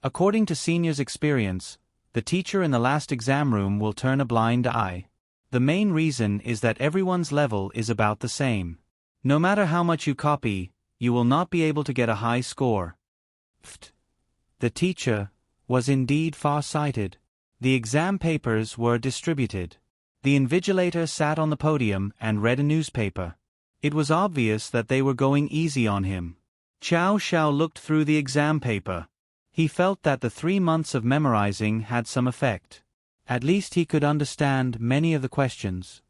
According to seniors' experience, the teacher in the last exam room will turn a blind eye. The main reason is that everyone's level is about the same. No matter how much you copy, you will not be able to get a high score. The teacher was indeed far-sighted. The exam papers were distributed. The invigilator sat on the podium and read a newspaper. It was obvious that they were going easy on him. Xiao Xiao looked through the exam paper. He felt that the 3 months of memorizing had some effect. At least he could understand many of the questions.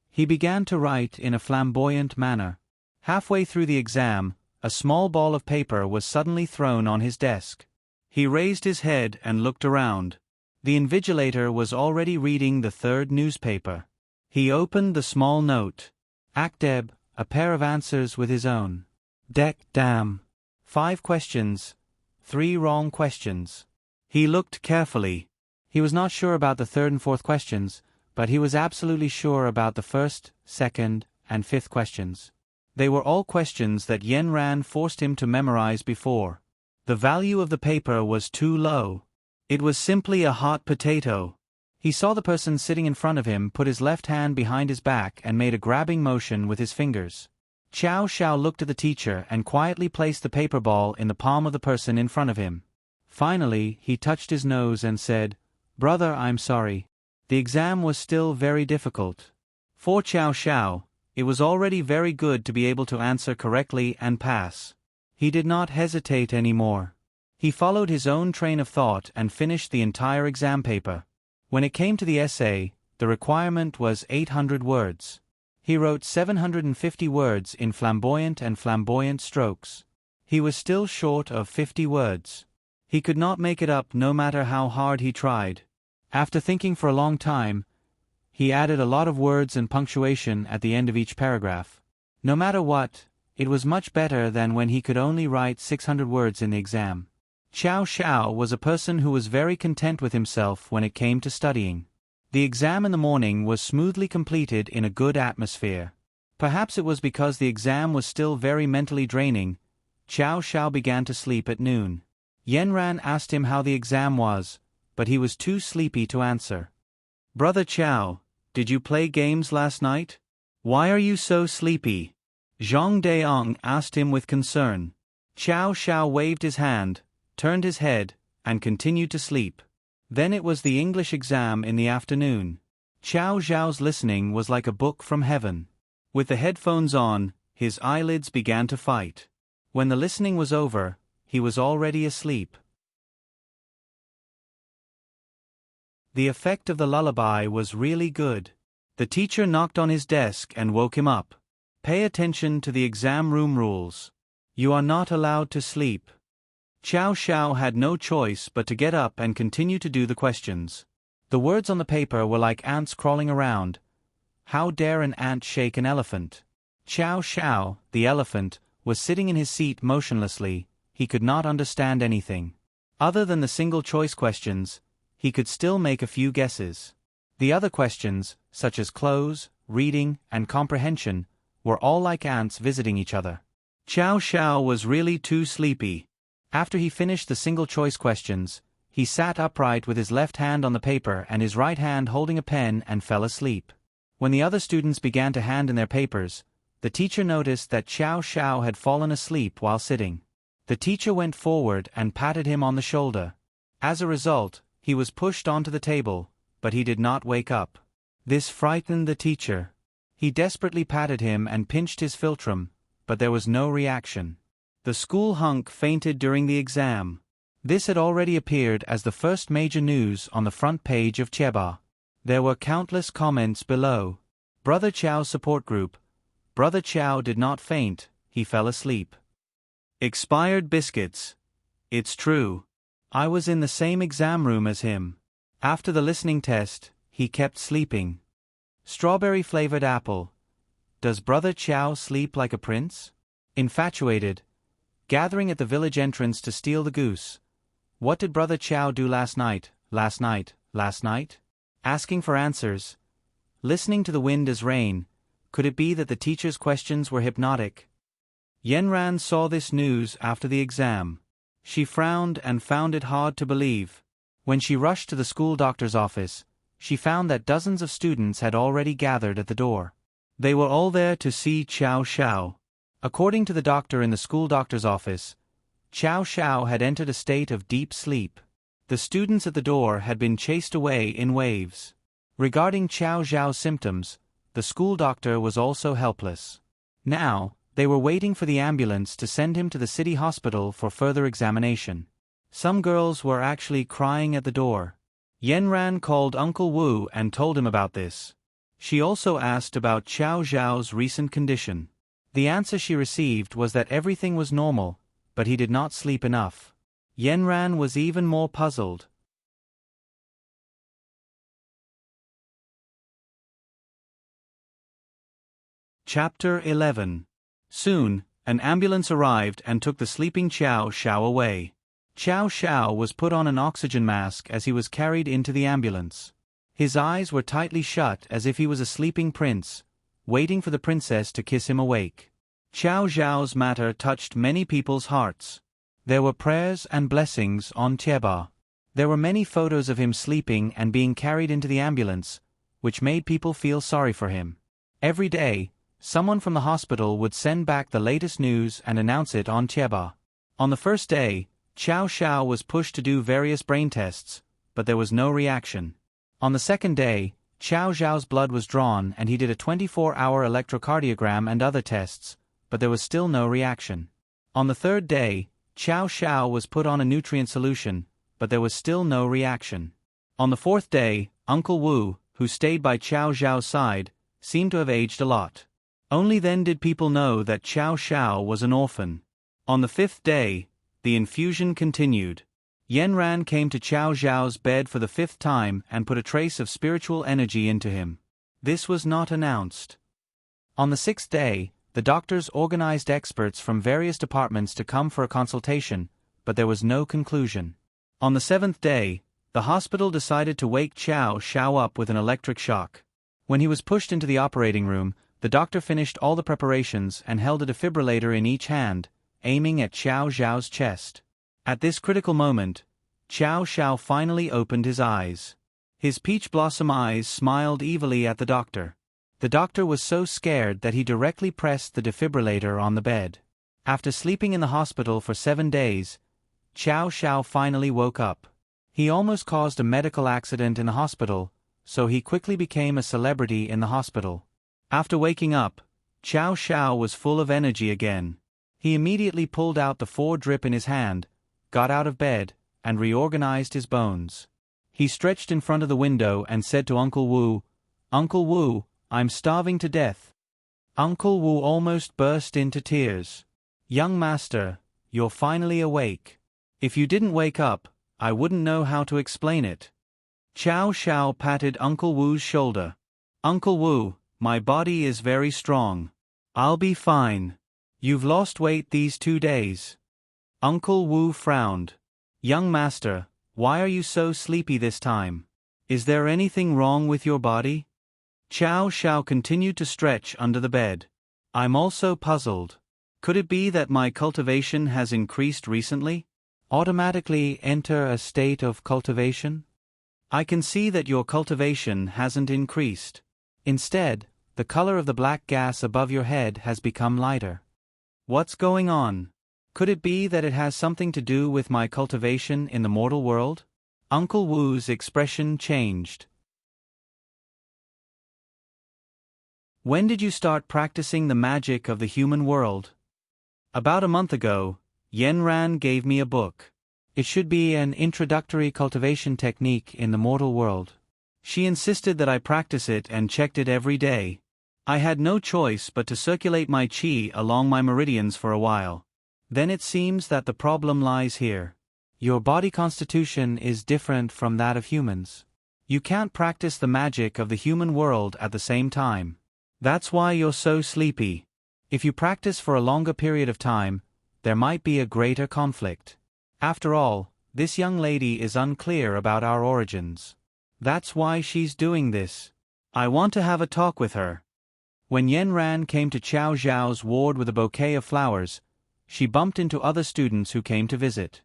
He began to write in a flamboyant manner. Halfway through the exam, a small ball of paper was suddenly thrown on his desk. He raised his head and looked around. The invigilator was already reading the 3rd newspaper. He opened the small note. Akdeb, a pair of answers with his own. Dek dam. 5 questions. 3 wrong questions. He looked carefully. He was not sure about the 3rd and 4th questions, but he was absolutely sure about the 1st, 2nd, and 5th questions. They were all questions that Yanran forced him to memorize before. The value of the paper was too low. It was simply a hot potato. He saw the person sitting in front of him put his left hand behind his back and made a grabbing motion with his fingers. Xiao Xiao looked at the teacher and quietly placed the paper ball in the palm of the person in front of him. Finally, he touched his nose and said, "Brother, I'm sorry. The exam was still very difficult." For Xiao Xiao, it was already very good to be able to answer correctly and pass. He did not hesitate anymore. He followed his own train of thought and finished the entire exam paper. When it came to the essay, the requirement was 800 words. He wrote 750 words in flamboyant and flamboyant strokes. He was still short of 50 words. He could not make it up no matter how hard he tried. After thinking for a long time, he added a lot of words and punctuation at the end of each paragraph. No matter what, it was much better than when he could only write 600 words in the exam. Xiao Xiao was a person who was very content with himself when it came to studying. The exam in the morning was smoothly completed in a good atmosphere. Perhaps it was because the exam was still very mentally draining. Xiao Xiao began to sleep at noon. Yanran asked him how the exam was, but he was too sleepy to answer. "Brother Qiao, did you play games last night?" Why are you so sleepy? Zhang Deong asked him with concern. Qiao Xiao waved his hand, turned his head, and continued to sleep. Then it was the English exam in the afternoon. Qiao Xiao's listening was like a book from heaven. With the headphones on, his eyelids began to fight. When the listening was over, he was already asleep. The effect of the lullaby was really good. The teacher knocked on his desk and woke him up. Pay attention to the exam room rules. You are not allowed to sleep. Qiao Xiao had no choice but to get up and continue to do the questions. The words on the paper were like ants crawling around. How dare an ant shake an elephant? Qiao Xiao, the elephant, was sitting in his seat motionlessly. He could not understand anything. Other than the single-choice questions, he could still make a few guesses. The other questions, such as clothes, reading, and comprehension, were all like ants visiting each other. Qiao Xiao was really too sleepy. After he finished the single-choice questions, he sat upright with his left hand on the paper and his right hand holding a pen and fell asleep. When the other students began to hand in their papers, the teacher noticed that Qiao Xiao had fallen asleep while sitting. The teacher went forward and patted him on the shoulder. As a result, he was pushed onto the table, but he did not wake up. This frightened the teacher. He desperately patted him and pinched his philtrum, but there was no reaction. The school hunk fainted during the exam. This had already appeared as the first major news on the front page of Cheba. There were countless comments below. Brother Qiao's support group. Brother Qiao did not faint, he fell asleep. Expired biscuits. It's true. I was in the same exam room as him. After the listening test, he kept sleeping. Strawberry-flavored apple. Does Brother Qiao sleep like a prince? Infatuated. Gathering at the village entrance to steal the goose. What did Brother Qiao do last night? Asking for answers. Listening to the wind as rain. Could it be that the teacher's questions were hypnotic? Yanran saw this news after the exam. She frowned and found it hard to believe. When she rushed to the school doctor's office, she found that dozens of students had already gathered at the door. They were all there to see Qiao Xiao. According to the doctor in the school doctor's office, Qiao Xiao had entered a state of deep sleep. The students at the door had been chased away in waves. Regarding Qiao Xiao's symptoms, the school doctor was also helpless. Now, they were waiting for the ambulance to send him to the city hospital for further examination. Some girls were actually crying at the door. Yanran called Uncle Wu and told him about this. She also asked about Qiao Xiao's recent condition. The answer she received was that everything was normal, but he did not sleep enough. Yanran was even more puzzled. Chapter 11. Soon, an ambulance arrived and took the sleeping Qiao Xiao away. Qiao Xiao was put on an oxygen mask as he was carried into the ambulance. His eyes were tightly shut as if he was a sleeping prince, waiting for the princess to kiss him awake. Qiao Xiao's matter touched many people's hearts. There were prayers and blessings on Tieba. There were many photos of him sleeping and being carried into the ambulance, which made people feel sorry for him. Every day, someone from the hospital would send back the latest news and announce it on Tieba. On the first day, Qiao Xiao was pushed to do various brain tests, but there was no reaction. On the second day, Qiao Xiao's blood was drawn and he did a 24-hour electrocardiogram and other tests, but there was still no reaction. On the third day, Qiao Xiao was put on a nutrient solution, but there was still no reaction. On the fourth day, Uncle Wu, who stayed by Qiao Xiao's side, seemed to have aged a lot. Only then did people know that Qiao Xiao was an orphan. On the fifth day, the infusion continued. Yanran came to Qiao Xiao's bed for the fifth time and put a trace of spiritual energy into him. This was not announced. On the sixth day, the doctors organized experts from various departments to come for a consultation, but there was no conclusion. On the seventh day, the hospital decided to wake Qiao Xiao up with an electric shock. When he was pushed into the operating room, the doctor finished all the preparations and held a defibrillator in each hand, aiming at Qiao Xiao's chest. At this critical moment, Qiao Xiao finally opened his eyes. His peach blossom eyes smiled evilly at the doctor. The doctor was so scared that he directly pressed the defibrillator on the bed. After sleeping in the hospital for 7 days, Xiao Xiao finally woke up. He almost caused a medical accident in the hospital, so he quickly became a celebrity in the hospital. After waking up, Xiao Xiao was full of energy again. He immediately pulled out the 4 drip in his hand, got out of bed, and reorganized his bones. He stretched in front of the window and said to Uncle Wu, "Uncle Wu, I'm starving to death." Uncle Wu almost burst into tears. "Young master, you're finally awake. If you didn't wake up, I wouldn't know how to explain it." Xiao Xiao patted Uncle Wu's shoulder. "Uncle Wu, my body is very strong. I'll be fine. You've lost weight these 2 days." Uncle Wu frowned. "Young master, why are you so sleepy this time? Is there anything wrong with your body?" Xiao Xiao continued to stretch under the bed. "I'm also puzzled. Could it be that my cultivation has increased recently? Automatically enter a state of cultivation? I can see that your cultivation hasn't increased. Instead, the color of the black gas above your head has become lighter. What's going on? Could it be that it has something to do with my cultivation in the mortal world?" Uncle Wu's expression changed. "When did you start practicing the magic of the human world?" "About a month ago. Yenran gave me a book. It should be an introductory cultivation technique in the mortal world. She insisted that I practice it and checked it every day. I had no choice but to circulate my qi along my meridians for a while. Then it seems that the problem lies here. Your body constitution is different from that of humans. You can't practice the magic of the human world at the same time. That's why you're so sleepy. If you practice for a longer period of time, there might be a greater conflict. After all, this young lady is unclear about our origins. That's why she's doing this. I want to have a talk with her." When Yenran came to Xiao Zhao's ward with a bouquet of flowers, she bumped into other students who came to visit.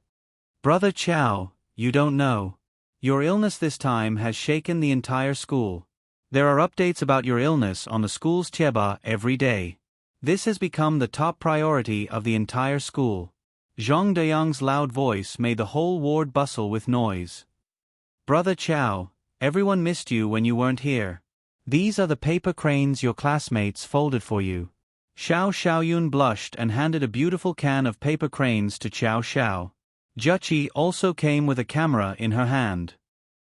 "Brother Xiao, you don't know. Your illness this time has shaken the entire school. There are updates about your illness on the school's Cheba every day. This has become the top priority of the entire school." Zhang Deyang's loud voice made the whole ward bustle with noise. "Brother Xiao, everyone missed you when you weren't here. These are the paper cranes your classmates folded for you." Xiao Xiaoyun blushed and handed a beautiful can of paper cranes to Xiao Xiao. Juqi also came with a camera in her hand.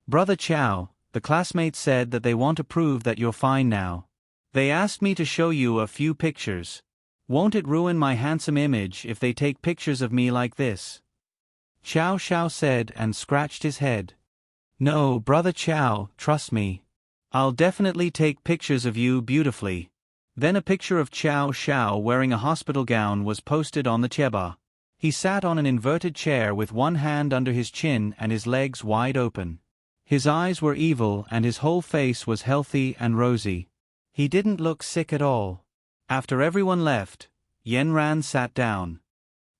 "Brother Xiao, the classmates said that they want to prove that you're fine now. They asked me to show you a few pictures. Won't it ruin my handsome image if they take pictures of me like this?" Xiao Xiao said and scratched his head. "No, Brother Xiao, trust me. I'll definitely take pictures of you beautifully." Then a picture of Xiao Xiao wearing a hospital gown was posted on the Cheba. He sat on an inverted chair with one hand under his chin and his legs wide open. His eyes were evil and his whole face was healthy and rosy. He didn't look sick at all. After everyone left, Yenran sat down.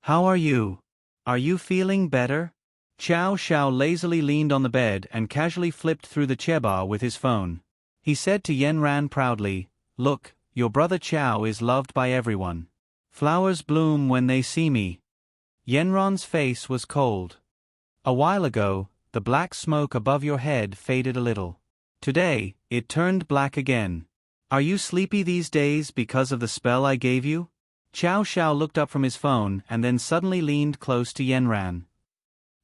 "How are you? Are you feeling better?" Xiao Xiao lazily leaned on the bed and casually flipped through the Cheba with his phone. He said to Yenran proudly, "Look, your brother Xiao is loved by everyone. Flowers bloom when they see me." Yenran's face was cold. "A while ago, the black smoke above your head faded a little. Today, it turned black again. Are you sleepy these days because of the spell I gave you?" Xiao Xiao looked up from his phone and then suddenly leaned close to Yenran.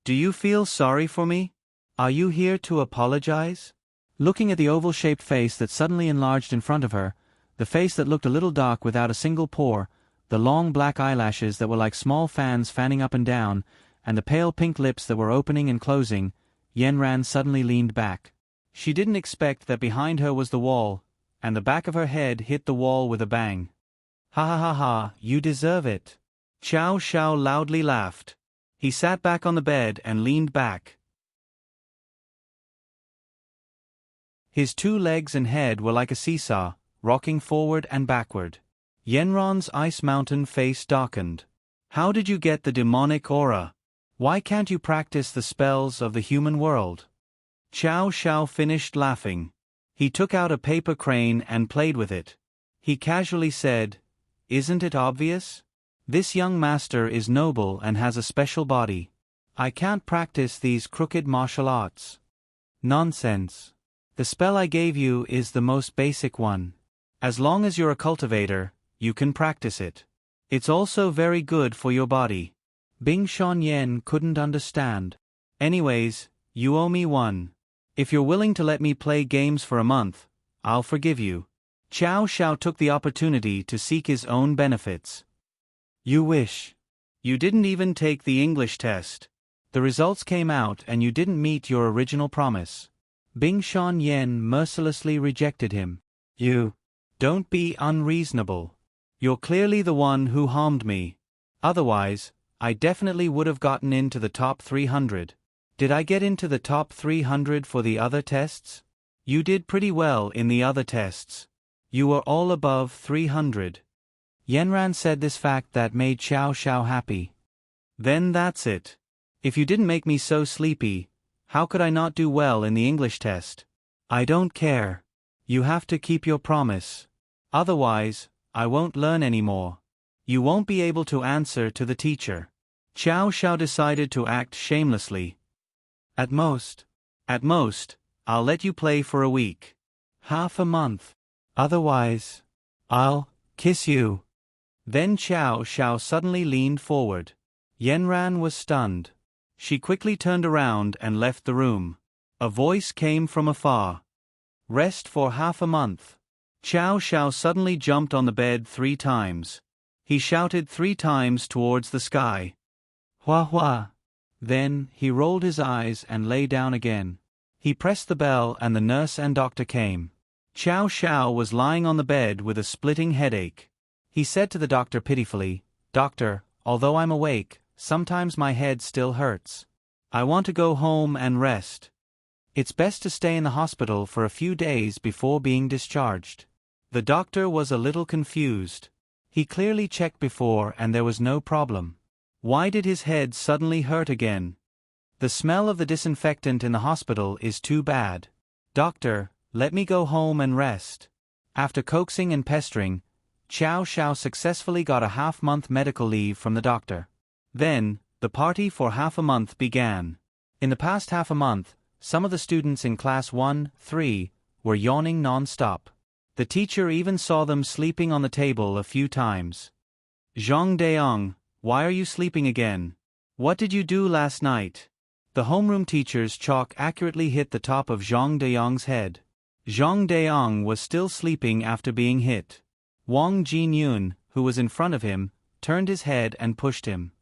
"Do you feel sorry for me? Are you here to apologize?" Looking at the oval-shaped face that suddenly enlarged in front of her, the face that looked a little dark without a single pore, the long black eyelashes that were like small fans fanning up and down, and the pale pink lips that were opening and closing, Yenran suddenly leaned back. She didn't expect that behind her was the wall, and the back of her head hit the wall with a bang. "Ha ha ha ha, you deserve it." Xiao Xiao loudly laughed. He sat back on the bed and leaned back. His 2 legs and head were like a seesaw, rocking forward and backward. Yenran's ice mountain face darkened. "How did you get the demonic aura? Why can't you practice the spells of the human world?" Xiao Xiao finished laughing. He took out a paper crane and played with it. He casually said, "Isn't it obvious? This young master is noble and has a special body. I can't practice these crooked martial arts." Nonsense. The spell I gave you is the most basic one. As long as you're a cultivator, you can practice it. It's also very good for your body. Bing Xuanyan couldn't understand. "Anyways, you owe me one. If you're willing to let me play games for a month, I'll forgive you." Qiao Xiao took the opportunity to seek his own benefits. "You wish. You didn't even take the English test. The results came out and you didn't meet your original promise." Bing Xuanyan mercilessly rejected him. "You don't be unreasonable. You're clearly the one who harmed me. Otherwise, I definitely would have gotten into the top 300. Did I get into the top 300 for the other tests? You did pretty well in the other tests. You were all above 300. Yanran said this fact that made Qiao Xiao happy. "Then that's it. If you didn't make me so sleepy, how could I not do well in the English test? I don't care. You have to keep your promise. Otherwise, I won't learn anymore. You won't be able to answer to the teacher." Qiao Xiao decided to act shamelessly. At most, I'll let you play for a week. Half a month. Otherwise, I'll kiss you." Then Qiao Xiao suddenly leaned forward. Yanran was stunned. She quickly turned around and left the room. A voice came from afar. "Rest for half a month." Qiao Xiao suddenly jumped on the bed 3 times. He shouted 3 times towards the sky. "Hua hua." Then, he rolled his eyes and lay down again. He pressed the bell and the nurse and doctor came. Qiao Xiao was lying on the bed with a splitting headache. He said to the doctor pitifully, "Doctor, although I'm awake, sometimes my head still hurts. I want to go home and rest. It's best to stay in the hospital for a few days before being discharged." The doctor was a little confused. He clearly checked before and there was no problem. Why did his head suddenly hurt again? The smell of the disinfectant in the hospital is too bad. "Doctor, let me go home and rest." After coaxing and pestering, Qiao Xiao successfully got a half-month medical leave from the doctor. Then, the party for half a month began. In the past half a month, some of the students in class 1-3 were yawning non-stop. The teacher even saw them sleeping on the table a few times. "Zhang Deong, why are you sleeping again? What did you do last night?" The homeroom teacher's chalk accurately hit the top of Zhang Deong's head. Zhang Deong was still sleeping after being hit. Wang Jinyun, who was in front of him, turned his head and pushed him.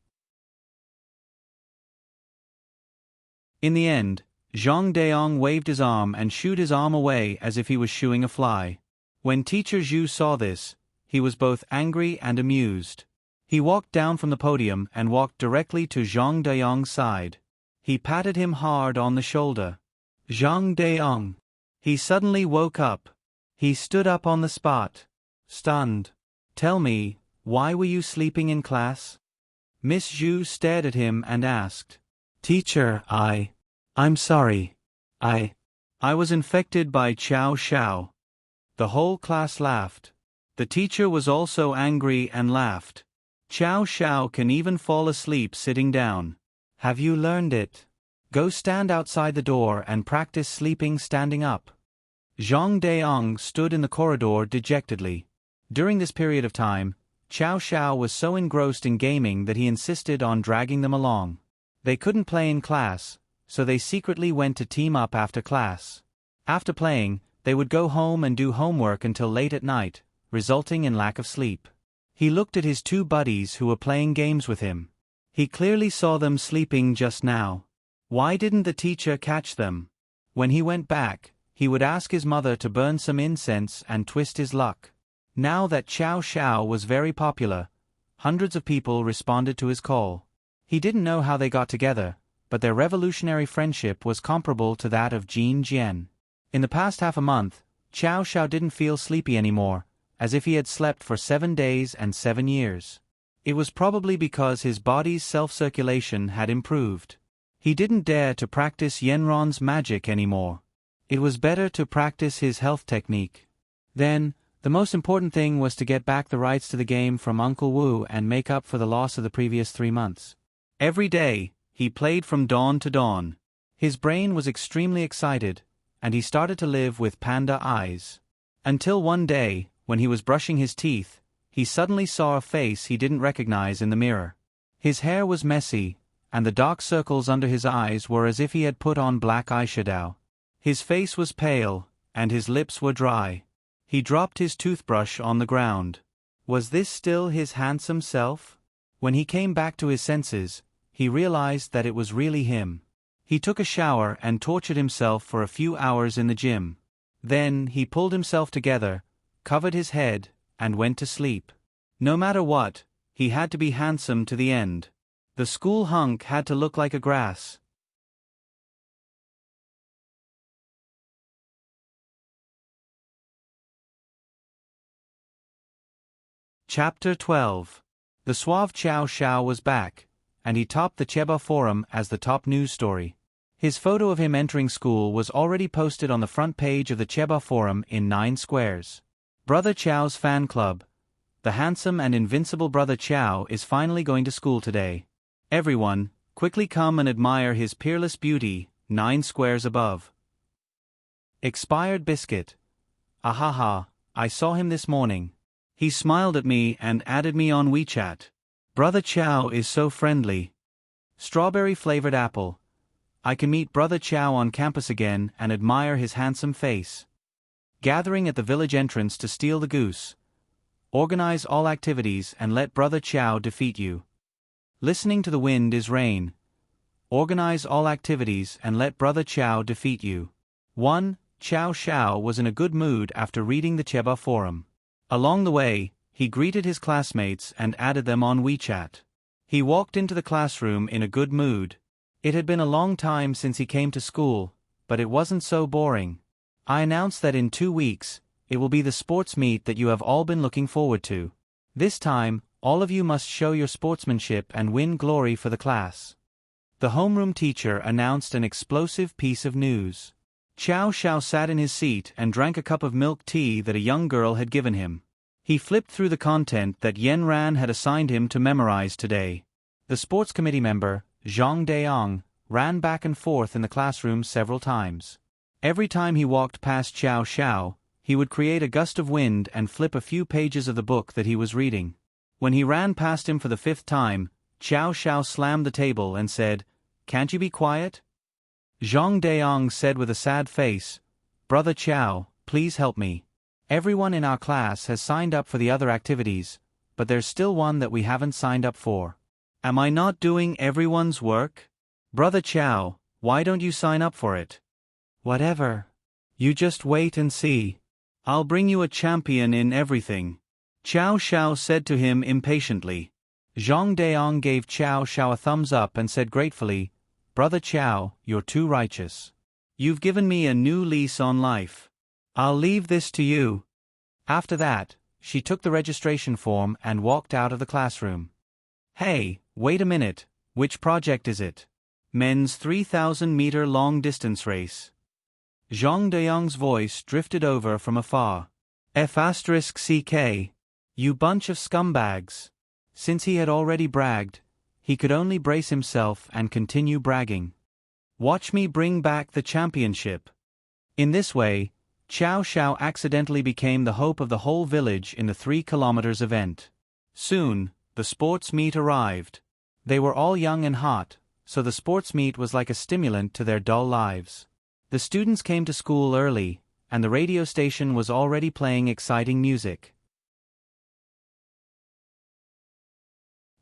In the end, Zhang Deong waved his arm and shooed his arm away as if he was shooing a fly. When Teacher Zhu saw this, he was both angry and amused. He walked down from the podium and walked directly to Zhang Deong's side. He patted him hard on the shoulder. "Zhang Deong." He suddenly woke up. He stood up on the spot, stunned. "Tell me, why were you sleeping in class?" Miss Zhu stared at him and asked. "Teacher, I'm sorry. I was infected by Qiao Xiao." The whole class laughed. The teacher was also angry and laughed. "Qiao Xiao can even fall asleep sitting down. Have you learned it? Go stand outside the door and practice sleeping standing up." Zhang Deong stood in the corridor dejectedly. During this period of time, Qiao Xiao was so engrossed in gaming that he insisted on dragging them along. They couldn't play in class, so they secretly went to team up after class. After playing, they would go home and do homework until late at night, resulting in lack of sleep. He looked at his 2 buddies who were playing games with him. He clearly saw them sleeping just now. Why didn't the teacher catch them? When he went back, he would ask his mother to burn some incense and twist his luck. Now that Qiao Xiao was very popular, hundreds of people responded to his call. He didn't know how they got together, but their revolutionary friendship was comparable to that of Jin Jian. In the past half a month, Qiao Xiao didn't feel sleepy anymore, as if he had slept for 7 days and 7 years. It was probably because his body's self-circulation had improved. He didn't dare to practice Yanran's magic anymore. It was better to practice his health technique. Then, the most important thing was to get back the rights to the game from Uncle Wu and make up for the loss of the previous 3 months. Every day, he played from dawn to dawn. His brain was extremely excited, and he started to live with panda eyes. Until one day, when he was brushing his teeth, he suddenly saw a face he didn't recognize in the mirror. His hair was messy, and the dark circles under his eyes were as if he had put on black eyeshadow. His face was pale, and his lips were dry. He dropped his toothbrush on the ground. Was this still his handsome self? When he came back to his senses, he realized that it was really him. He took a shower and tortured himself for a few hours in the gym. Then he pulled himself together, covered his head, and went to sleep. No matter what, he had to be handsome to the end. The school hunk had to look like a grass. Chapter 12. The suave Chow Chow was back, and he topped the Cheba forum as the top news story. His photo of him entering school was already posted on the front page of the Cheba forum in 9 squares. Brother Chow's fan club. The handsome and invincible Brother Chow is finally going to school today. Everyone, quickly come and admire his peerless beauty, 9 squares above. Expired biscuit. Ahaha, I saw him this morning. He smiled at me and added me on WeChat. Brother Chow is so friendly. Strawberry-flavored apple. I can meet Brother Chow on campus again and admire his handsome face. Gathering at the village entrance to steal the goose. Organize all activities and let Brother Chow defeat you. Listening to the wind is rain. Organize all activities and let Brother Chow defeat you. 1. Chow Chow was in a good mood after reading the Cheba forum. Along the way, he greeted his classmates and added them on WeChat. He walked into the classroom in a good mood. It had been a long time since he came to school, but it wasn't so boring. I announced that in 2 weeks, it will be the sports meet that you have all been looking forward to. This time, all of you must show your sportsmanship and win glory for the class. The homeroom teacher announced an explosive piece of news. Chow Chow sat in his seat and drank a cup of milk tea that a young girl had given him. He flipped through the content that Yen Ran had assigned him to memorize today. The sports committee member, Zhang Deong, ran back and forth in the classroom several times. Every time he walked past Chow Chow, he would create a gust of wind and flip a few pages of the book that he was reading. When he ran past him for the 5th time, Chow Chow slammed the table and said, "Can't you be quiet?" Zhang Deong said with a sad face, "Brother Chow, please help me. Everyone in our class has signed up for the other activities, but there's still one that we haven't signed up for. Am I not doing everyone's work? Brother Chow, why don't you sign up for it?" "Whatever. You just wait and see. I'll bring you a champion in everything," Chow Chow said to him impatiently. Zhang Deong gave Chow Chow a thumbs up and said gratefully, "Brother Chow, you're too righteous. You've given me a new lease on life. I'll leave this to you." After that, she took the registration form and walked out of the classroom. "Hey, wait a minute, which project is it?" "Men's 3,000-meter long-distance race." Zhang Deong's voice drifted over from afar. F***CK. You bunch of scumbags. Since he had already bragged, he could only brace himself and continue bragging. "Watch me bring back the championship." In this way, Chow Chow accidentally became the hope of the whole village in the 3 kilometers event. Soon, the sports meet arrived. They were all young and hot, so the sports meet was like a stimulant to their dull lives. The students came to school early, and the radio station was already playing exciting music.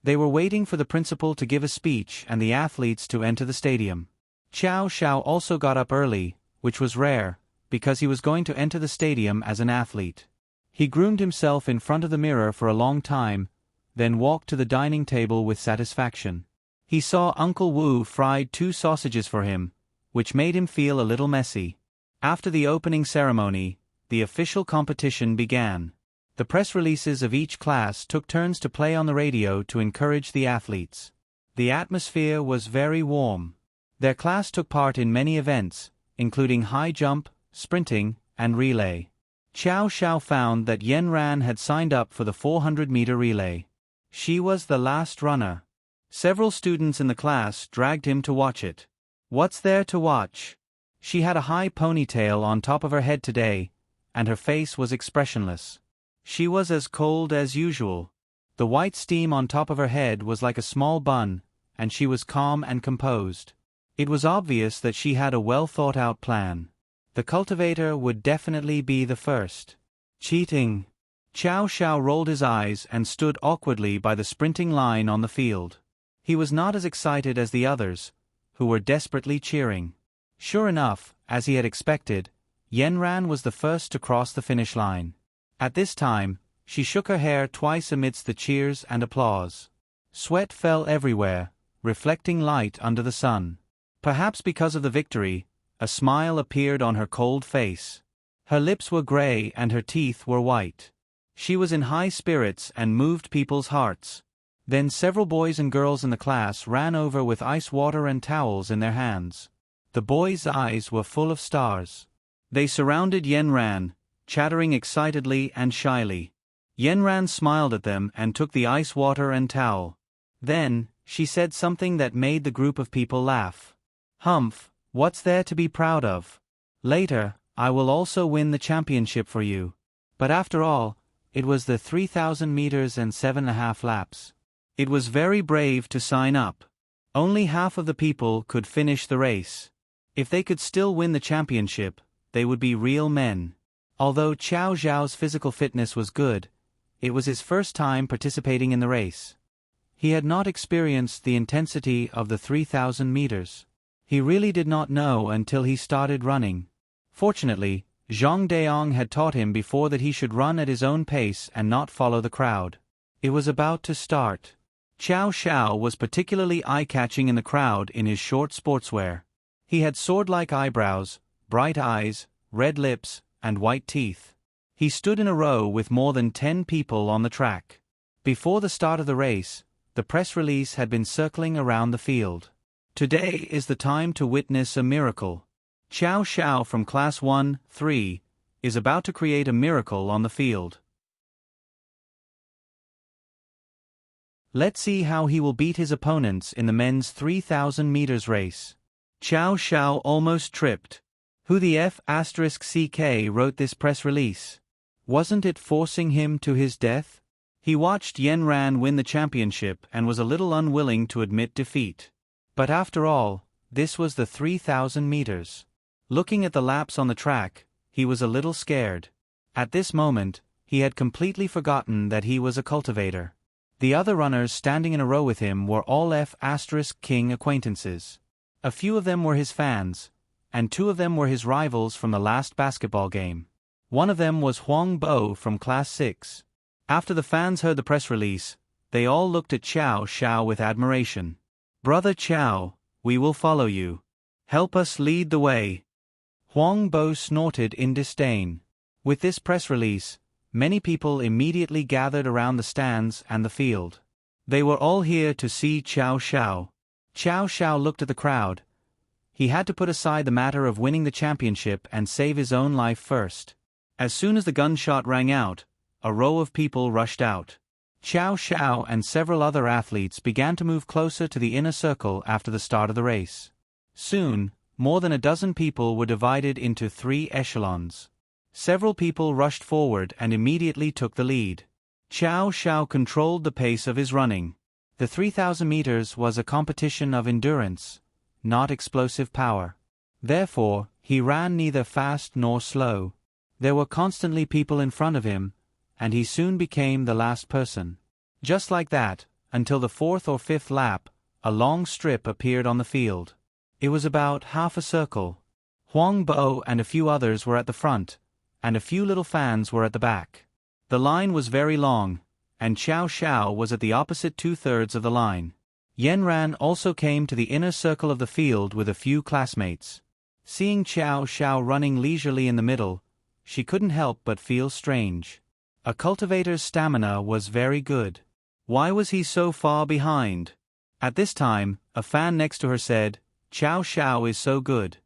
They were waiting for the principal to give a speech and the athletes to enter the stadium. Chow Chow also got up early, which was rare, because he was going to enter the stadium as an athlete. He groomed himself in front of the mirror for a long time, then walked to the dining table with satisfaction. He saw Uncle Wu fried 2 sausages for him, which made him feel a little messy. After the opening ceremony, the official competition began. The press releases of each class took turns to play on the radio to encourage the athletes. The atmosphere was very warm. Their class took part in many events, including high jump, sprinting, and relay. Qiao Xiao found that Yan Ran had signed up for the 400-meter relay. She was the last runner. Several students in the class dragged him to watch it. What's there to watch? She had a high ponytail on top of her head today, and her face was expressionless. She was as cold as usual. The white steam on top of her head was like a small bun, and she was calm and composed. It was obvious that she had a well-thought-out plan. The cultivator would definitely be the first. Cheating. Qiao Xiao rolled his eyes and stood awkwardly by the sprinting line on the field. He was not as excited as the others, who were desperately cheering. Sure enough, as he had expected, Yan Ran was the first to cross the finish line. At this time, she shook her hair twice amidst the cheers and applause. Sweat fell everywhere, reflecting light under the sun. Perhaps because of the victory, a smile appeared on her cold face. Her lips were gray and her teeth were white. She was in high spirits and moved people's hearts. Then several boys and girls in the class ran over with ice water and towels in their hands. The boys' eyes were full of stars. They surrounded Yan Ran, chattering excitedly and shyly. Yan Ran smiled at them and took the ice water and towel. Then, she said something that made the group of people laugh. "Humph, what's there to be proud of? Later, I will also win the championship for you." But after all, it was the 3,000 meters and 7.5 laps. It was very brave to sign up. Only half of the people could finish the race. If they could still win the championship, they would be real men. Although Qiao Xiao's physical fitness was good, it was his first time participating in the race. He had not experienced the intensity of the 3,000 meters. He really did not know until he started running. Fortunately, Zhang Deong had taught him before that he should run at his own pace and not follow the crowd. It was about to start. Qiao Xiao was particularly eye-catching in the crowd in his short sportswear. He had sword-like eyebrows, bright eyes, red lips, and white teeth. He stood in a row with more than 10 people on the track. Before the start of the race, the press release had been circling around the field. Today is the time to witness a miracle. Qiao Xiao from Class 1-3 is about to create a miracle on the field. Let's see how he will beat his opponents in the men's 3,000 meters race. Qiao Xiao almost tripped. Who the F***CK wrote this press release? Wasn't it forcing him to his death? He watched Yan Ran win the championship and was a little unwilling to admit defeat. But after all, this was the 3,000 meters. Looking at the laps on the track, he was a little scared. At this moment, he had completely forgotten that he was a cultivator. The other runners standing in a row with him were all F***King acquaintances. A few of them were his fans, and 2 of them were his rivals from the last basketball game. One of them was Huang Bo from Class 6. After the fans heard the press release, they all looked at Qiao Xiao with admiration. "Brother Qiao, we will follow you. Help us lead the way." Huang Bo snorted in disdain. With this press release, many people immediately gathered around the stands and the field. They were all here to see Qiao Xiao. Qiao Xiao looked at the crowd. He had to put aside the matter of winning the championship and save his own life first. As soon as the gunshot rang out, a row of people rushed out. Qiao Xiao and several other athletes began to move closer to the inner circle after the start of the race. Soon, more than a dozen people were divided into 3 echelons. Several people rushed forward and immediately took the lead. Qiao Xiao controlled the pace of his running. The 3,000 meters was a competition of endurance, not explosive power. Therefore, he ran neither fast nor slow. There were constantly people in front of him, and he soon became the last person. Just like that, until the 4th or 5th lap, a long strip appeared on the field. It was about half a circle. Huang Bo and a few others were at the front, and a few little fans were at the back. The line was very long, and Qiao Xiao was at the opposite 2/3 of the line. Yan Ran also came to the inner circle of the field with a few classmates. Seeing Qiao Xiao running leisurely in the middle, she couldn't help but feel strange. A cultivator's stamina was very good. Why was he so far behind? At this time, a fan next to her said, "Qiao Xiao is so good.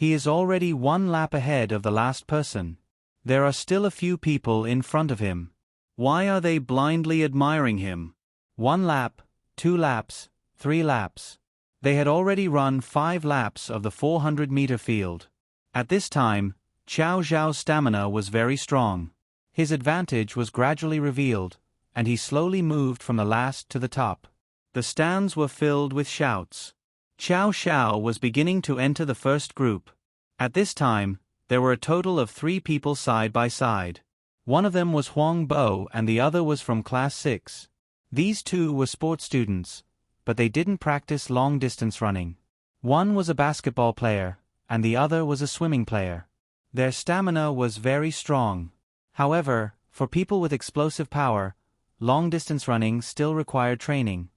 He is already 1 lap ahead of the last person. There are still a few people in front of him. Why are they blindly admiring him? 1 lap, 2 laps, 3 laps. They had already run 5 laps of the 400-meter field. At this time, Qiao Zhao's stamina was very strong. His advantage was gradually revealed, and he slowly moved from the last to the top. The stands were filled with shouts. Qiao Zhao was beginning to enter the first group. At this time, there were a total of 3 people side by side. One of them was Huang Bo and the other was from class 6. These two were sports students, but they didn't practice long-distance running. One was a basketball player, and the other was a swimming player. Their stamina was very strong. However, for people with explosive power, long-distance running still required training.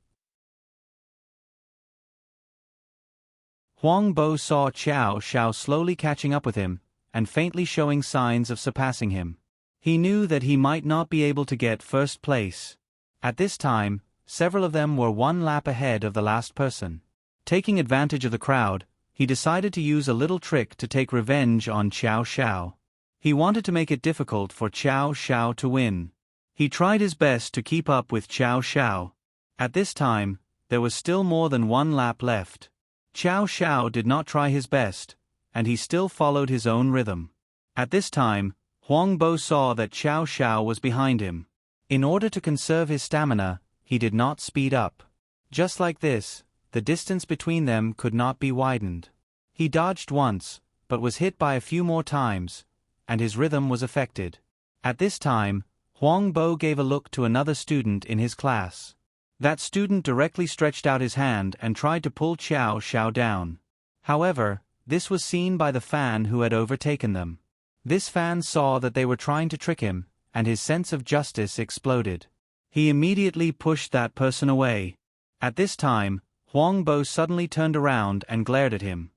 Huang Bo saw Qiao Zhao slowly catching up with him, and faintly showing signs of surpassing him. He knew that he might not be able to get first place. At this time, several of them were 1 lap ahead of the last person. Taking advantage of the crowd, he decided to use a little trick to take revenge on Qiao Zhao. He wanted to make it difficult for Qiao Zhao to win. He tried his best to keep up with Qiao Zhao. At this time, there was still more than 1 lap left. Qiao Zhao did not try his best, and he still followed his own rhythm. At this time, Huang Bo saw that Qiao Zhao was behind him. In order to conserve his stamina, he did not speed up. Just like this, the distance between them could not be widened. He dodged once, but was hit by a few more times, and his rhythm was affected. At this time, Huang Bo gave a look to another student in his class. That student directly stretched out his hand and tried to pull Qiao Zhao down. However, this was seen by the fan who had overtaken them. This fan saw that they were trying to trick him, and his sense of justice exploded. He immediately pushed that person away. At this time, Huang Bo suddenly turned around and glared at him.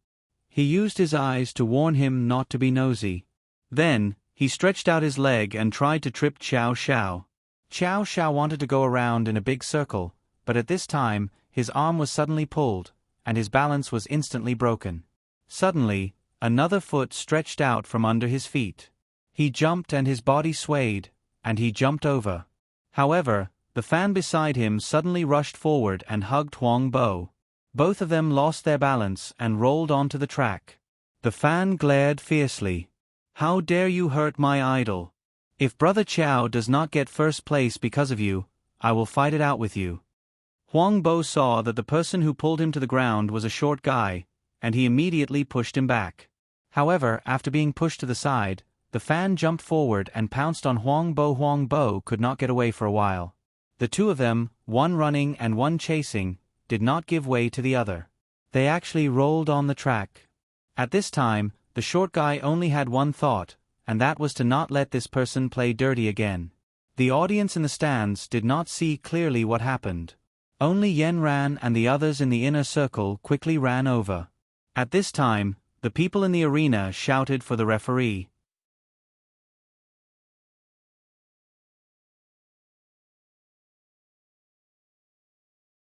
He used his eyes to warn him not to be nosy. Then, he stretched out his leg and tried to trip Qiao Zhao. Qiao Zhao wanted to go around in a big circle, but at this time, his arm was suddenly pulled, and his balance was instantly broken. Suddenly, another foot stretched out from under his feet. He jumped and his body swayed, and he jumped over. However, the fan beside him suddenly rushed forward and hugged Huang Bo. Both of them lost their balance and rolled onto the track. The fan glared fiercely. "How dare you hurt my idol? If Brother Qiao does not get first place because of you, I will fight it out with you." Huang Bo saw that the person who pulled him to the ground was a short guy, and he immediately pushed him back. However, after being pushed to the side, the fan jumped forward and pounced on Huang Bo. Huang Bo could not get away for a while. The two of them, one running and one chasing, did not give way to the other. They actually rolled on the track. At this time, the short guy only had one thought, and that was to not let this person play dirty again. The audience in the stands did not see clearly what happened. Only Yan Ran and the others in the inner circle quickly ran over. At this time, the people in the arena shouted for the referee.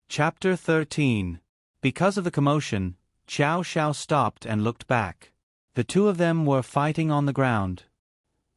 Chapter 13. Because of the commotion, Qiao Zhao stopped and looked back. The two of them were fighting on the ground.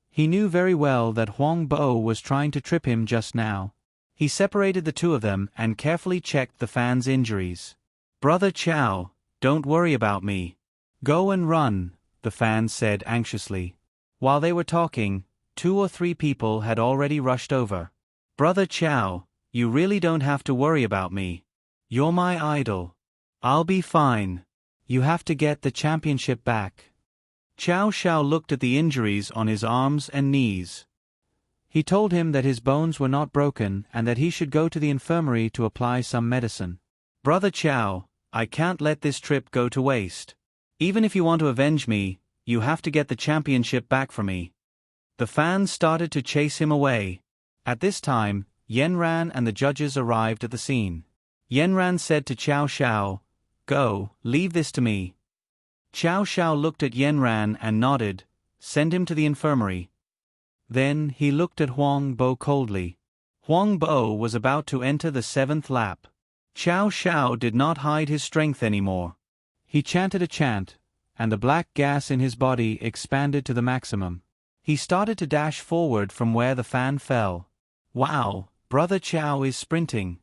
He knew very well that Huang Bo was trying to trip him just now. He separated the two of them and carefully checked the fan's injuries. "Brother Qiao, don't worry about me. Go and run," the fan said anxiously. While they were talking, 2 or 3 people had already rushed over. "Brother Qiao, you really don't have to worry about me. You're my idol. I'll be fine. You have to get the championship back." Qiao Zhao looked at the injuries on his arms and knees. He told him that his bones were not broken and that he should go to the infirmary to apply some medicine. "Brother Qiao, I can't let this trip go to waste. Even if you want to avenge me, you have to get the championship back for me." The fans started to chase him away. At this time, Yan Ran and the judges arrived at the scene. Yan Ran said to Qiao Zhao, "Go, leave this to me." Qiao Zhao looked at Yan Ran and nodded, "Send him to the infirmary." Then he looked at Huang Bo coldly. Huang Bo was about to enter the 7th lap. Qiao Zhao did not hide his strength anymore. He chanted a chant, and the black gas in his body expanded to the maximum. He started to dash forward from where the fan fell. Wow, Brother Chow is sprinting.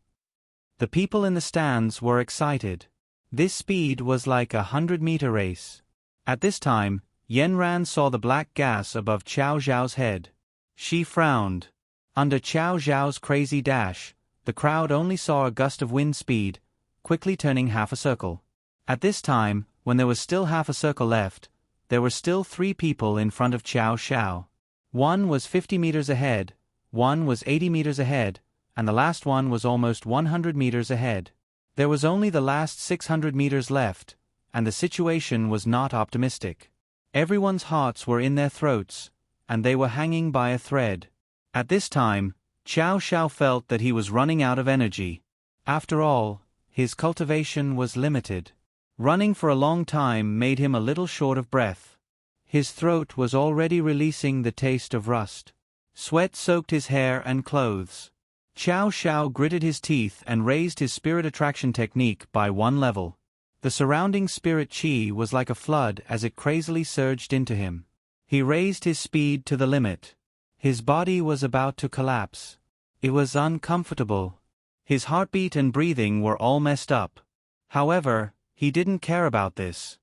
The people in the stands were excited. This speed was like a 100-meter race. At this time, Yanran saw the black gas above Chow Zhao's head. She frowned. Under Chow Zhao's crazy dash, the crowd only saw a gust of wind speed, quickly turning half a circle. At this time, when there was still half a circle left, there were still 3 people in front of Chow Zhao. One was 50 meters ahead, one was 80 meters ahead, and the last one was almost 100 meters ahead. There was only the last 600 meters left, and the situation was not optimistic. Everyone's hearts were in their throats, and they were hanging by a thread. At this time, Chow Zhao felt that he was running out of energy. After all, his cultivation was limited. Running for a long time made him a little short of breath. His throat was already releasing the taste of rust. Sweat soaked his hair and clothes. Chow Zhao gritted his teeth and raised his spirit attraction technique by 1 level. The surrounding spirit chi was like a flood as it crazily surged into him. He raised his speed to the limit. His body was about to collapse. It was uncomfortable. His heartbeat and breathing were all messed up. However, he didn't care about this.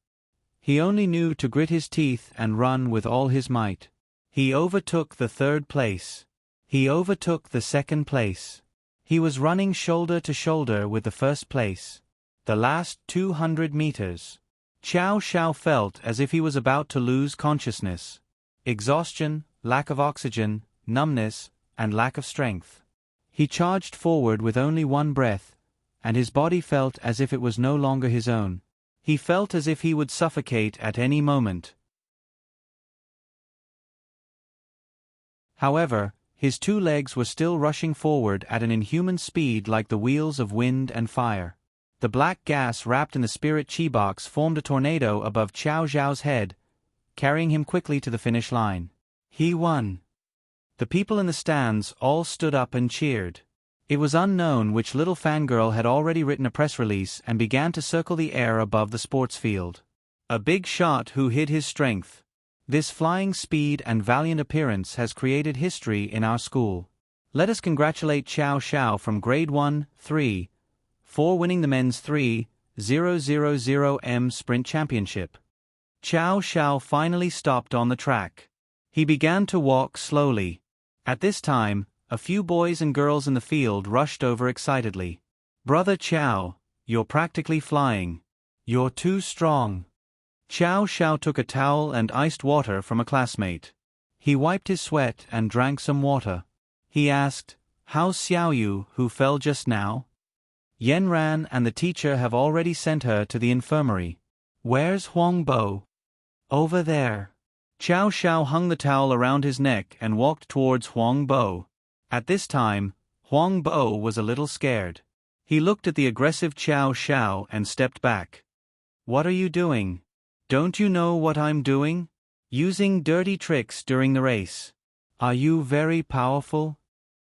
He only knew to grit his teeth and run with all his might. He overtook the 3rd place. He overtook the 2nd place. He was running shoulder to shoulder with the 1st place. The last 200 meters. Chow Zhao felt as if he was about to lose consciousness. Exhaustion, lack of oxygen, numbness, and lack of strength. He charged forward with only 1 breath, and his body felt as if it was no longer his own. He felt as if he would suffocate at any moment. However, his 2 legs were still rushing forward at an inhuman speed like the wheels of wind and fire. The black gas wrapped in the spirit chi box formed a tornado above Chow Zhao's head, carrying him quickly to the finish line. He won. The people in the stands all stood up and cheered. It was unknown which little fangirl had already written a press release and began to circle the air above the sports field. A big shot who hid his strength. This flying speed and valiant appearance has created history in our school. Let us congratulate Chow Zhao from grade 1, 3, 4 winning the men's 3,000 m sprint championship. Chow Zhao finally stopped on the track. He began to walk slowly. At this time, a few boys and girls in the field rushed over excitedly. Brother Chow, you're practically flying. You're too strong. Chow Zhao took a towel and iced water from a classmate. He wiped his sweat and drank some water. He asked, "How's Xiaoyu, who fell just now?" Yanran and the teacher have already sent her to the infirmary. Where's Huangbo? Over there. Chow Zhao hung the towel around his neck and walked towards Huangbo. At this time, Huangbo was a little scared. He looked at the aggressive Chow Zhao and stepped back. What are you doing? Don't you know what I'm doing? Using dirty tricks during the race. Are you very powerful?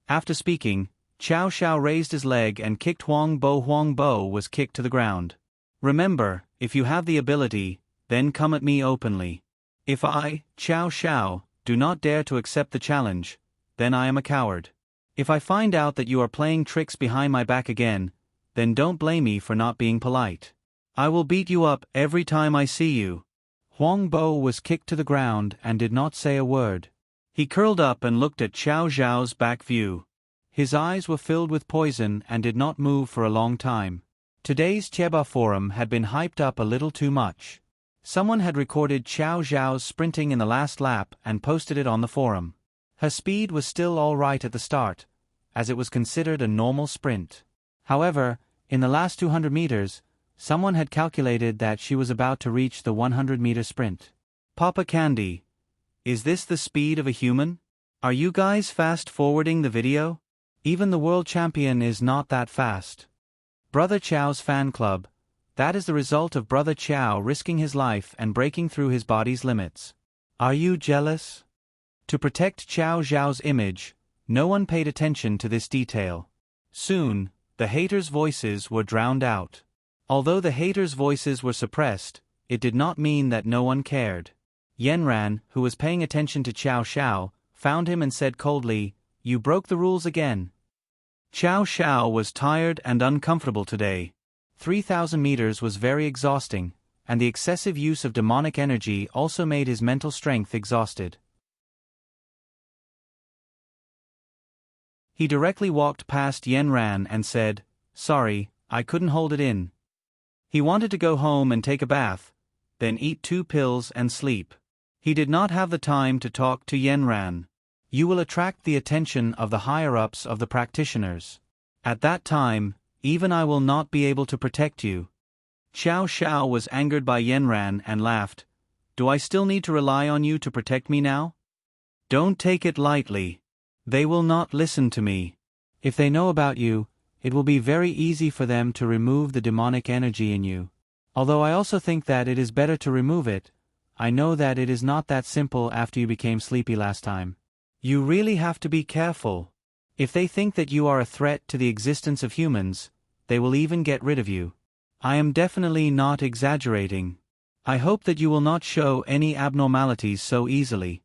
After speaking, Chow Zhao raised his leg and kicked Huangbo. Huangbo was kicked to the ground. Remember, if you have the ability, then come at me openly. If I, Chow Zhao, do not dare to accept the challenge, then I am a coward. If I find out that you are playing tricks behind my back again, then don't blame me for not being polite. I will beat you up every time I see you. Huangbo was kicked to the ground and did not say a word. He curled up and looked at Chow Zhao's back view. His eyes were filled with poison and did not move for a long time. Today's Cheba forum had been hyped up a little too much. Someone had recorded Chow Zhao's sprinting in the last lap and posted it on the forum. Her speed was still all right at the start, as it was considered a normal sprint. However, in the last 200 meters, someone had calculated that she was about to reach the 100-meter sprint. Papa Candy, is this the speed of a human? Are you guys fast-forwarding the video? Even the world champion is not that fast. Brother Chow's fan club. That is the result of Brother Chow risking his life and breaking through his body's limits. Are you jealous? To protect Chow Zhao's image, no one paid attention to this detail. Soon, the haters' voices were drowned out. Although the haters' voices were suppressed, it did not mean that no one cared. Yanran, who was paying attention to Xiao Xiao, found him and said coldly, "You broke the rules again." Xiao Xiao was tired and uncomfortable today. 3,000 meters was very exhausting, and the excessive use of demonic energy also made his mental strength exhausted. He directly walked past Yanran and said, "Sorry, I couldn't hold it in." He wanted to go home and take a bath, then eat 2 pills and sleep. He did not have the time to talk to Yanran. "You will attract the attention of the higher-ups of the practitioners. At that time, even I will not be able to protect you." Xiao Xiao was angered by Yanran and laughed. "Do I still need to rely on you to protect me now? Don't take it lightly. They will not listen to me. If they know about you, it will be very easy for them to remove the demonic energy in you. Although I also think that it is better to remove it, I know that it is not that simple after you became sleepy last time. You really have to be careful. If they think that you are a threat to the existence of humans, they will even get rid of you. I am definitely not exaggerating. I hope that you will not show any abnormalities so easily."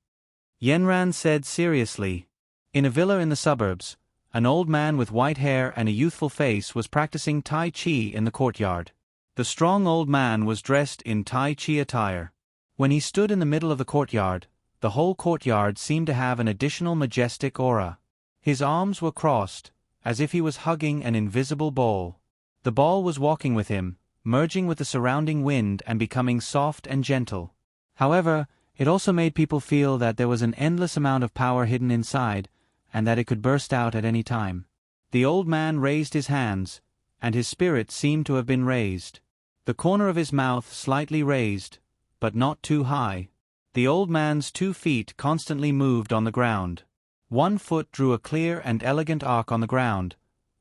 Yanran said seriously. In a villa in the suburbs, an old man with white hair and a youthful face was practicing Tai Chi in the courtyard. The strong old man was dressed in Tai Chi attire. When he stood in the middle of the courtyard, the whole courtyard seemed to have an additional majestic aura. His arms were crossed, as if he was hugging an invisible ball. The ball was walking with him, merging with the surrounding wind and becoming soft and gentle. However, it also made people feel that there was an endless amount of power hidden inside, and that it could burst out at any time. The old man raised his hands, and his spirit seemed to have been raised. The corner of his mouth slightly raised, but not too high. The old man's 2 feet constantly moved on the ground. One foot drew a clear and elegant arc on the ground,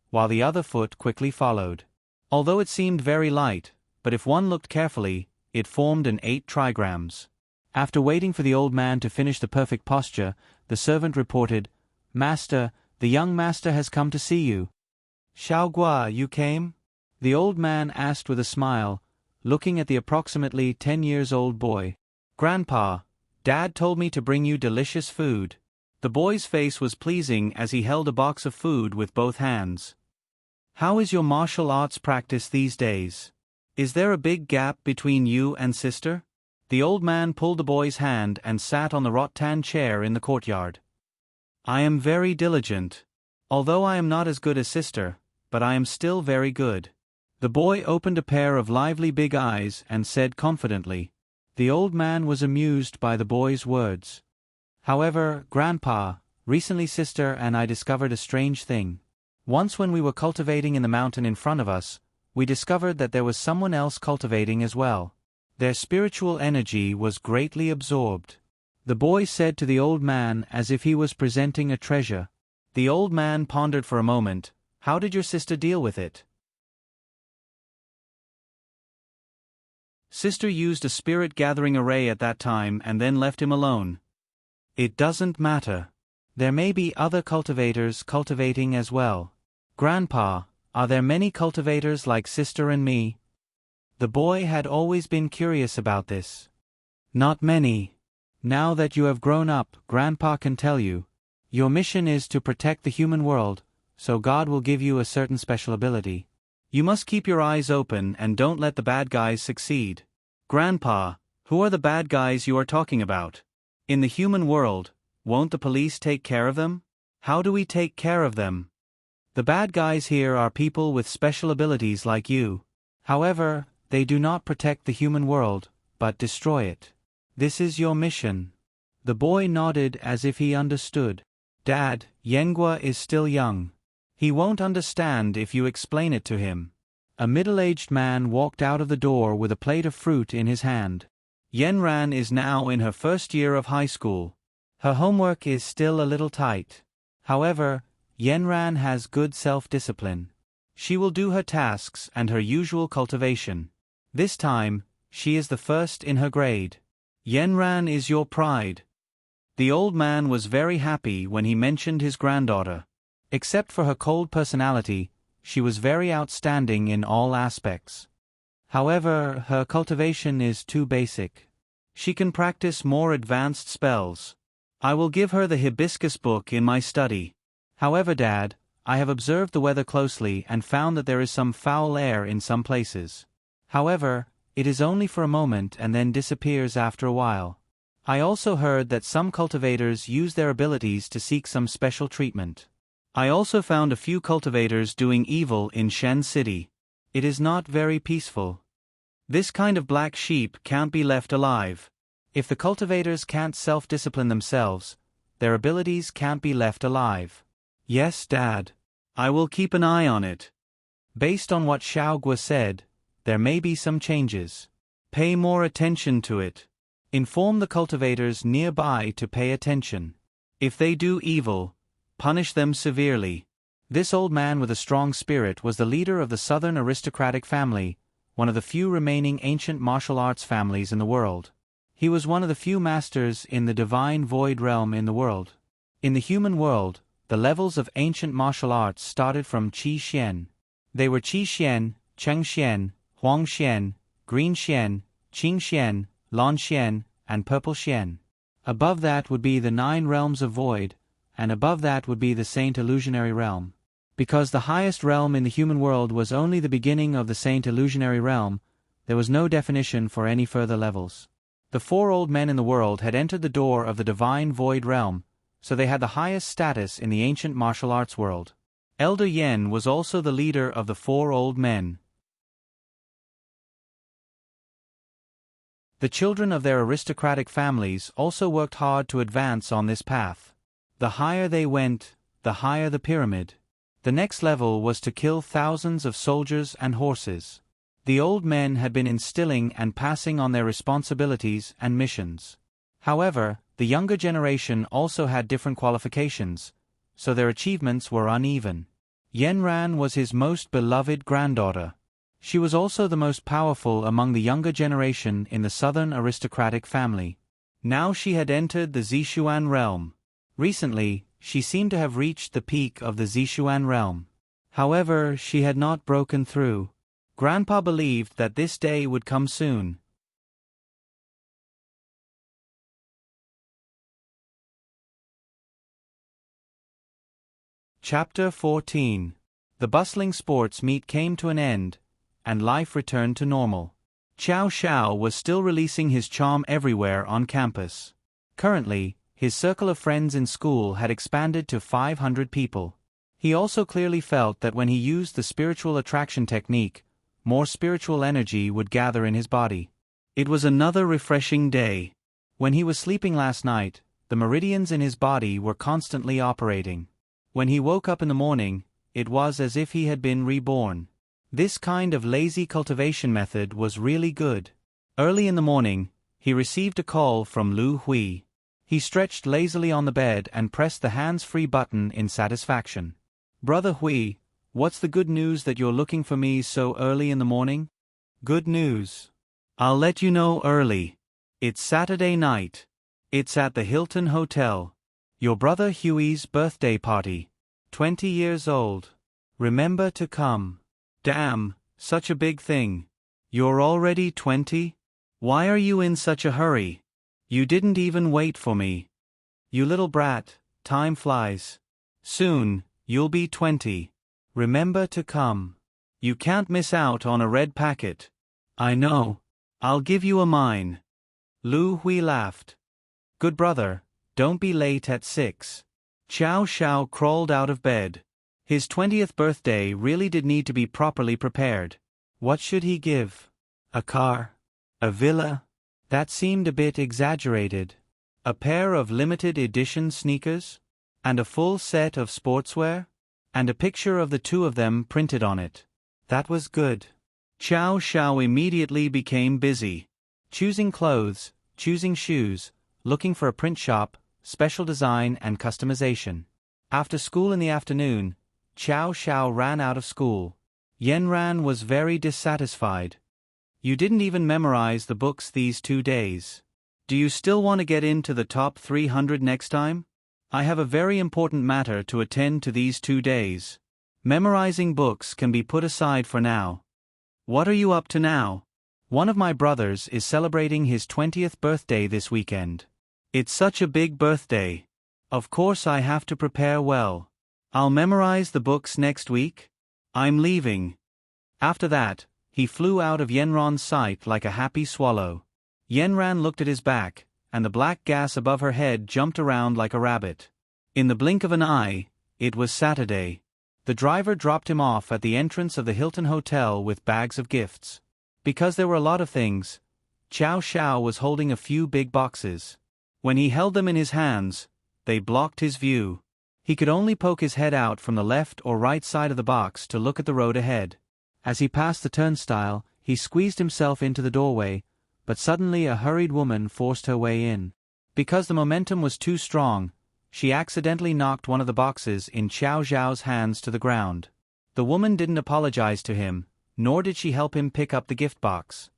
while the other foot quickly followed. Although it seemed very light, but if one looked carefully, it formed an 8 trigrams. After waiting for the old man to finish the perfect posture, the servant reported, "Master, the young master has come to see you." "Xiaogua, you came?" the old man asked with a smile, looking at the approximately 10-years-old boy. "Grandpa, Dad told me to bring you delicious food." The boy's face was pleasing as he held a box of food with both hands. "How is your martial arts practice these days? Is there a big gap between you and sister?" The old man pulled the boy's hand and sat on the rattan chair in the courtyard. "I am very diligent. Although I am not as good as sister, but I am still very good." The boy opened a pair of lively big eyes and said confidently. The old man was amused by the boy's words. "However, Grandpa, recently sister and I discovered a strange thing. Once when we were cultivating in the mountain in front of us, we discovered that there was someone else cultivating as well. Their spiritual energy was greatly absorbed." The boy said to the old man as if he was presenting a treasure. The old man pondered for a moment. "How did your sister deal with it?" "Sister used a spirit-gathering array at that time and then left him alone." "It doesn't matter. There may be other cultivators cultivating as well. Grandpa, are there many cultivators like sister and me?" The boy had always been curious about this. "Not many. Now that you have grown up, Grandpa can tell you. Your mission is to protect the human world, so God will give you a certain special ability. You must keep your eyes open and don't let the bad guys succeed." "Grandpa, who are the bad guys you are talking about? In the human world, won't the police take care of them? How do we take care of them?" "The bad guys here are people with special abilities like you. However, they do not protect the human world, but destroy it. This is your mission." The boy nodded as if he understood. "Dad, Yengua is still young. He won't understand if you explain it to him." A middle-aged man walked out of the door with a plate of fruit in his hand. Yanran is now in her first year of high school. Her homework is still a little tight. However, Yanran has good self-discipline. She will do her tasks and her usual cultivation. This time, she is the first in her grade. Yanran is your pride. The old man was very happy when he mentioned his granddaughter. Except for her cold personality, she was very outstanding in all aspects. However, her cultivation is too basic. She can practice more advanced spells. I will give her the hibiscus book in my study. However, Dad, I have observed the weather closely and found that there is some foul air in some places. However, it is only for a moment and then disappears after a while. I also heard that some cultivators use their abilities to seek some special treatment. I also found a few cultivators doing evil in Shen City. It is not very peaceful. This kind of black sheep can't be left alive. If the cultivators can't self-discipline themselves, their abilities can't be left alive. Yes, Dad. I will keep an eye on it. Based on what Xiao Gua said, there may be some changes. Pay more attention to it. Inform the cultivators nearby to pay attention. If they do evil, punish them severely. This old man with a strong spirit was the leader of the southern aristocratic family, one of the few remaining ancient martial arts families in the world. He was one of the few masters in the divine void realm in the world. In the human world, the levels of ancient martial arts started from Qi Xian. They were Qi Xian, Cheng Xian, Huang Xian, Green Xian, Qing Xian, Lan Xian, and Purple Xian. Above that would be the 9 realms of void, and above that would be the Saint Illusionary realm. Because the highest realm in the human world was only the beginning of the Saint Illusionary realm, there was no definition for any further levels. The 4 old men in the world had entered the door of the divine void realm, so they had the highest status in the ancient martial arts world. Elder Yen was also the leader of the 4 old men. The children of their aristocratic families also worked hard to advance on this path. The higher they went, the higher the pyramid. The next level was to kill thousands of soldiers and horses. The old men had been instilling and passing on their responsibilities and missions. However, the younger generation also had different qualifications, so their achievements were uneven. Yanran was his most beloved granddaughter. She was also the most powerful among the younger generation in the southern aristocratic family. Now she had entered the Zishuan realm. Recently, she seemed to have reached the peak of the Zishuan realm. However, she had not broken through. Grandpa believed that this day would come soon. Chapter 14. The bustling sports meet came to an end, and life returned to normal. Xiao Xiao was still releasing his charm everywhere on campus. Currently, his circle of friends in school had expanded to 500 people. He also clearly felt that when he used the spiritual attraction technique, more spiritual energy would gather in his body. It was another refreshing day. When he was sleeping last night, the meridians in his body were constantly operating. When he woke up in the morning, it was as if he had been reborn. This kind of lazy cultivation method was really good. Early in the morning, he received a call from Lu Hui. He stretched lazily on the bed and pressed the hands-free button in satisfaction. "Brother Hui, what's the good news that you're looking for me so early in the morning?" "Good news. I'll let you know early. It's Saturday night. It's at the Hilton Hotel. Your brother Huey's birthday party. 20 years old. Remember to come." "Damn, such a big thing. You're already 20? Why are you in such a hurry? You didn't even wait for me. You little brat, time flies. Soon, you'll be 20. Remember to come. You can't miss out on a red packet." "I know. I'll give you a mine." Lu Hui laughed. "Good brother, don't be late at 6. Xiao Xiao crawled out of bed. His 20th birthday really did need to be properly prepared. What should he give? A car? A villa? That seemed a bit exaggerated. A pair of limited edition sneakers? And a full set of sportswear? And a picture of the two of them printed on it. That was good. Xiao Xiao immediately became busy. Choosing clothes, choosing shoes, looking for a print shop, special design and customization. After school in the afternoon, Xiao Xiao ran out of school. Yanran was very dissatisfied. "You didn't even memorize the books these 2 days. Do you still want to get into the top 300 next time? I have a very important matter to attend to these 2 days. Memorizing books can be put aside for now." What are you up to now? One of my brothers is celebrating his 20th birthday this weekend. It's such a big birthday. Of course I have to prepare well. I'll memorize the books next week. I'm leaving. After that, he flew out of Yenron's sight like a happy swallow. Yenran looked at his back, and the black gas above her head jumped around like a rabbit. In the blink of an eye, it was Saturday. The driver dropped him off at the entrance of the Hilton Hotel with bags of gifts. Because there were a lot of things, Chow Xiao was holding a few big boxes. When he held them in his hands, they blocked his view. He could only poke his head out from the left or right side of the box to look at the road ahead. As he passed the turnstile, he squeezed himself into the doorway, but suddenly a hurried woman forced her way in. Because the momentum was too strong, she accidentally knocked one of the boxes in Chow Xiao's hands to the ground. The woman didn't apologize to him, nor did she help him pick up the gift box.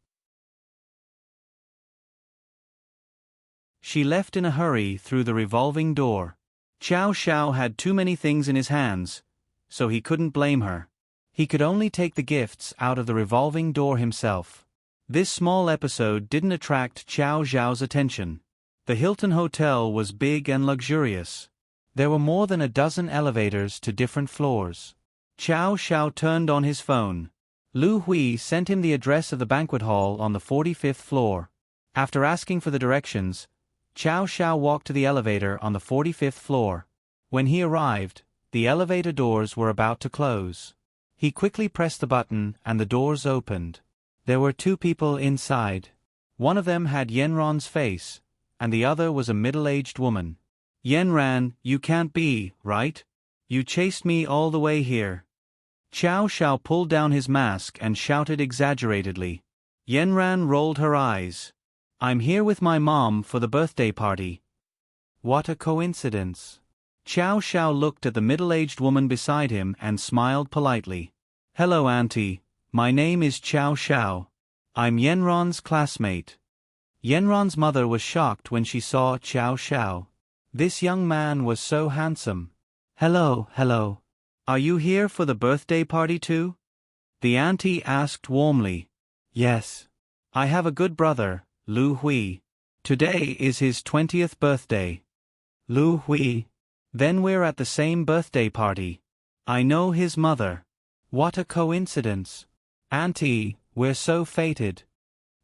She left in a hurry through the revolving door. Chow Xiao had too many things in his hands, so he couldn't blame her. He could only take the gifts out of the revolving door himself. This small episode didn't attract Chow Xiao's attention. The Hilton Hotel was big and luxurious. There were more than a dozen elevators to different floors. Chow Xiao turned on his phone. Lu Hui sent him the address of the banquet hall on the 45th floor. After asking for the directions, Chow Xiao walked to the elevator on the 45th floor. When he arrived, the elevator doors were about to close. He quickly pressed the button and the doors opened. There were two people inside. One of them had Yenron's face, and the other was a middle-aged woman. Yenran, you can't be, right? You chased me all the way here. Chow Xiao pulled down his mask and shouted exaggeratedly. Yenran rolled her eyes. I'm here with my mom for the birthday party. What a coincidence. Chow Xiao looked at the middle-aged woman beside him and smiled politely. Hello, Auntie. My name is Chow Xiao. I'm Yenron's classmate. Yenron's mother was shocked when she saw Chow Xiao. This young man was so handsome. Hello. Are you here for the birthday party too? The auntie asked warmly. Yes. I have a good brother, Lu Hui. Today is his 20th birthday. Lu Hui. Then we're at the same birthday party. I know his mother. What a coincidence. Auntie, we're so fated.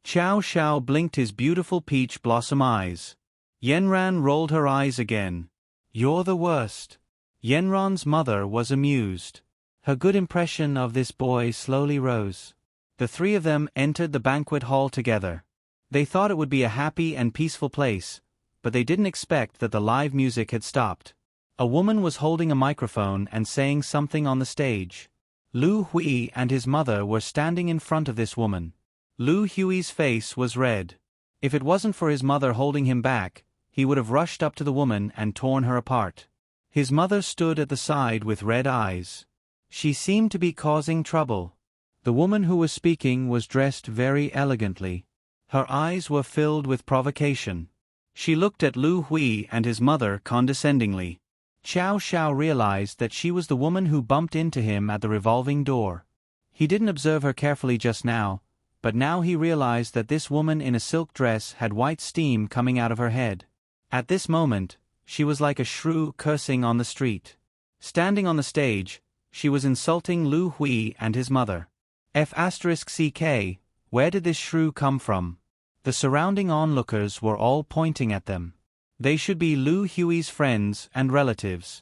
Chow Xiao blinked his beautiful peach blossom eyes. Yenran rolled her eyes again. You're the worst. Yenron's mother was amused. Her good impression of this boy slowly rose. The three of them entered the banquet hall together. They thought it would be a happy and peaceful place, but they didn't expect that the live music had stopped. A woman was holding a microphone and saying something on the stage. Lu Hui and his mother were standing in front of this woman. Lu Hui's face was red. If it wasn't for his mother holding him back, he would have rushed up to the woman and torn her apart. His mother stood at the side with red eyes. She seemed to be causing trouble. The woman who was speaking was dressed very elegantly. Her eyes were filled with provocation. She looked at Lu Hui and his mother condescendingly. Chow Xiao realized that she was the woman who bumped into him at the revolving door. He didn't observe her carefully just now, but now he realized that this woman in a silk dress had white steam coming out of her head. At this moment, she was like a shrew cursing on the street. Standing on the stage, she was insulting Lu Hui and his mother. F***ck, where did this shrew come from? The surrounding onlookers were all pointing at them. They should be Lu Hui's friends and relatives.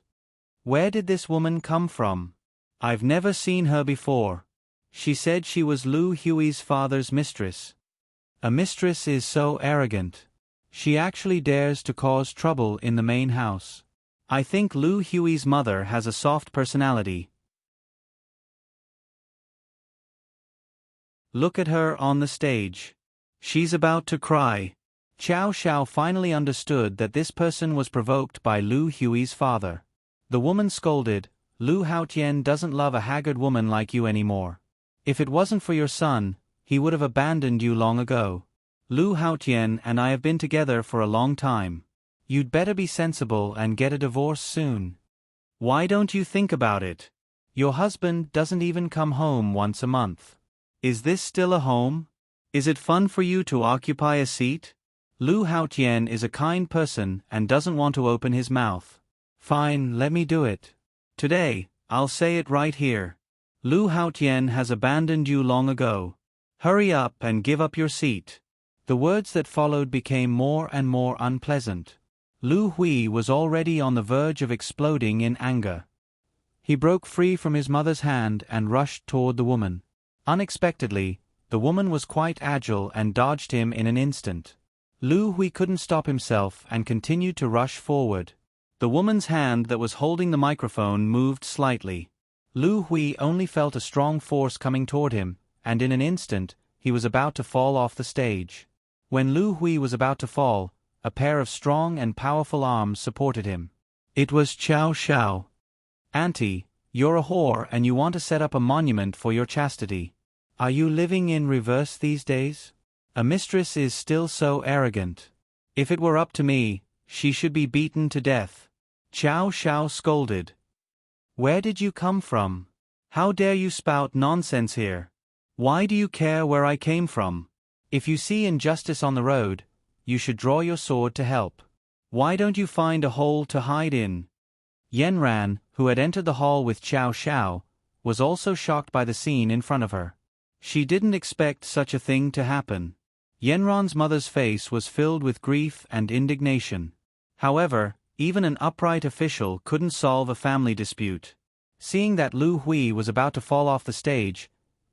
Where did this woman come from? I've never seen her before. She said she was Lu Hui's father's mistress. A mistress is so arrogant. She actually dares to cause trouble in the main house. I think Lu Hui's mother has a soft personality. Look at her on the stage. She's about to cry. Chow Xiao finally understood that this person was provoked by Lu Hui's father. The woman scolded, Lu Haotian doesn't love a haggard woman like you anymore. If it wasn't for your son, he would have abandoned you long ago. Lu Haotian and I have been together for a long time. You'd better be sensible and get a divorce soon. Why don't you think about it? Your husband doesn't even come home once a month. Is this still a home? Is it fun for you to occupy a seat? Lu Haotian is a kind person and doesn't want to open his mouth. Fine, let me do it. Today, I'll say it right here. Lu Haotian has abandoned you long ago. Hurry up and give up your seat. The words that followed became more and more unpleasant. Lu Hui was already on the verge of exploding in anger. He broke free from his mother's hand and rushed toward the woman. Unexpectedly, the woman was quite agile and dodged him in an instant. Lu Hui couldn't stop himself and continued to rush forward. The woman's hand that was holding the microphone moved slightly. Lu Hui only felt a strong force coming toward him, and in an instant, he was about to fall off the stage. When Lu Hui was about to fall, a pair of strong and powerful arms supported him. It was Qiao Xiao. Auntie, you're a whore and you want to set up a monument for your chastity. Are you living in reverse these days? A mistress is still so arrogant. If it were up to me, she should be beaten to death. Qiao Xiao scolded. Where did you come from? How dare you spout nonsense here? Why do you care where I came from? If you see injustice on the road, you should draw your sword to help. Why don't you find a hole to hide in? Yanran, who had entered the hall with Qiao Xiao, was also shocked by the scene in front of her. She didn't expect such a thing to happen. Yanran's mother's face was filled with grief and indignation. However, even an upright official couldn't solve a family dispute. Seeing that Lu Hui was about to fall off the stage,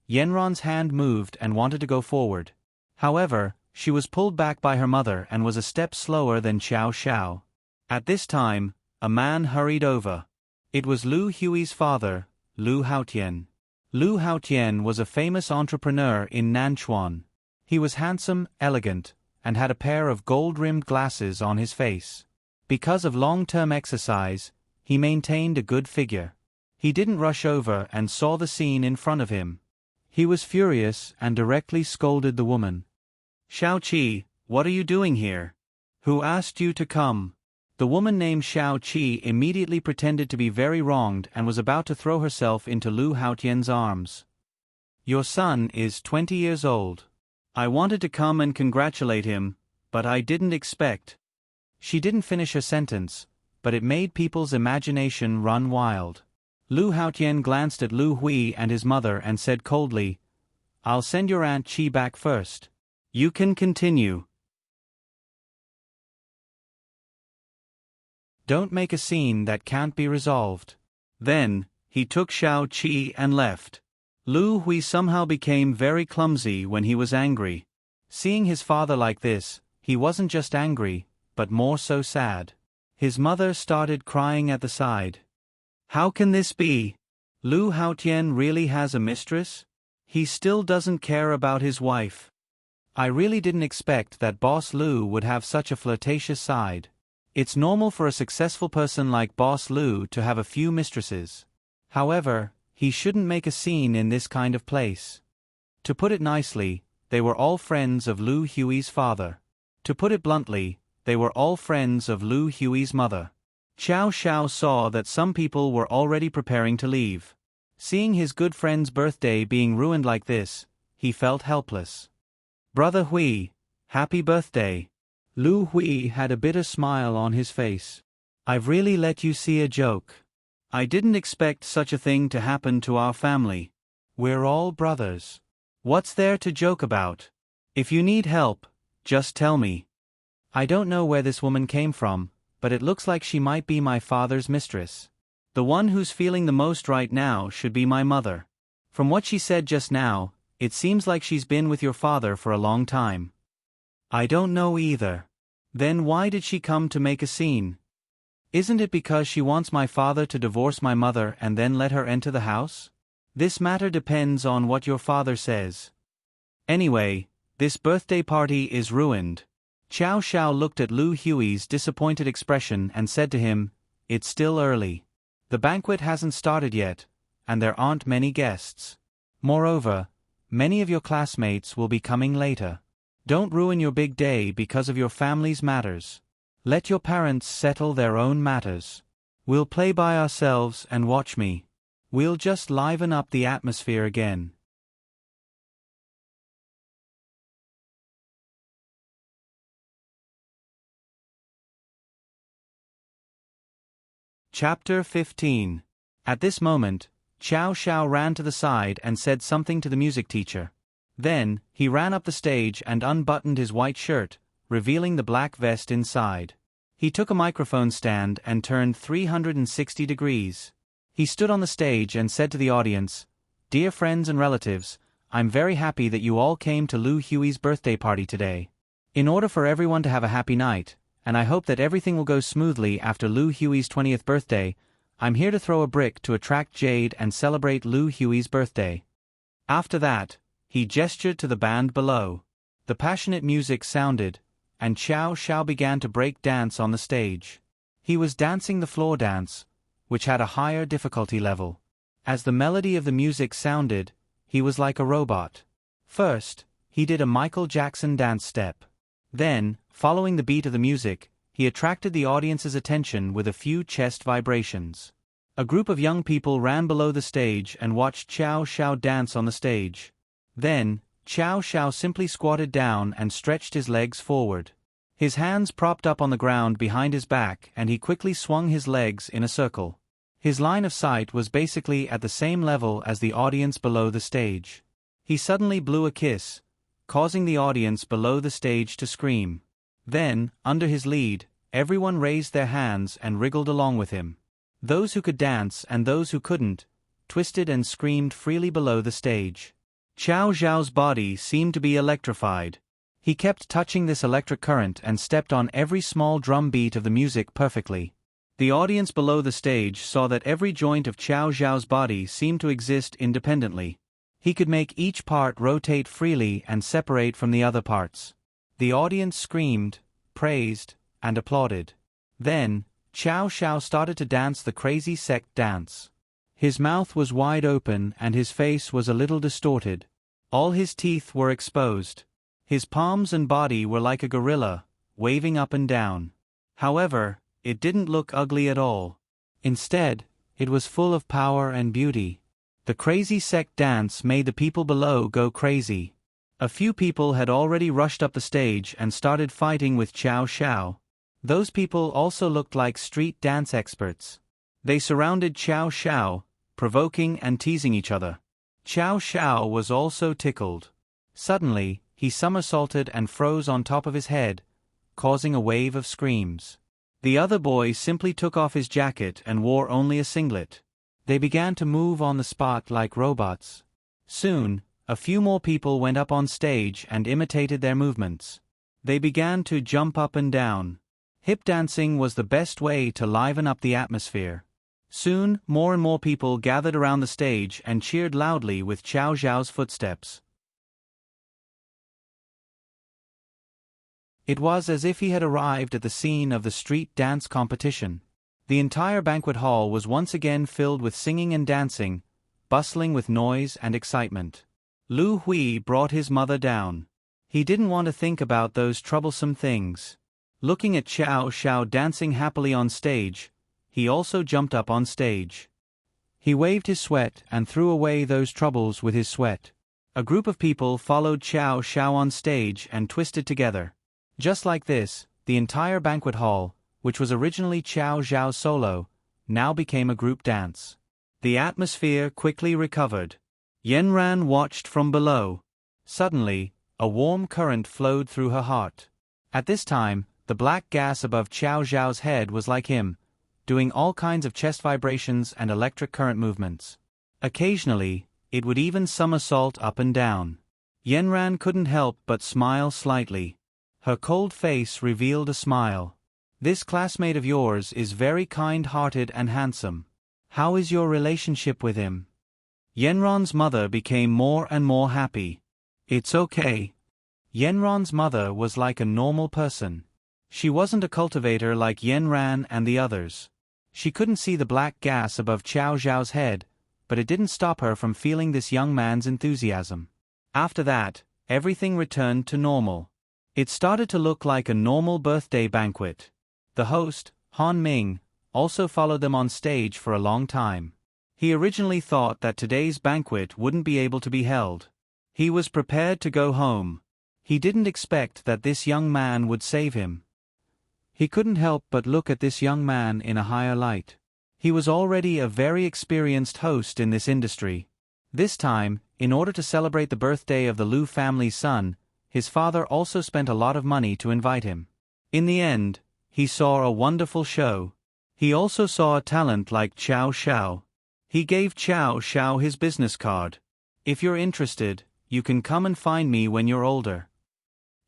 Yanran's hand moved and wanted to go forward. However, she was pulled back by her mother and was a step slower than Qiao Xiao. At this time, a man hurried over. It was Lu Hui's father, Lu Haotian. Lu Haotian was a famous entrepreneur in Nanchuan. He was handsome, elegant, and had a pair of gold-rimmed glasses on his face. Because of long-term exercise, he maintained a good figure. He didn't rush over and saw the scene in front of him. He was furious and directly scolded the woman. Xiao Qi, what are you doing here? Who asked you to come? The woman named Xiao Qi immediately pretended to be very wronged and was about to throw herself into Lu Haotian's arms. Your son is 20 years old. I wanted to come and congratulate him, but I didn't expect. She didn't finish her sentence, but it made people's imagination run wild. Lu Haotian glanced at Lu Hui and his mother and said coldly, I'll send your Aunt Qi back first. You can continue. Don't make a scene that can't be resolved. Then, he took Xiao Qi and left. Lu Hui somehow became very clumsy when he was angry. Seeing his father like this, he wasn't just angry, but more so sad. His mother started crying at the side. How can this be? Lu Haotian really has a mistress? He still doesn't care about his wife. I really didn't expect that Boss Lu would have such a flirtatious side. It's normal for a successful person like Boss Lu to have a few mistresses. However, he shouldn't make a scene in this kind of place. To put it nicely, they were all friends of Lu Hui's father. To put it bluntly, they were all friends of Lu Hui's mother. Qiao Xiao saw that some people were already preparing to leave. Seeing his good friend's birthday being ruined like this, he felt helpless. Brother Hui, happy birthday. Lu Hui had a bitter smile on his face. I've really let you see a joke. I didn't expect such a thing to happen to our family. We're all brothers. What's there to joke about? If you need help, just tell me. I don't know where this woman came from, but it looks like she might be my father's mistress. The one who's feeling the most right now should be my mother. From what she said just now, it seems like she's been with your father for a long time. I don't know either. Then why did she come to make a scene? Isn't it because she wants my father to divorce my mother and then let her enter the house? This matter depends on what your father says. Anyway, this birthday party is ruined. Qiao Xiao looked at Lu Hui's disappointed expression and said to him, It's still early. The banquet hasn't started yet, and there aren't many guests. Moreover, many of your classmates will be coming later. Don't ruin your big day because of your family's matters. Let your parents settle their own matters. We'll play by ourselves and watch me. We'll just liven up the atmosphere again. Chapter 15. At this moment, Chow Xiao ran to the side and said something to the music teacher. Then, he ran up the stage and unbuttoned his white shirt, revealing the black vest inside. He took a microphone stand and turned 360 degrees. He stood on the stage and said to the audience, "Dear friends and relatives, I'm very happy that you all came to Lu Hui's birthday party today. In order for everyone to have a happy night, and I hope that everything will go smoothly after Lu Hui's 20th birthday, I'm here to throw a brick to attract jade and celebrate Lu Hui's birthday." After that, he gestured to the band below. The passionate music sounded, and Chow Xiao began to break dance on the stage. He was dancing the floor dance, which had a higher difficulty level. As the melody of the music sounded, he was like a robot. First, he did a Michael Jackson dance step. Then, following the beat of the music, he attracted the audience's attention with a few chest vibrations. A group of young people ran below the stage and watched Chow Xiao dance on the stage. Then, Chow Xiao simply squatted down and stretched his legs forward. His hands propped up on the ground behind his back, and he quickly swung his legs in a circle. His line of sight was basically at the same level as the audience below the stage. He suddenly blew a kiss, causing the audience below the stage to scream. Then, under his lead, everyone raised their hands and wriggled along with him. Those who could dance and those who couldn't, twisted and screamed freely below the stage. Chow Xiao's body seemed to be electrified. He kept touching this electric current and stepped on every small drum beat of the music perfectly. The audience below the stage saw that every joint of Chow Xiao's body seemed to exist independently. He could make each part rotate freely and separate from the other parts. The audience screamed, praised, and applauded. Then, Chow Xiao started to dance the crazy sect dance. His mouth was wide open and his face was a little distorted. All his teeth were exposed. His palms and body were like a gorilla, waving up and down. However, it didn't look ugly at all. Instead, it was full of power and beauty. The crazy sect dance made the people below go crazy. A few people had already rushed up the stage and started fighting with Chow Xiao. Those people also looked like street dance experts. They surrounded Chow Xiao, provoking and teasing each other. Chow Xiao was also tickled. Suddenly, he somersaulted and froze on top of his head, causing a wave of screams. The other boy simply took off his jacket and wore only a singlet. They began to move on the spot like robots. Soon, a few more people went up on stage and imitated their movements. They began to jump up and down. Hip dancing was the best way to liven up the atmosphere. Soon, more and more people gathered around the stage and cheered loudly with Chow Xiao's footsteps. It was as if he had arrived at the scene of the street dance competition. The entire banquet hall was once again filled with singing and dancing, bustling with noise and excitement. Lu Hui brought his mother down. He didn't want to think about those troublesome things. Looking at Chow Xiao dancing happily on stage, he also jumped up on stage. He waved his sweat and threw away those troubles with his sweat. A group of people followed Chow Xiao on stage and twisted together. Just like this, the entire banquet hall, which was originally Chow Xiao's solo, now became a group dance. The atmosphere quickly recovered. Yanran watched from below. Suddenly, a warm current flowed through her heart. At this time, the black gas above Chow Xiao's head was like him, doing all kinds of chest vibrations and electric current movements. Occasionally, it would even somersault up and down. Yanran couldn't help but smile slightly. Her cold face revealed a smile. "This classmate of yours is very kind-hearted and handsome. How is your relationship with him?" Yanran's mother became more and more happy. "It's okay." Yanran's mother was like a normal person. She wasn't a cultivator like Yanran and the others. She couldn't see the black gas above Chow Xiao's head, but it didn't stop her from feeling this young man's enthusiasm. After that, everything returned to normal. It started to look like a normal birthday banquet. The host, Han Ming, also followed them on stage for a long time. He originally thought that today's banquet wouldn't be able to be held. He was prepared to go home. He didn't expect that this young man would save him. He couldn't help but look at this young man in a higher light. He was already a very experienced host in this industry. This time, in order to celebrate the birthday of the Liu family's son, his father also spent a lot of money to invite him. In the end, he saw a wonderful show. He also saw a talent like Xiao Xiao. He gave Xiao Xiao his business card. "If you're interested, you can come and find me when you're older."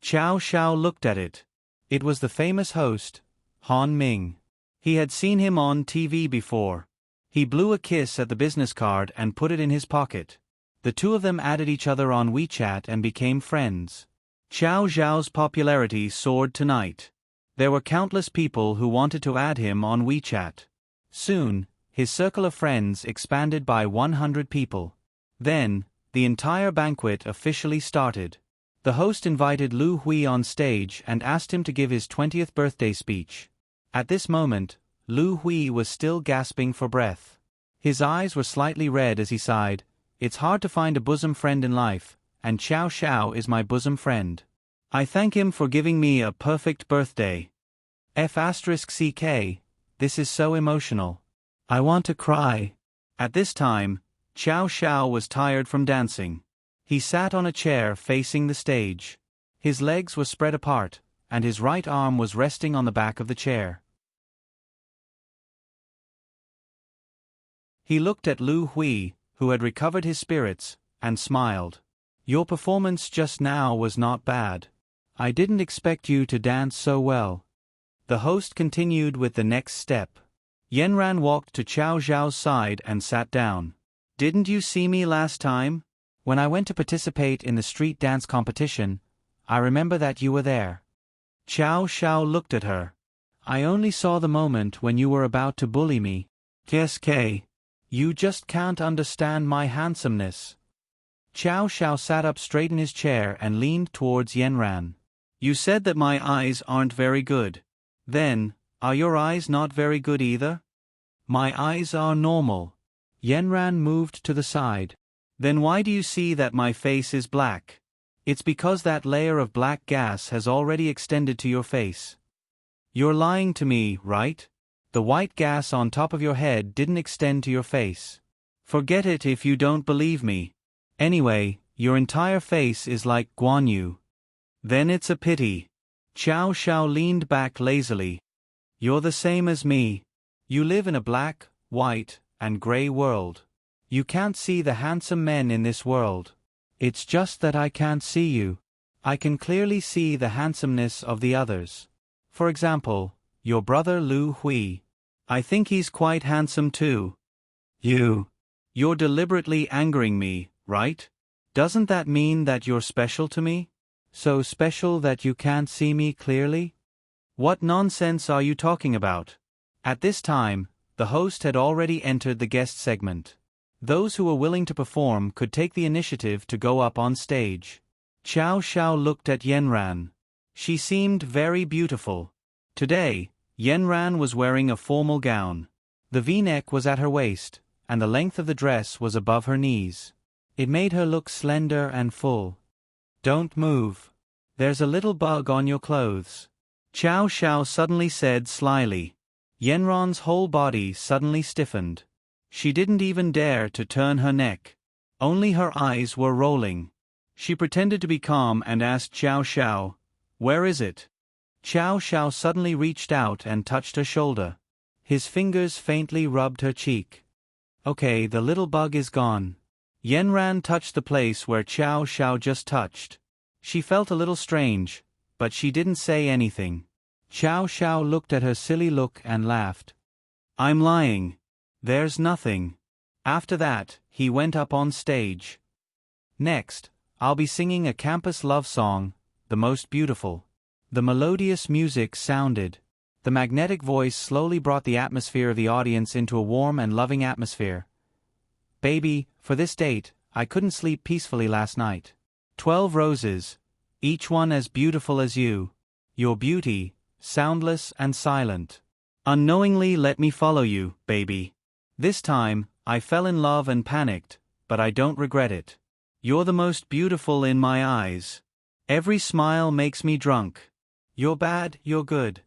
Xiao Xiao looked at it. It was the famous host, Han Ming. He had seen him on TV before. He blew a kiss at the business card and put it in his pocket. The two of them added each other on WeChat and became friends. Xiao Xiao's popularity soared tonight. There were countless people who wanted to add him on WeChat. Soon, his circle of friends expanded by 100 people. Then, the entire banquet officially started. The host invited Lu Hui on stage and asked him to give his 20th birthday speech. At this moment, Lu Hui was still gasping for breath. His eyes were slightly red as he sighed, "It's hard to find a bosom friend in life, and Xiao Xiao is my bosom friend. I thank him for giving me a perfect birthday. F***ck, this is so emotional. I want to cry." At this time, Xiao Xiao was tired from dancing. He sat on a chair facing the stage. His legs were spread apart, and his right arm was resting on the back of the chair. He looked at Lu Hui, who had recovered his spirits, and smiled. "Your performance just now was not bad. I didn't expect you to dance so well." The host continued with the next step. Yanran walked to Xiao Xiao's side and sat down. "Didn't you see me last time? When I went to participate in the street dance competition, I remember that you were there." Xiao Xiao looked at her. "I only saw the moment when you were about to bully me. KSK. You just can't understand my handsomeness." Xiao Xiao sat up straight in his chair and leaned towards Yanran. "You said that my eyes aren't very good. Then, are your eyes not very good either?" "My eyes are normal." Yanran moved to the side. "Then why do you see that my face is black?" "It's because that layer of black gas has already extended to your face." "You're lying to me, right? The white gas on top of your head didn't extend to your face." "Forget it if you don't believe me. Anyway, your entire face is like Guan Yu." "Then it's a pity." Xiao Xiao leaned back lazily. "You're the same as me. You live in a black, white, and gray world. You can't see the handsome men in this world. It's just that I can't see you. I can clearly see the handsomeness of the others. For example, your brother Lu Hui. I think he's quite handsome too." You're deliberately angering me, right? Doesn't that mean that you're special to me? So special that you can't see me clearly? What nonsense are you talking about?" At this time, the host had already entered the guest segment. Those who were willing to perform could take the initiative to go up on stage. Xiao Xiao looked at Yanran. She seemed very beautiful. Today, Yanran was wearing a formal gown. The V-neck was at her waist, and the length of the dress was above her knees. It made her look slender and full. "Don't move. There's a little bug on your clothes," Xiao Xiao suddenly said slyly. Yanran's whole body suddenly stiffened. She didn't even dare to turn her neck. Only her eyes were rolling. She pretended to be calm and asked Xiao Xiao, "Where is it?" Xiao Xiao suddenly reached out and touched her shoulder. His fingers faintly rubbed her cheek. "Okay, the little bug is gone." Yanran touched the place where Xiao Xiao just touched. She felt a little strange, but she didn't say anything. Xiao Xiao looked at her silly look and laughed. "I'm lying. There's nothing." After that, he went up on stage. "Next, I'll be singing a campus love song, The Most Beautiful." The melodious music sounded. The magnetic voice slowly brought the atmosphere of the audience into a warm and loving atmosphere. "Baby, for this date, I couldn't sleep peacefully last night. 12 roses, each one as beautiful as you. Your beauty, soundless and silent. Unknowingly let me follow you, baby. This time, I fell in love and panicked, but I don't regret it. You're the most beautiful in my eyes. Every smile makes me drunk. You're bad, you're good.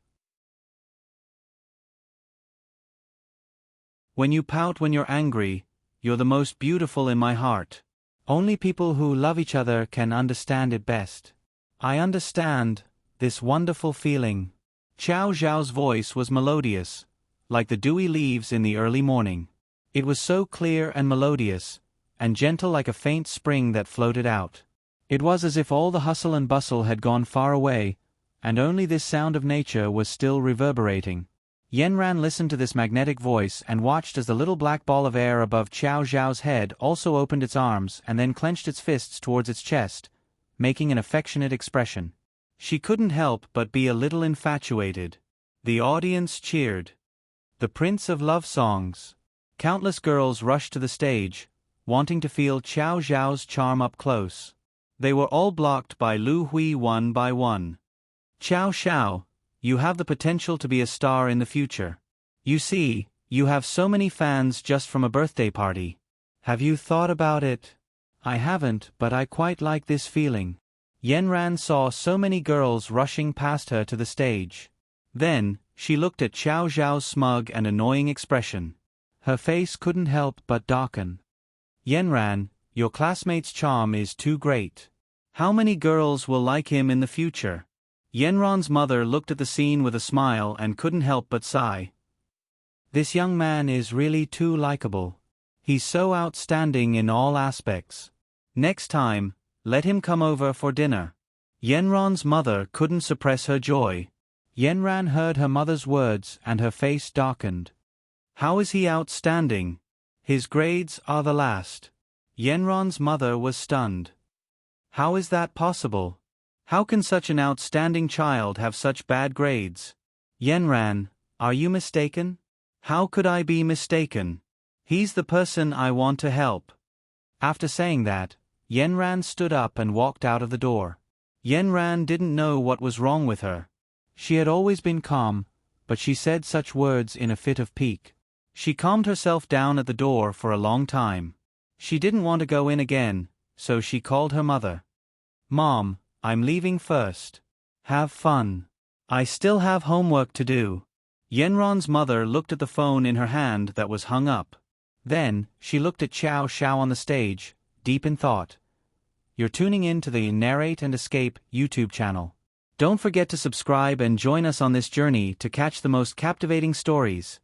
When you pout when you're angry, you're the most beautiful in my heart. Only people who love each other can understand it best. I understand this wonderful feeling. Xiao Zhao's voice was melodious, like the dewy leaves in the early morning. It was so clear and melodious, and gentle like a faint spring that floated out. It was as if all the hustle and bustle had gone far away, and only this sound of nature was still reverberating. Yanran listened to this magnetic voice and watched as the little black ball of air above Xiao Zhao's head also opened its arms and then clenched its fists towards its chest, making an affectionate expression. She couldn't help but be a little infatuated. The audience cheered. The Prince of Love Songs. Countless girls rushed to the stage, wanting to feel Xiao Zhao's charm up close. They were all blocked by Lu Hui one by one. Xiao Xiao, you have the potential to be a star in the future. You see, you have so many fans just from a birthday party. Have you thought about it? I haven't, but I quite like this feeling. Yanran saw so many girls rushing past her to the stage. Then, she looked at Xiao Zhao's smug and annoying expression. Her face couldn't help but darken. Yanran, your classmate's charm is too great. How many girls will like him in the future? Yanran's mother looked at the scene with a smile and couldn't help but sigh. This young man is really too likable. He's so outstanding in all aspects. Next time, let him come over for dinner. Yanran's mother couldn't suppress her joy. Yanran heard her mother's words and her face darkened. How is he outstanding? His grades are the last. Yanran's mother was stunned. How is that possible? How can such an outstanding child have such bad grades? Yanran, are you mistaken? How could I be mistaken? He's the person I want to help. After saying that, Yanran stood up and walked out of the door. Yanran didn't know what was wrong with her. She had always been calm, but she said such words in a fit of pique. She calmed herself down at the door for a long time. She didn't want to go in again, so she called her mother. Mom, I'm leaving first. Have fun. I still have homework to do. Yanran's mother looked at the phone in her hand that was hung up. Then, she looked at Xiao Xiao on the stage, deep in thought. You're tuning in to the Narrate and Escape YouTube channel. Don't forget to subscribe and join us on this journey to catch the most captivating stories.